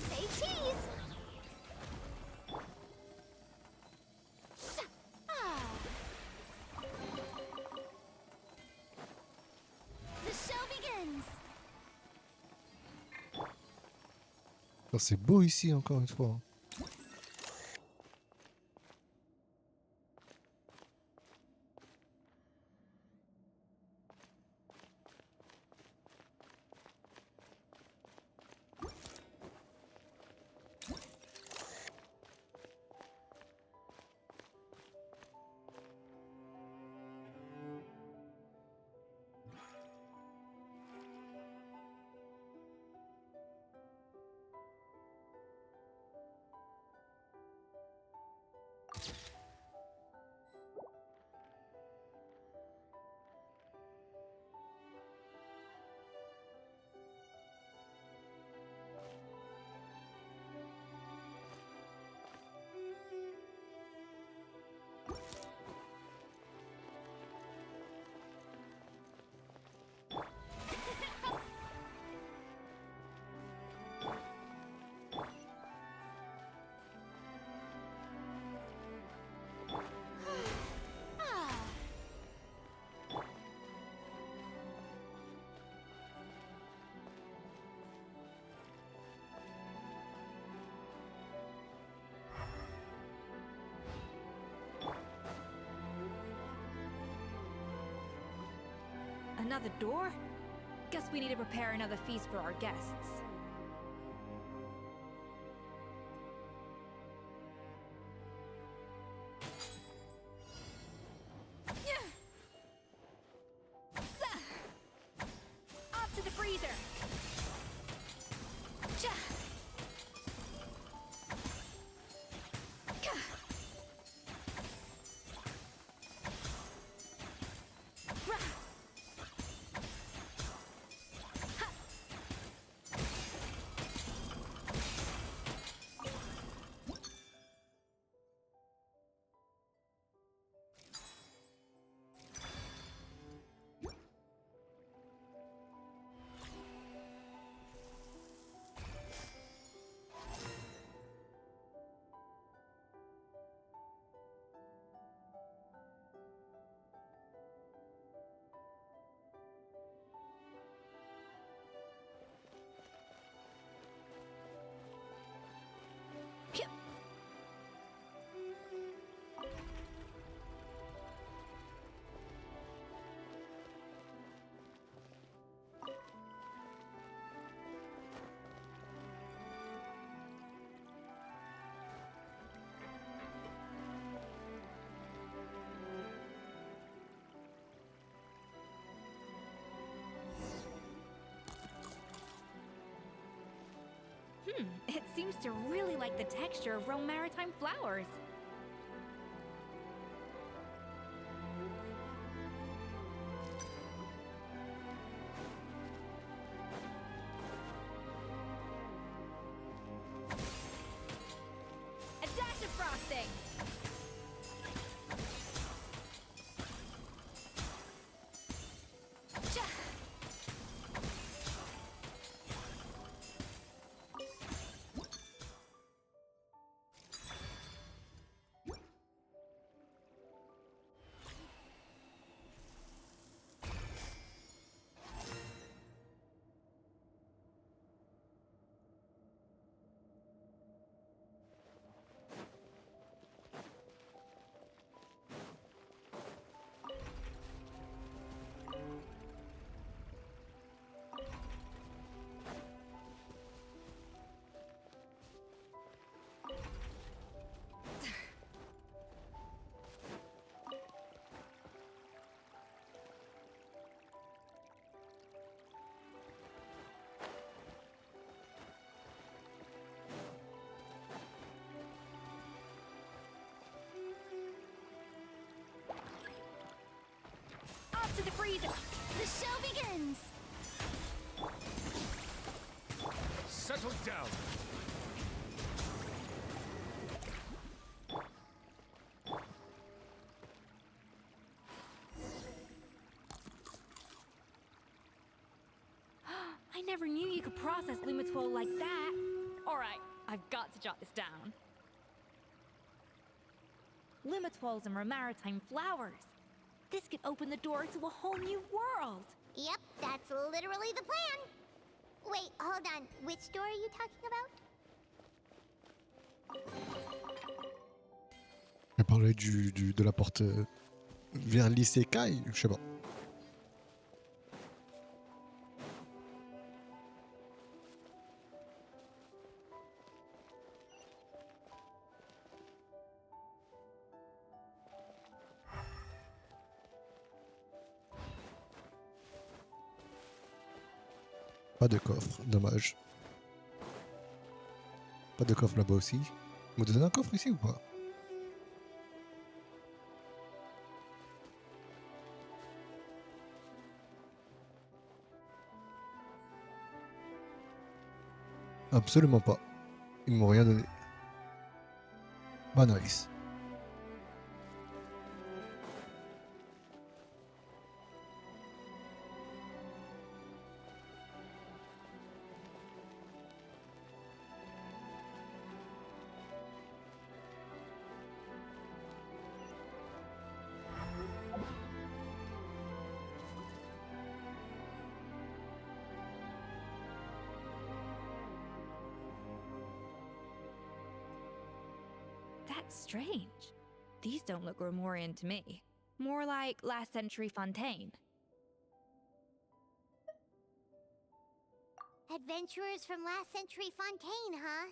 Say cheese! The show begins! oh, c'est beau ici encore une fois. Another door? Guess we need to prepare another feast for our guests. Off to the freezer! It seems to really like the texture of Rome maritime flowers. A dash of frosting! freezer! The show begins! Settle down! I never knew you could process Lumitwol like that. Alright, I've got to jot this down. Lumitwols and maritime flowers. This could open the door to a whole new world. Yep, that's literally the plan. Wait, hold on. Which door are you talking about? Elle parlait de la porte vers l'Isekai, je sais pas. Pas de coffre, dommage. Pas de coffre là-bas aussi. Vous me donnez un coffre ici ou pas? Absolument pas. Ils m'ont rien donné. Bah nice. That's strange. These don't look Romorian to me. More like last century Fontaine. Adventurers from last century Fontaine, huh?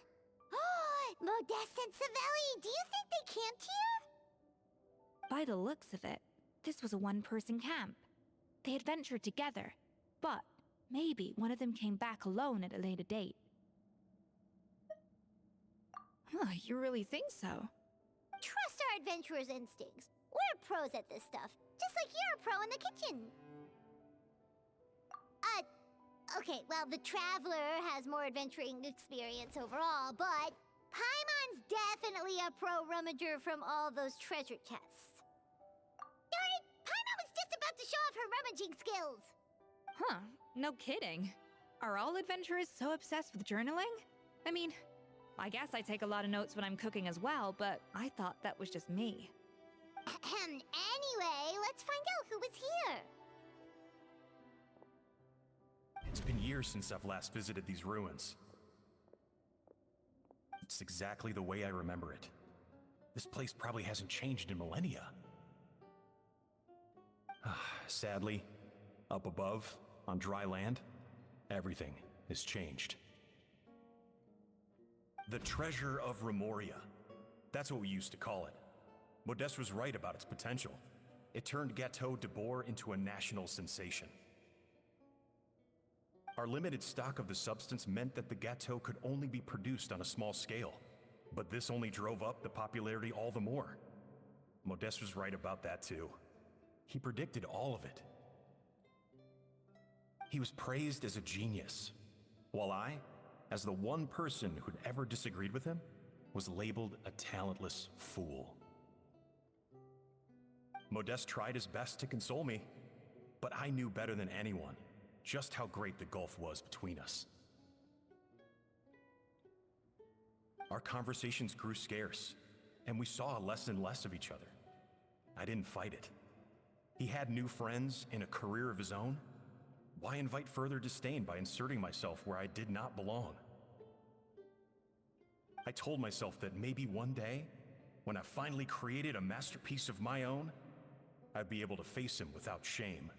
Oh, Modeste and Savelli, do you think they camped here? By the looks of it, this was a one-person camp. They adventured together, but maybe one of them came back alone at a later date. Huh, you really think so? Trust our adventurers' instincts. We're pros at this stuff, just like you're a pro in the kitchen. Okay, well, the Traveler has more adventuring experience overall, but Paimon's definitely a pro rummager from all those treasure chests. Darn it! Paimon was just about to show off her rummaging skills! Huh, no kidding. Are all adventurers so obsessed with journaling? I mean, I guess I take a lot of notes when I'm cooking as well, but I thought that was just me. Anyway, let's find out who was here. It's been years since I've last visited these ruins. It's exactly the way I remember it. This place probably hasn't changed in millennia. Sadly, up above, on dry land, everything has changed. The treasure of Remoria. That's what we used to call it. Modeste was right about its potential. It turned Gâteau de Bourg into a national sensation. Our limited stock of the substance meant that the gâteau could only be produced on a small scale. But this only drove up the popularity all the more. Modeste was right about that too. He predicted all of it. He was praised as a genius, while I, as the one person who'd ever disagreed with him, was labeled a talentless fool. Modeste tried his best to console me, but I knew better than anyone just how great the gulf was between us. Our conversations grew scarce, and we saw less and less of each other. I didn't fight it. He had new friends and a career of his own. Why invite further disdain by inserting myself where I did not belong? I told myself that maybe one day, when I finally created a masterpiece of my own, I'd be able to face him without shame.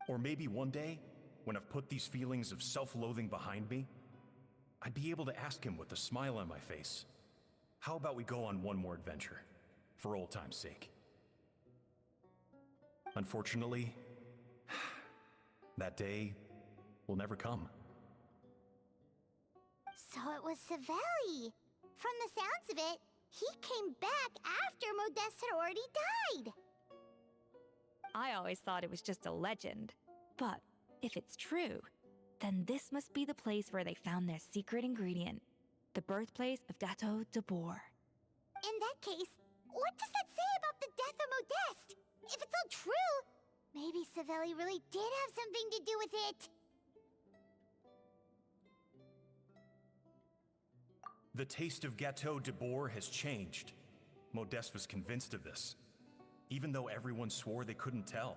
Or maybe one day, when I've put these feelings of self-loathing behind me, I'd be able to ask him with a smile on my face, how about we go on one more adventure, for old time's sake? Unfortunately, that day will never come. So it was Savelli. From the sounds of it, he came back after Modeste had already died. I always thought it was just a legend. But if it's true, then this must be the place where they found their secret ingredient, the birthplace of Gateau de Bourg. In that case, what does that say about the death of Modeste? If it's all true, maybe Savelli really did have something to do with it. The taste of Gateau de Bourg has changed. Modeste was convinced of this, even though everyone swore they couldn't tell.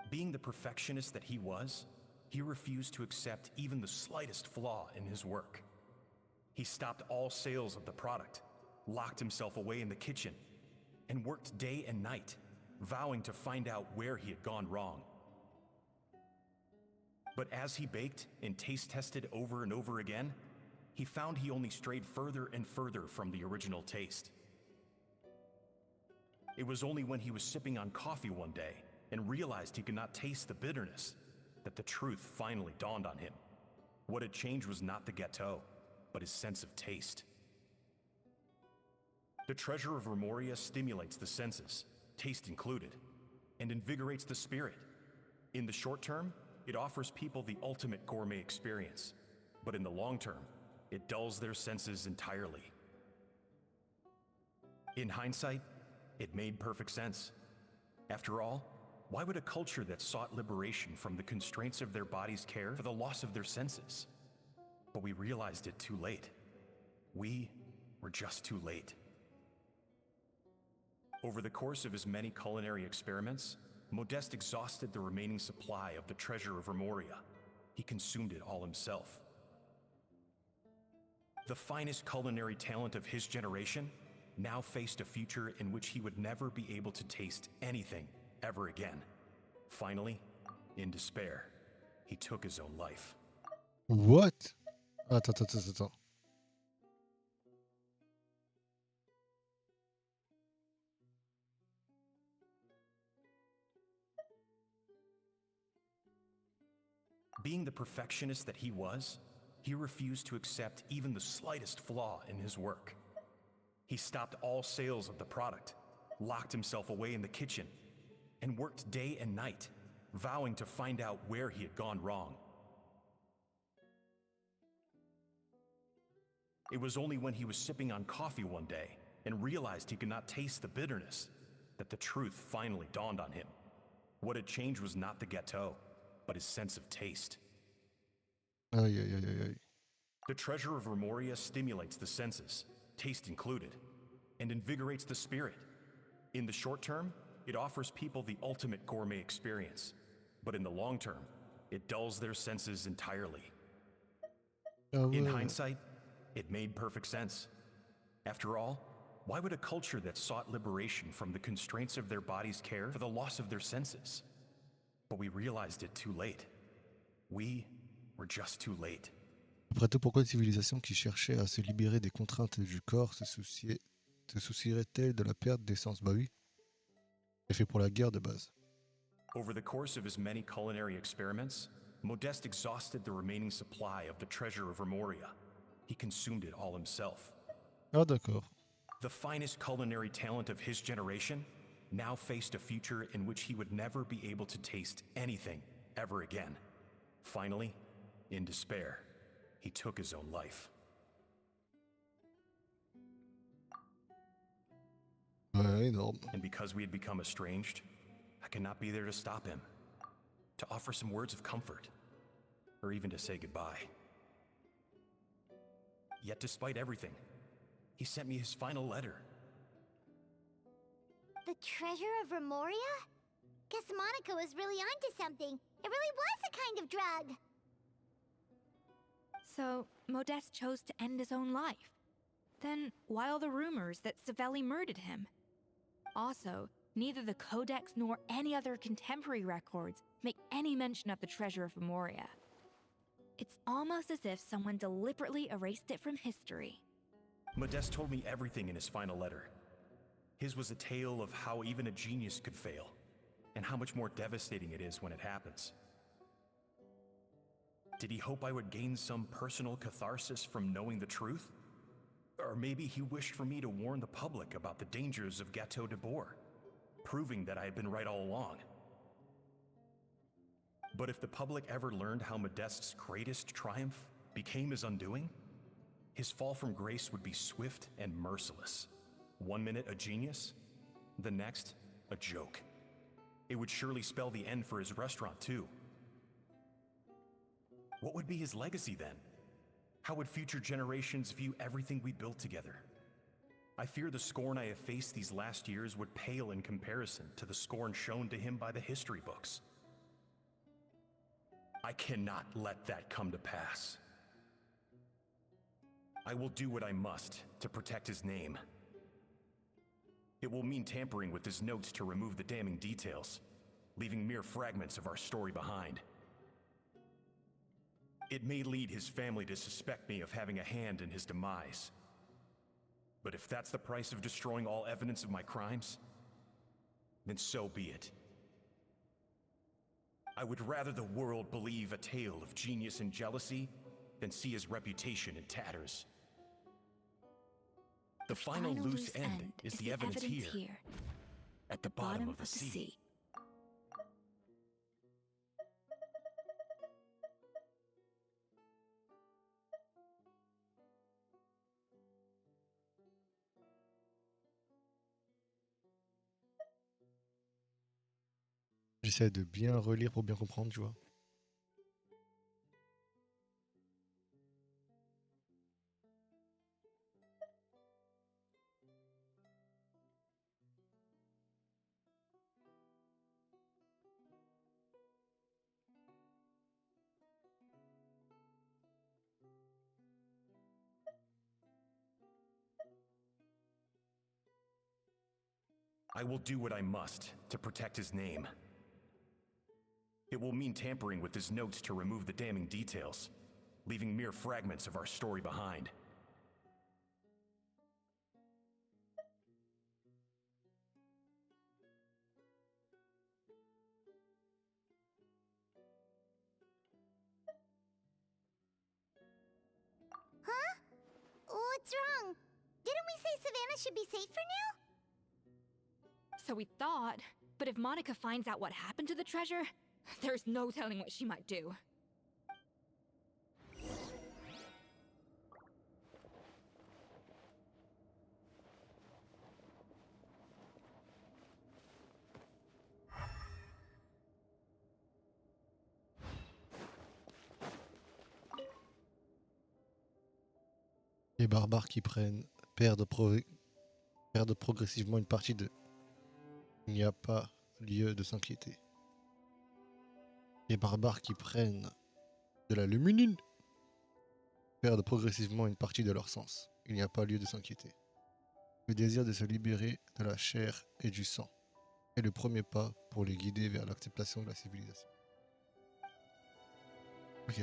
Being the perfectionist that he was, he refused to accept even the slightest flaw in his work. He stopped all sales of the product, locked himself away in the kitchen, and worked day and night, vowing to find out where he had gone wrong. But as he baked and taste tested over and over again, he found he only strayed further and further from the original taste. It was only when he was sipping on coffee one day and realized he could not taste the bitterness that the truth finally dawned on him. What had changed was not the gâteau, but his sense of taste. The treasure of Remoria stimulates the senses, taste included, and invigorates the spirit. In the short term, it offers people the ultimate gourmet experience, but in the long term, it dulls their senses entirely. In hindsight, it made perfect sense. After all, why would a culture that sought liberation from the constraints of their bodies care for the loss of their senses? But we realized it too late. We were just too late. Over the course of his many culinary experiments, Modeste exhausted the remaining supply of the treasure of Remoria. He consumed it all himself. The finest culinary talent of his generation now faced a future in which he would never be able to taste anything ever again. Finally, in despair, he took his own life. What? Attends. Being the perfectionist that he was, he refused to accept even the slightest flaw in his work. He stopped all sales of the product, locked himself away in the kitchen, and worked day and night, vowing to find out where he had gone wrong. It was only when he was sipping on coffee one day and realized he could not taste the bitterness that the truth finally dawned on him. What had changed was not the gâteau, but his sense of taste. Aïe. The treasure of Remoria stimulates the senses, taste included, and invigorates the spirit. In the short term, it offers people the ultimate gourmet experience, but in the long term, it dulls their senses entirely. In hindsight, it made perfect sense. After all, why would a culture that sought liberation from the constraints of their bodies care for the loss of their senses? But we realized it too late. We were just too late. Après tout, pourquoi une civilisation qui cherchait à se libérer des contraintes du corps se soucierait-elle de la perte des sens? Bah oui, c'est fait pour la guerre de base. Over the course of his many culinary experiments, Modeste exhausted the remaining supply of the treasure of Remoria. He consumed it all himself. Ah d'accord. The finest culinary talent of his generation now faced a future in which he would never be able to taste anything ever again. Finally, in despair, he took his own life. Énorme. And because we had become estranged, I could not be there to stop him, to offer some words of comfort, or even to say goodbye. Yet despite everything, he sent me his final letter. The treasure of Remoria? Guess Monica was really onto something. It really was a kind of drug. So, Modeste chose to end his own life. Then, why all the rumors that Savelli murdered him? Also, neither the Codex nor any other contemporary records make any mention of the treasure of Remoria. It's almost as if someone deliberately erased it from history. Modeste told me everything in his final letter. His was a tale of how even a genius could fail, and how much more devastating it is when it happens. Did he hope I would gain some personal catharsis from knowing the truth? Or maybe he wished for me to warn the public about the dangers of Gateau de Bourg. proving that I had been right all along. But if the public ever learned how Modeste's greatest triumph became his undoing, his fall from grace would be swift and merciless. 1 minute a genius, the next a joke. It would surely spell the end for his restaurant too. What would be his legacy then? How would future generations view everything we built together? I fear the scorn I have faced these last years would pale in comparison to the scorn shown to him by the history books. I cannot let that come to pass. I will do what I must to protect his name. It will mean tampering with his notes to remove the damning details, leaving mere fragments of our story behind. It may lead his family to suspect me of having a hand in his demise. But if that's the price of destroying all evidence of my crimes, then so be it. I would rather the world believe a tale of genius and jealousy than see his reputation in tatters. The final loose end is the evidence here, at the bottom of the sea. J'essaie de bien relire pour bien comprendre, tu vois. I will do what I must to protect his name. It will mean tampering with his notes to remove the damning details, leaving mere fragments of our story behind. Huh? What's wrong? Didn't we say Savannah should be safe for now? So we thought, but if Monica finds out what happened to the treasure, there's no telling what she might do. Les barbares qui perdent progressivement une partie de... Il n'y a pas lieu de s'inquiéter. Les barbares qui prennent de la luminine perdent progressivement une partie de leur sens. Il n'y a pas lieu de s'inquiéter. Le désir de se libérer de la chair et du sang est le premier pas pour les guider vers l'acceptation de la civilisation. Ok.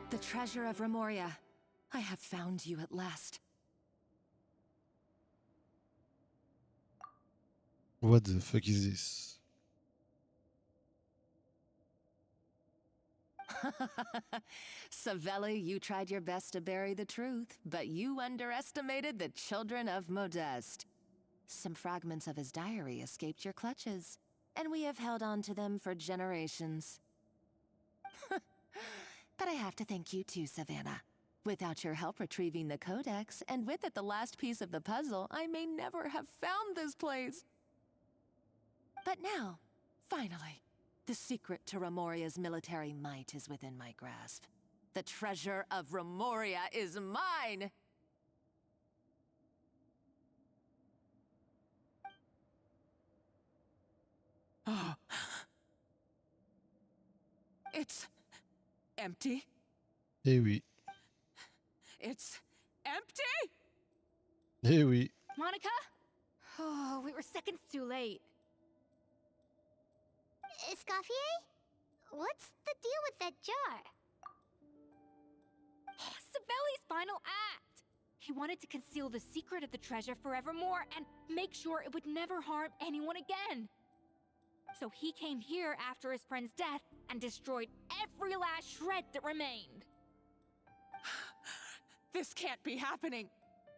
The treasure of Remoria. I have found you at last. What the fuck is this? Savelli, you tried your best to bury the truth, but you underestimated the children of Modeste. Some fragments of his diary escaped your clutches, and we have held on to them for generations. But I have to thank you too, Savannah. Without your help retrieving the codex, and with it the last piece of the puzzle, I may never have found this place. But now, finally, the secret to Remoria's military might is within my grasp. The treasure of Remoria is mine! Oh. It's empty. Eh oui. It's empty? Eh oui. Monica? Oh, we were seconds too late. Escoffier? What's the deal with that jar? Savelli's final act! He wanted to conceal the secret of the treasure forevermore and make sure it would never harm anyone again. So he came here after his friend's death and destroyed every last shred that remained. This can't be happening.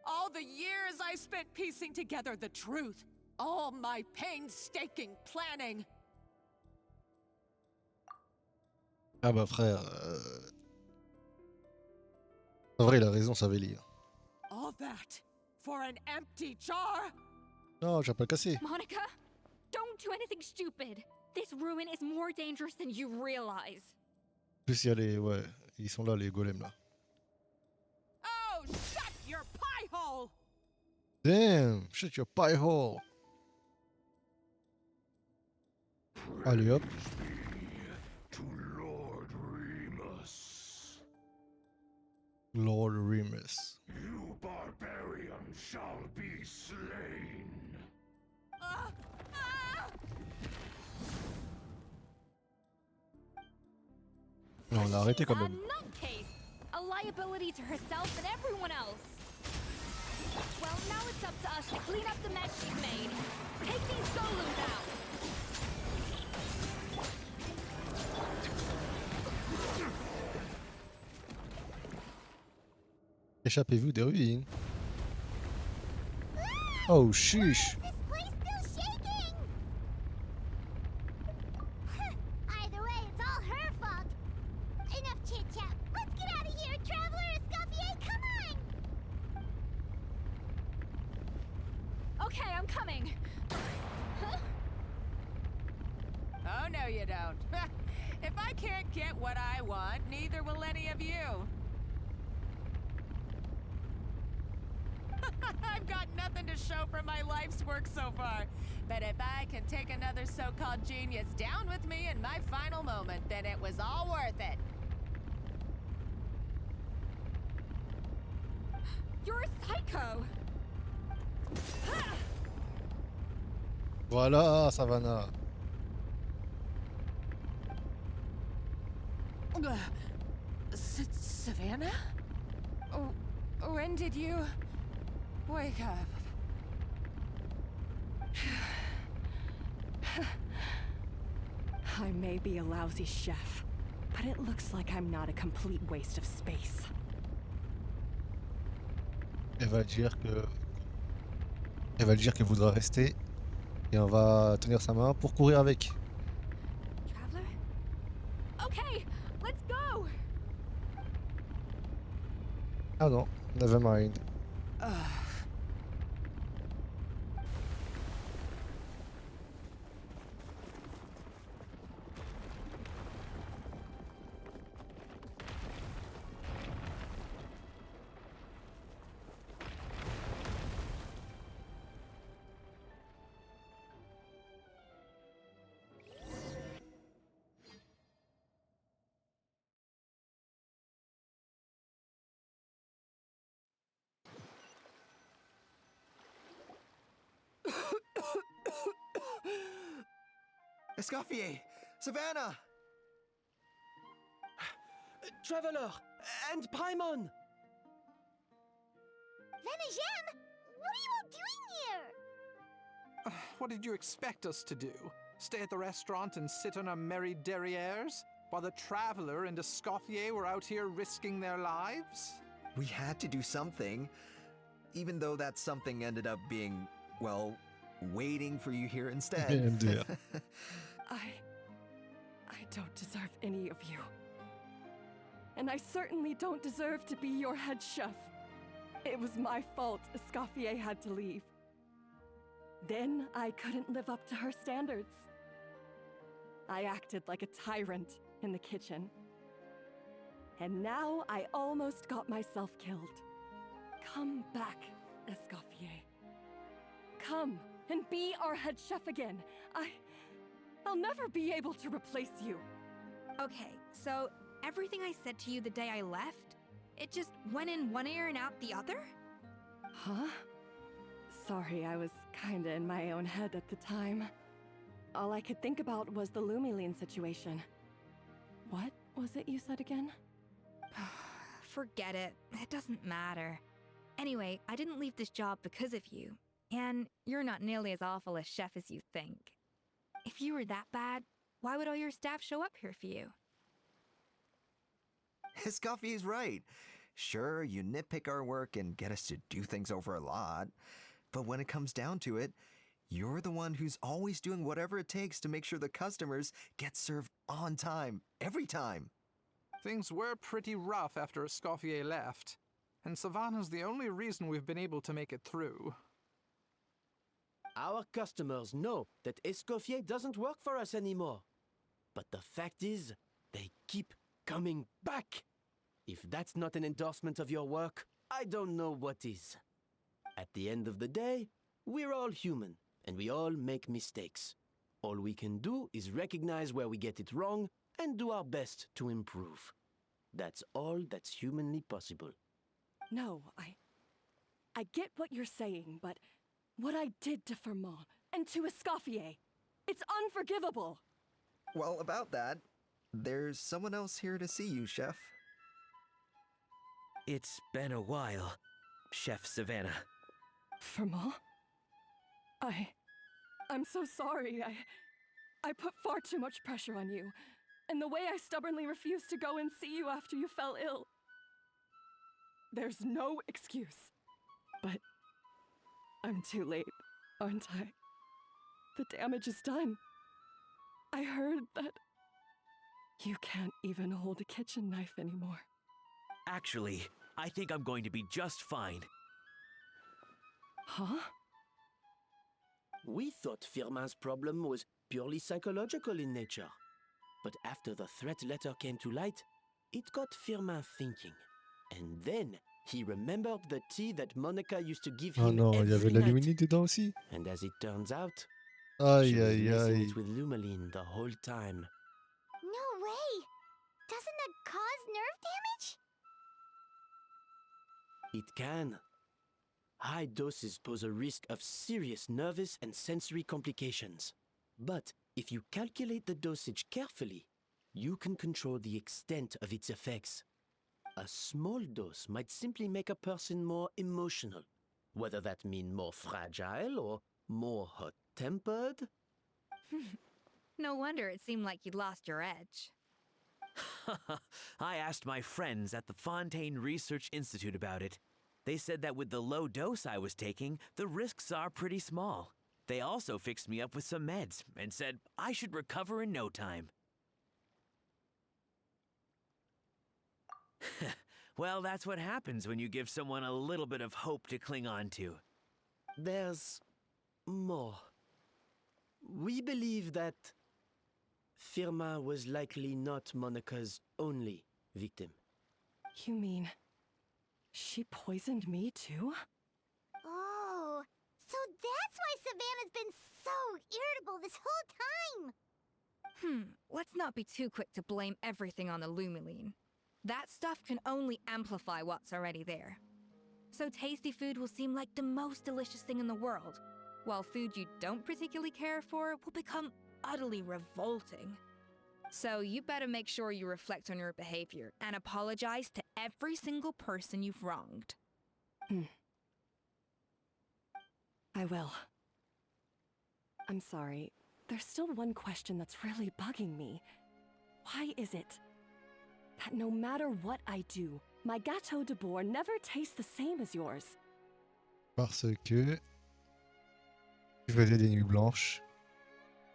All the years I spent piecing together the truth. All my painstaking planning. Ah bah frère, en vrai il a raison Savelli. All that for an empty jar? Non, j'ai pas le cassé. Monica, don't do anything stupid. This ruin is more dangerous than you realize. En plus il y a les... Ouais, ils sont là les golems là. Oh, shut your pie hole! Damn, shut your pie hole. Allez hop. To Lord Remus. Lord Remus. You barbarian shall be slain. Non, on a arrêté quand A même. nutcase, a liability to herself and everyone else. Well, now it's up to us to clean up the mess she's made. Take these golems out. Échappez-vous des ruines. Oh, chiche. This place still shaking! Either way, it's all her fault. Enough chit-chat. Let's get out of here, Traveler Escoffier, come on! Okay, I'm coming. Oh, no you don't. If I can't get what I want, neither will any of you. I've got nothing to show for my life's work so far. But if I can take another so-called genius down with me in my final moment, then it was all worth it. You're a psycho. Voilà, Savannah. Savannah? When did you wake up? I may be a lousy chef, but it looks like I'm not a complete waste of space. Elle va dire que... Elle va dire qu'elle voudra rester. Et on va tenir sa main pour courir avec. Traveler? Okay, let's go. Ah non, never mind. Escoffier! Savannah! Traveler! And Paimon! Venegem! What are you all doing here? What did you expect us to do? Stay at the restaurant and sit on our merry derrieres? While the Traveler and Escoffier were out here risking their lives? We had to do something. Even though that something ended up being, well, waiting for you here instead. MDR. I don't deserve any of you. And I certainly don't deserve to be your head chef. It was my fault Escoffier had to leave. Then I couldn't live up to her standards. I acted like a tyrant in the kitchen. And now I almost got myself killed. Come back, Escoffier. Come and be our head chef again. I'll never be able to replace you. Okay, so everything I said to you the day I left, it just went in one ear and out the other? Huh? Sorry, I was kinda in my own head at the time. All I could think about was the Lumiline situation. What was it you said again? Forget it. It doesn't matter. Anyway, I didn't leave this job because of you, and you're not nearly as awful a chef as you think. If you were that bad, why would all your staff show up here for you? Escoffier's right. Sure, you nitpick our work and get us to do things over a lot, but when it comes down to it, you're the one who's always doing whatever it takes to make sure the customers get served on time, every time. Things were pretty rough after Escoffier left, and Savannah's the only reason we've been able to make it through. Our customers know that Escoffier doesn't work for us anymore. But the fact is, they keep coming back. If that's not an endorsement of your work, I don't know what is. At the end of the day, we're all human, and we all make mistakes. All we can do is recognize where we get it wrong and do our best to improve. That's all that's humanly possible. No, I get what you're saying, but what I did to Firmin and to Escoffier, it's unforgivable. Well, about that, there's someone else here to see you, Chef. It's been a while, Chef Savannah. Firmin? I'm so sorry. I put far too much pressure on you, and the way I stubbornly refused to go and see you after you fell ill. There's no excuse. But I'm too late, aren't I? The damage is done. I heard that you can't even hold a kitchen knife anymore. Actually, I think I'm going to be just fine. Huh? We thought Firmin's problem was purely psychological in nature. But after the threat letter came to light, it got Firmin thinking. And then he remembered the tea that Monica used to give Oh him non, il y avait every de la night. luminite dedans aussi. And as it turns out, she Aïe was aïe messing aïe. it with Lumaline the whole time. No way! Doesn't that cause nerve damage? It can. High doses pose a risk of serious nervous and sensory complications. But if you calculate the dosage carefully, you can control the extent of its effects. A small dose might simply make a person more emotional, whether that means more fragile or more hot-tempered. No wonder it seemed like you'd lost your edge. I asked my friends at the Fontaine Research Institute about it. They said that with the low dose I was taking, the risks are pretty small. They also fixed me up with some meds and said I should recover in no time. Well, that's what happens when you give someone a little bit of hope to cling on to. There's more. We believe that Firmin was likely not Monica's only victim. You mean she poisoned me too? Oh, so that's why Savannah's been so irritable this whole time! Let's not be too quick to blame everything on the Lumaline. That stuff can only amplify what's already there. So tasty food will seem like the most delicious thing in the world, while food you don't particularly care for will become utterly revolting. So you better make sure you reflect on your behavior and apologize to every single person you've wronged. I will. I'm sorry. There's still one question that's really bugging me. Why is it that no matter what I do, my gâteau de bord never tastes the same as yours? Parce que tu faisais des nuits blanches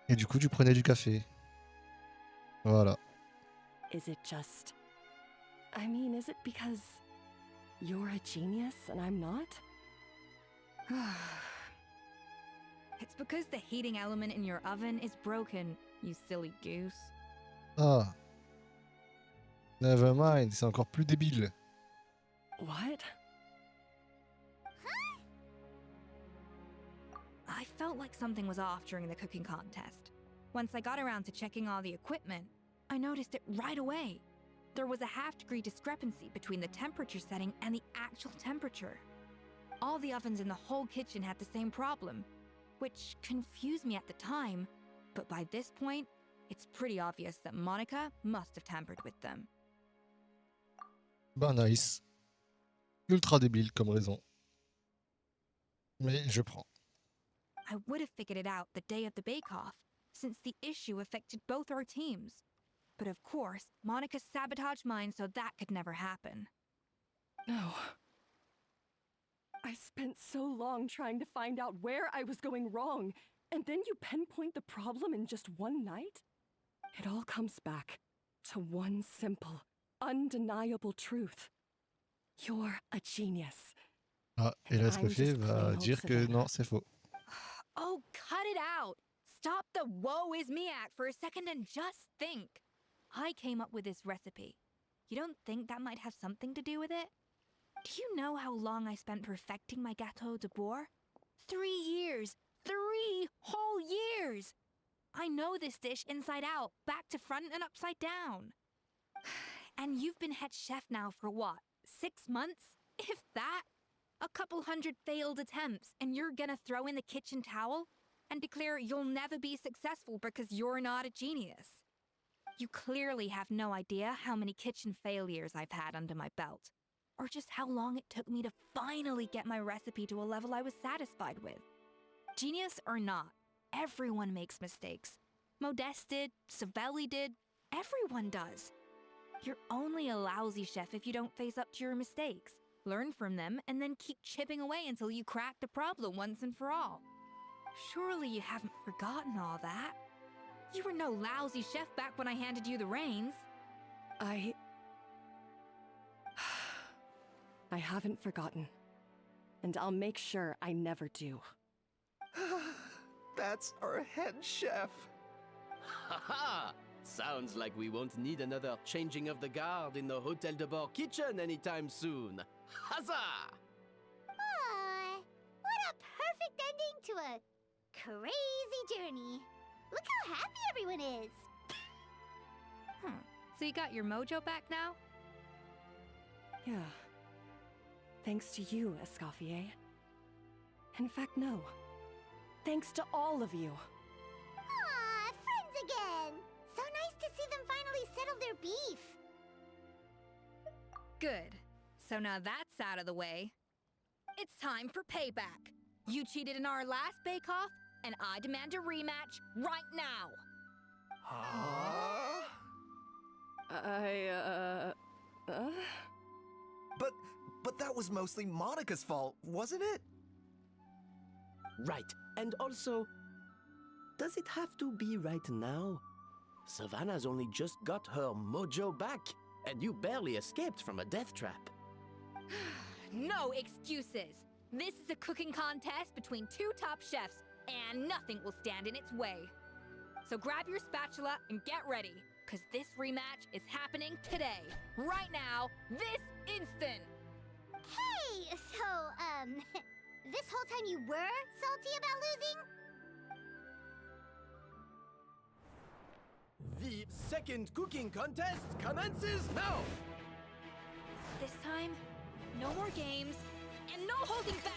et du coup tu prenais du café. Voilà. Is it just... I mean, is it because you're a genius and I'm not? It's because the heating element in your oven is broken, you silly goose. Ah. Never mind, c'est encore plus débile. What? I felt like something was off during the cooking contest. Once I got around to checking all the equipment, I noticed it right away. There was a half-degree discrepancy between the temperature setting and the actual temperature. All the ovens in the whole kitchen had the same problem, which confused me at the time, but by this point, it's pretty obvious that Monica must have tampered with them. Ben nice. Ultra débile comme raison. Mais je prends. I would have figured it out the day of the bake-off, since the issue affected both our teams. But of course, Monica sabotaged mine so that could never happen. No. I spent so long trying to find out where I was going wrong, and then you pinpoint the problem in just one night? It all comes back to one simple, undeniable truth. You're a genius. Ah, et And là, I'm Escoffier just plain va old dire que Savannah. non, c'est faux. Oh, cut it out! Stop the woe is me act for a second and just think. I came up with this recipe. You don't think that might have something to do with it? Do you know how long I spent perfecting my gâteau de bois? 3 years! 3 whole years! I know this dish inside out, back to front and upside down. And you've been head chef now for what, 6 months? If that? A couple hundred failed attempts, and you're gonna throw in the kitchen towel and declare you'll never be successful because you're not a genius. You clearly have no idea how many kitchen failures I've had under my belt, or just how long it took me to finally get my recipe to a level I was satisfied with. Genius or not, everyone makes mistakes. Modeste did, Savelli did, everyone does. You're only a lousy chef if you don't face up to your mistakes, learn from them, and then keep chipping away until you crack the problem once and for all. Surely you haven't forgotten all that. You were no lousy chef back when I handed you the reins. I haven't forgotten. And I'll make sure I never do. That's our head chef. Haha! Sounds like we won't need another changing of the guard in the Hotel de Bord kitchen anytime soon. Huzzah! Aw, what a perfect ending to a crazy journey. Look how happy everyone is. So you got your mojo back now? Yeah. Thanks to you, Escoffier. In fact, no. Thanks to all of you. Aw, friends again. So nice to see them finally settle their beef. Good. So now that's out of the way. It's time for payback. You cheated in our last bake-off, and I demand a rematch right now. But that was mostly Monica's fault, wasn't it? Right, and also, does it have to be right now? Savannah's only just got her mojo back, and you barely escaped from a death trap. No excuses. This is a cooking contest between 2 top chefs, and nothing will stand in its way. So grab your spatula and get ready, because this rematch is happening today, right now, this instant. Hey, so, this whole time you were salty about losing? The second cooking contest commences now! This time, no more games, and no holding back!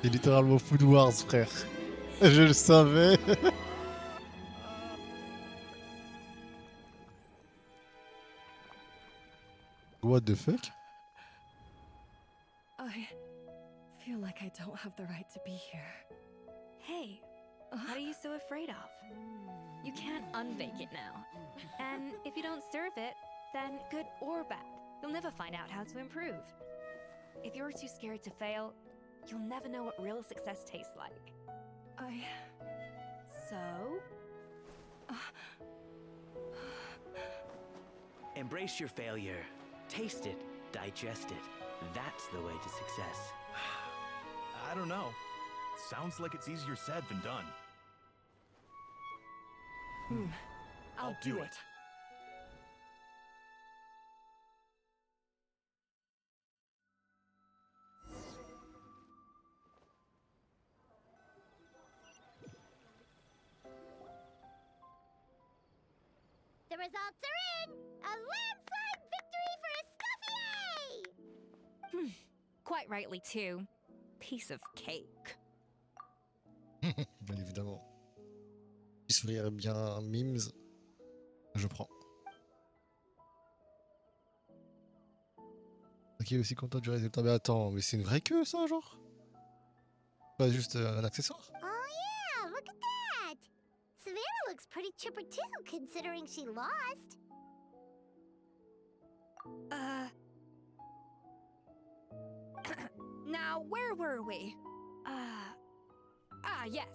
C'est littéralement Food Wars, frère. Je le savais. What the fuck? I feel like I don't have the right to be here. Hey, what are you so afraid of? You can't unbake it now. And if you don't serve it, then good or bad, you'll never find out how to improve. If you're too scared to fail, you'll never know what real success tastes like. So? Embrace your failure. Taste it. Digest it. That's the way to success. I don't know. Sounds like it's easier said than done. I'll do it. The results are in! A landslide victory for Escoffier! Quite rightly, too. Piece of cake. Bien évidemment. Si sourire bien memes, je prends. Ok, aussi content du résultat. Mais attends, mais c'est une vraie queue ça, genre? Pas juste un accessoire? Oh yeah, look at that! Savannah looks pretty chipper too, considering she lost. Now, where were we? Yes.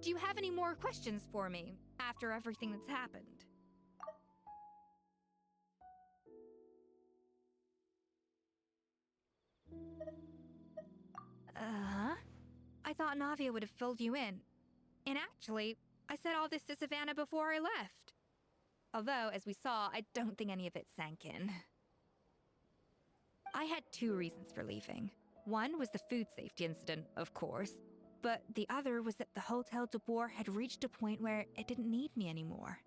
Do you have any more questions for me after everything that's happened? I thought Navia would have filled you in. And actually, I said all this to Savannah before I left. Although, as we saw, I don't think any of it sank in. I had 2 reasons for leaving. One was the food safety incident, of course, but the other was that the Hotel de Boer had reached a point where it didn't need me anymore.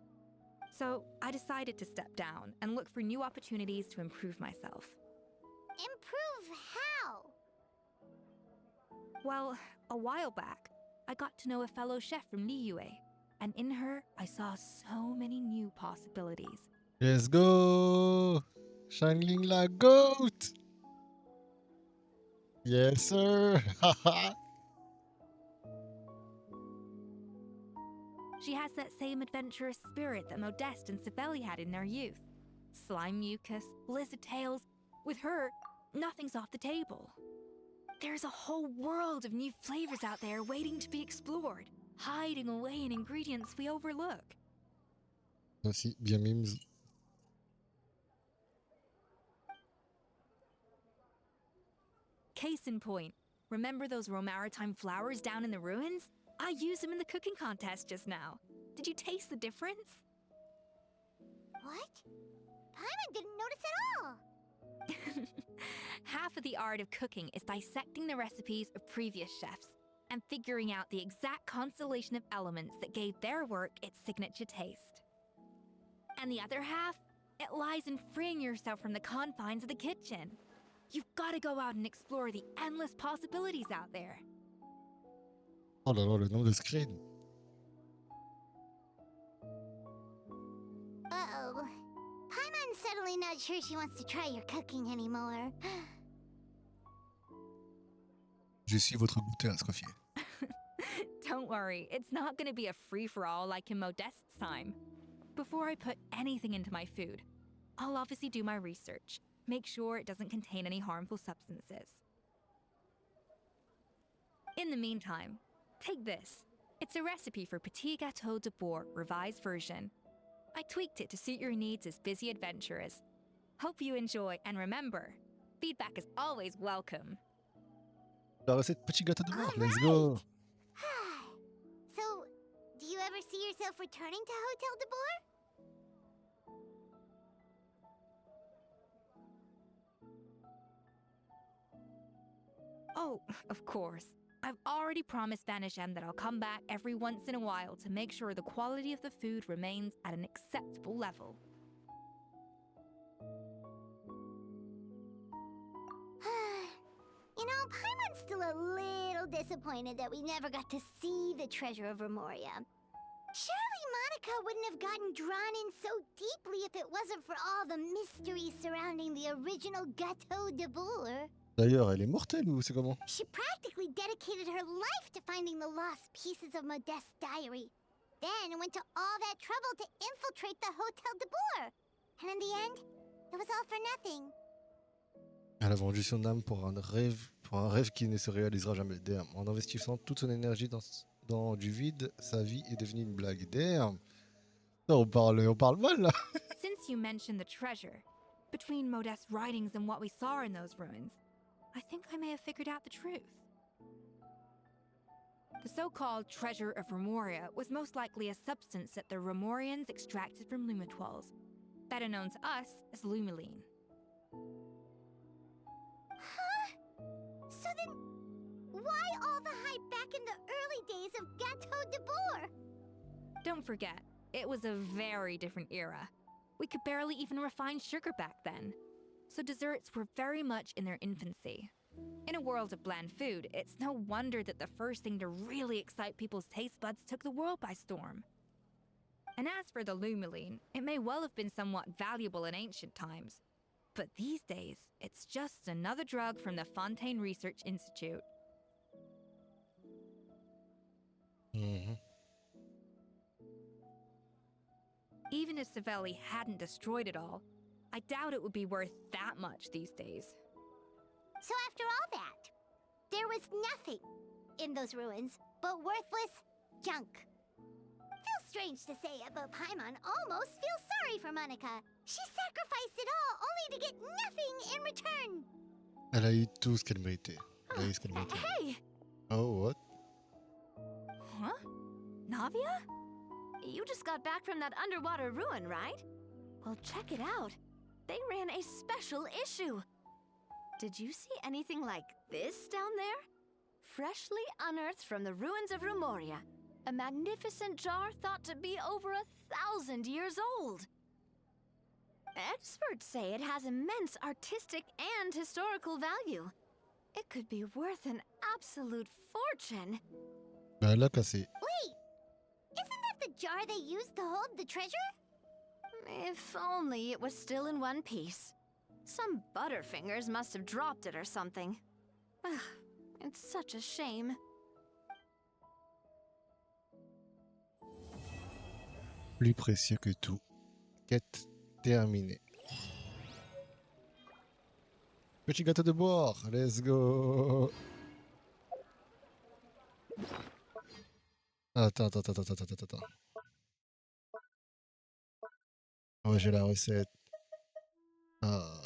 So I decided to step down and look for new opportunities to improve myself. Improve how? Well, a while back, I got to know a fellow chef from Liyue, and in her, I saw so many new possibilities. Let's go! Shangling la goat! Yes, sir! She has that same adventurous spirit that Modeste and Sibeli had in their youth. Slime mucus, lizard tails. With her, nothing's off the table. There's a whole world of new flavors out there waiting to be explored, hiding away in ingredients we overlook. Aussi, bien memes. Case in point, remember those Romaritime flowers down in the ruins? I used them in the cooking contest just now. Did you taste the difference? What? Paimon didn't notice at all! Half of the art of cooking is dissecting the recipes of previous chefs and figuring out the exact constellation of elements that gave their work its signature taste. And the other half, it lies in freeing yourself from the confines of the kitchen. You've got to go out and explore the endless possibilities out there. Oh là là, le nombre de screens. Uh-oh. Paimon's suddenly not sure she wants to try your cooking anymore. Je suis votre goûteur, Escoffier. Don't worry, it's not going to be a free-for-all like in Modeste's time. Before I put anything into my food, I'll obviously do my research. Make sure it doesn't contain any harmful substances. In the meantime, take this. It's a recipe for Petit Gâteau de Boer revised version. I tweaked it to suit your needs as busy adventurers. Hope you enjoy, and remember, feedback is always welcome. La recette petit gâteau de bord, let's go! So, do you ever see yourself returning to Hotel de Boer? Oh, of course. I've already promised Vanishem that I'll come back every once in a while to make sure the quality of the food remains at an acceptable level. You know, Paimon's still a little disappointed that we never got to see the treasure of Remoria. Surely Monica wouldn't have gotten drawn in so deeply if it wasn't for all the mystery surrounding the original Gâteau de Boer. D'ailleurs, elle est mortelle ou c'est comment? She practically dedicated her life to finding the lost pieces of Modeste's diary. Then went to all that trouble to infiltrate the Hotel de Boer. And in the end, it was all for nothing. Elle a vendu son âme pour un rêve qui ne se réalisera jamais. Damn. En investissant toute son énergie dans du vide, sa vie est devenue une blague. Damn. On parle mal là. Since you mentioned the treasure, between Modeste's writings and what we saw in those ruins, I think I may have figured out the truth. The so-called treasure of Remoria was most likely a substance that the Remorians extracted from Lumitwals, better known to us as Lumiline. Huh? So then, why all the hype back in the early days of Gâteau de Bourg? Don't forget, it was a very different era. We could barely even refine sugar back then, so desserts were very much in their infancy. In a world of bland food, it's no wonder that the first thing to really excite people's taste buds took the world by storm. And as for the Lumiline, it may well have been somewhat valuable in ancient times, but these days, it's just another drug from the Fontaine Research Institute. Even if Savelli hadn't destroyed it all, I doubt it would be worth that much these days. So after all that, there was nothing in those ruins but worthless junk. Feels strange to say it, but Paimon almost feels sorry for Monica. She sacrificed it all only to get nothing in return. Elle a eu tout ce qu'elle méritait. Elle a eu ce qu'elle méritait. Hey! Oh, what? Huh? Navia? You just got back from that underwater ruin, right? Well, check it out. They ran a special issue. Did you see anything like this down there? Freshly unearthed from the ruins of Rumoria, a magnificent jar thought to be over 1,000 years old. Experts say it has immense artistic and historical value. It could be worth an absolute fortune. Bah, elle l'a cassé. Wait! Isn't that the jar they used to hold the treasure? If only it was still in one piece. Some butterfingers must have dropped it or something. Ugh, it's such a shame. Plus précieux que tout. Quête terminée. Petit gâteau de boire, let's go. Attends. Ouais, j'ai la recette. Ah.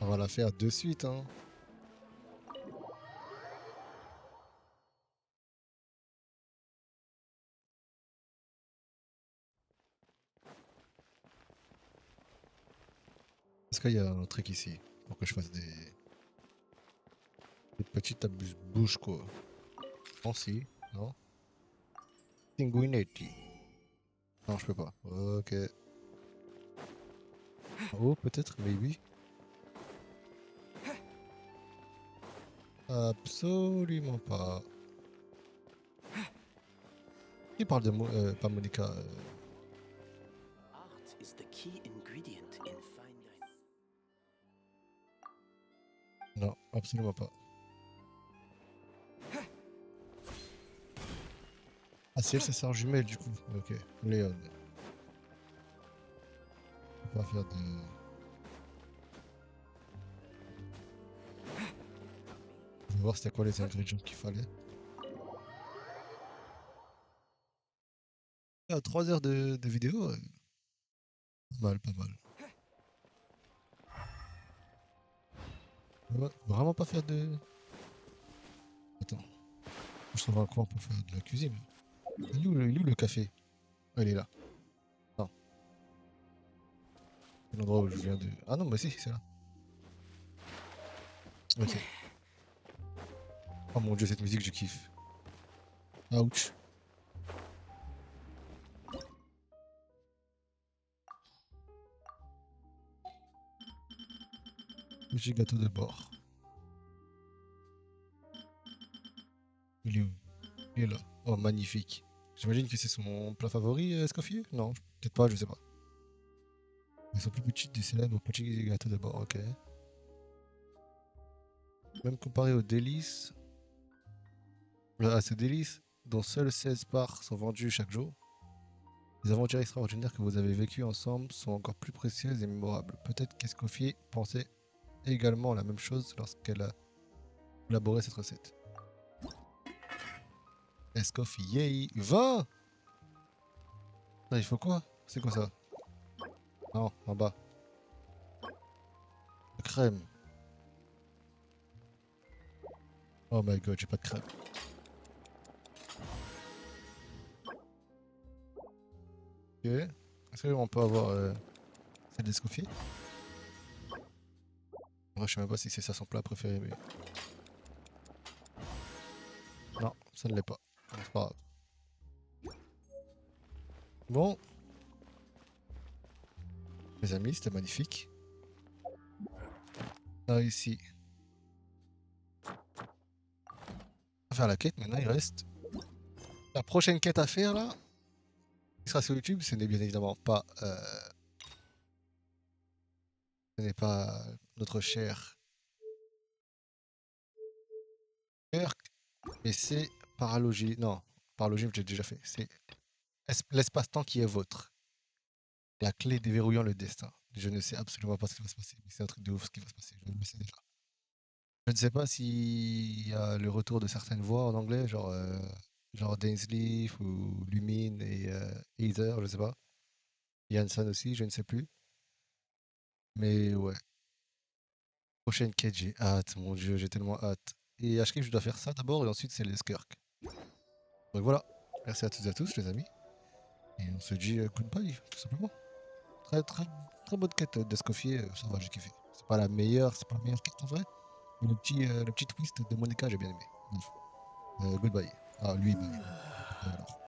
On va la faire de suite, hein. Est-ce qu'il y a un truc ici pour que je fasse des petites abuse-bouches, quoi? Non, si, non. Pinguinetti. Non, je peux pas. Ok. Oh, peut-être, maybe. Absolument pas. Qui parle de pas Monica Art is the key ingredient in fine dining. Non, absolument pas. Ah, c'est elle, sa sœur jumelle, du coup. Ok, Léon. On va pas faire de... Je vais voir c'était quoi les ingrédients qu'il fallait. Ah, 3 heures de vidéo. Pas mal. Ouais, vraiment pas faire de... Attends. Je trouve un coin pour faire de la cuisine. Il est où le café? Ah, il est là. Non. C'est l'endroit où je viens de... Ah non, bah si, c'est là. Ok. Oh mon dieu, cette musique, je kiffe. Ouch. Petit gâteau de bord. Il est où? Il est là. Oh, magnifique. J'imagine que c'est son plat favori, Escoffier? Non, peut-être pas, je sais pas. Ils sont plus petits des célèbres petits gâteaux de bord, ok. Même comparé aux délices. À ces délices, dont seuls 16 parts sont vendus chaque jour, les aventures extraordinaires que vous avez vécues ensemble sont encore plus précieuses et mémorables. Peut-être qu'Escoffier pensait également la même chose lorsqu'elle a élaboré cette recette. Escoffier 20. Là, il faut quoi? C'est quoi ça? Non, en bas. La crème. Oh my god, j'ai pas de crème. Ok. Est-ce qu'on peut avoir celle d'Escoffier? Moi, je sais même pas si c'est ça son plat préféré, mais. Non, ça ne l'est pas. Bon, c'est pas grave. Bon, mes amis, c'était magnifique. Là, ici. On va faire la quête. Maintenant, il reste. La prochaine quête à faire, là, qui sera sur YouTube, ce n'est bien évidemment pas. Ce n'est pas notre cher Kirk, mais c'est paralogie. Non, paralogie, j'ai déjà fait. C'est l'espace-temps qui est vôtre. La clé déverrouillant le destin. Je ne sais absolument pas ce qui va se passer, mais c'est un truc de ouf ce qui va se passer. Je le sais déjà. Je ne sais pas s'il y a le retour de certaines voix en anglais, genre Dainsleif ou Lumine et Heather, je sais pas. Janssen aussi, je ne sais plus. Mais ouais, prochaine quête, j'ai hâte, mon dieu, j'ai tellement hâte. Et à Ashkif, je dois faire ça d'abord et ensuite c'est les Skirk. Donc voilà, merci à toutes et à tous les amis. Et on se dit goodbye, tout simplement. Très très très bonne quête d'Escoffier, ça va, j'ai kiffé. C'est pas la meilleure quête en vrai. Mais le petit twist de Monica, j'ai bien aimé. Bref, goodbye. Ah lui, bye. Alors.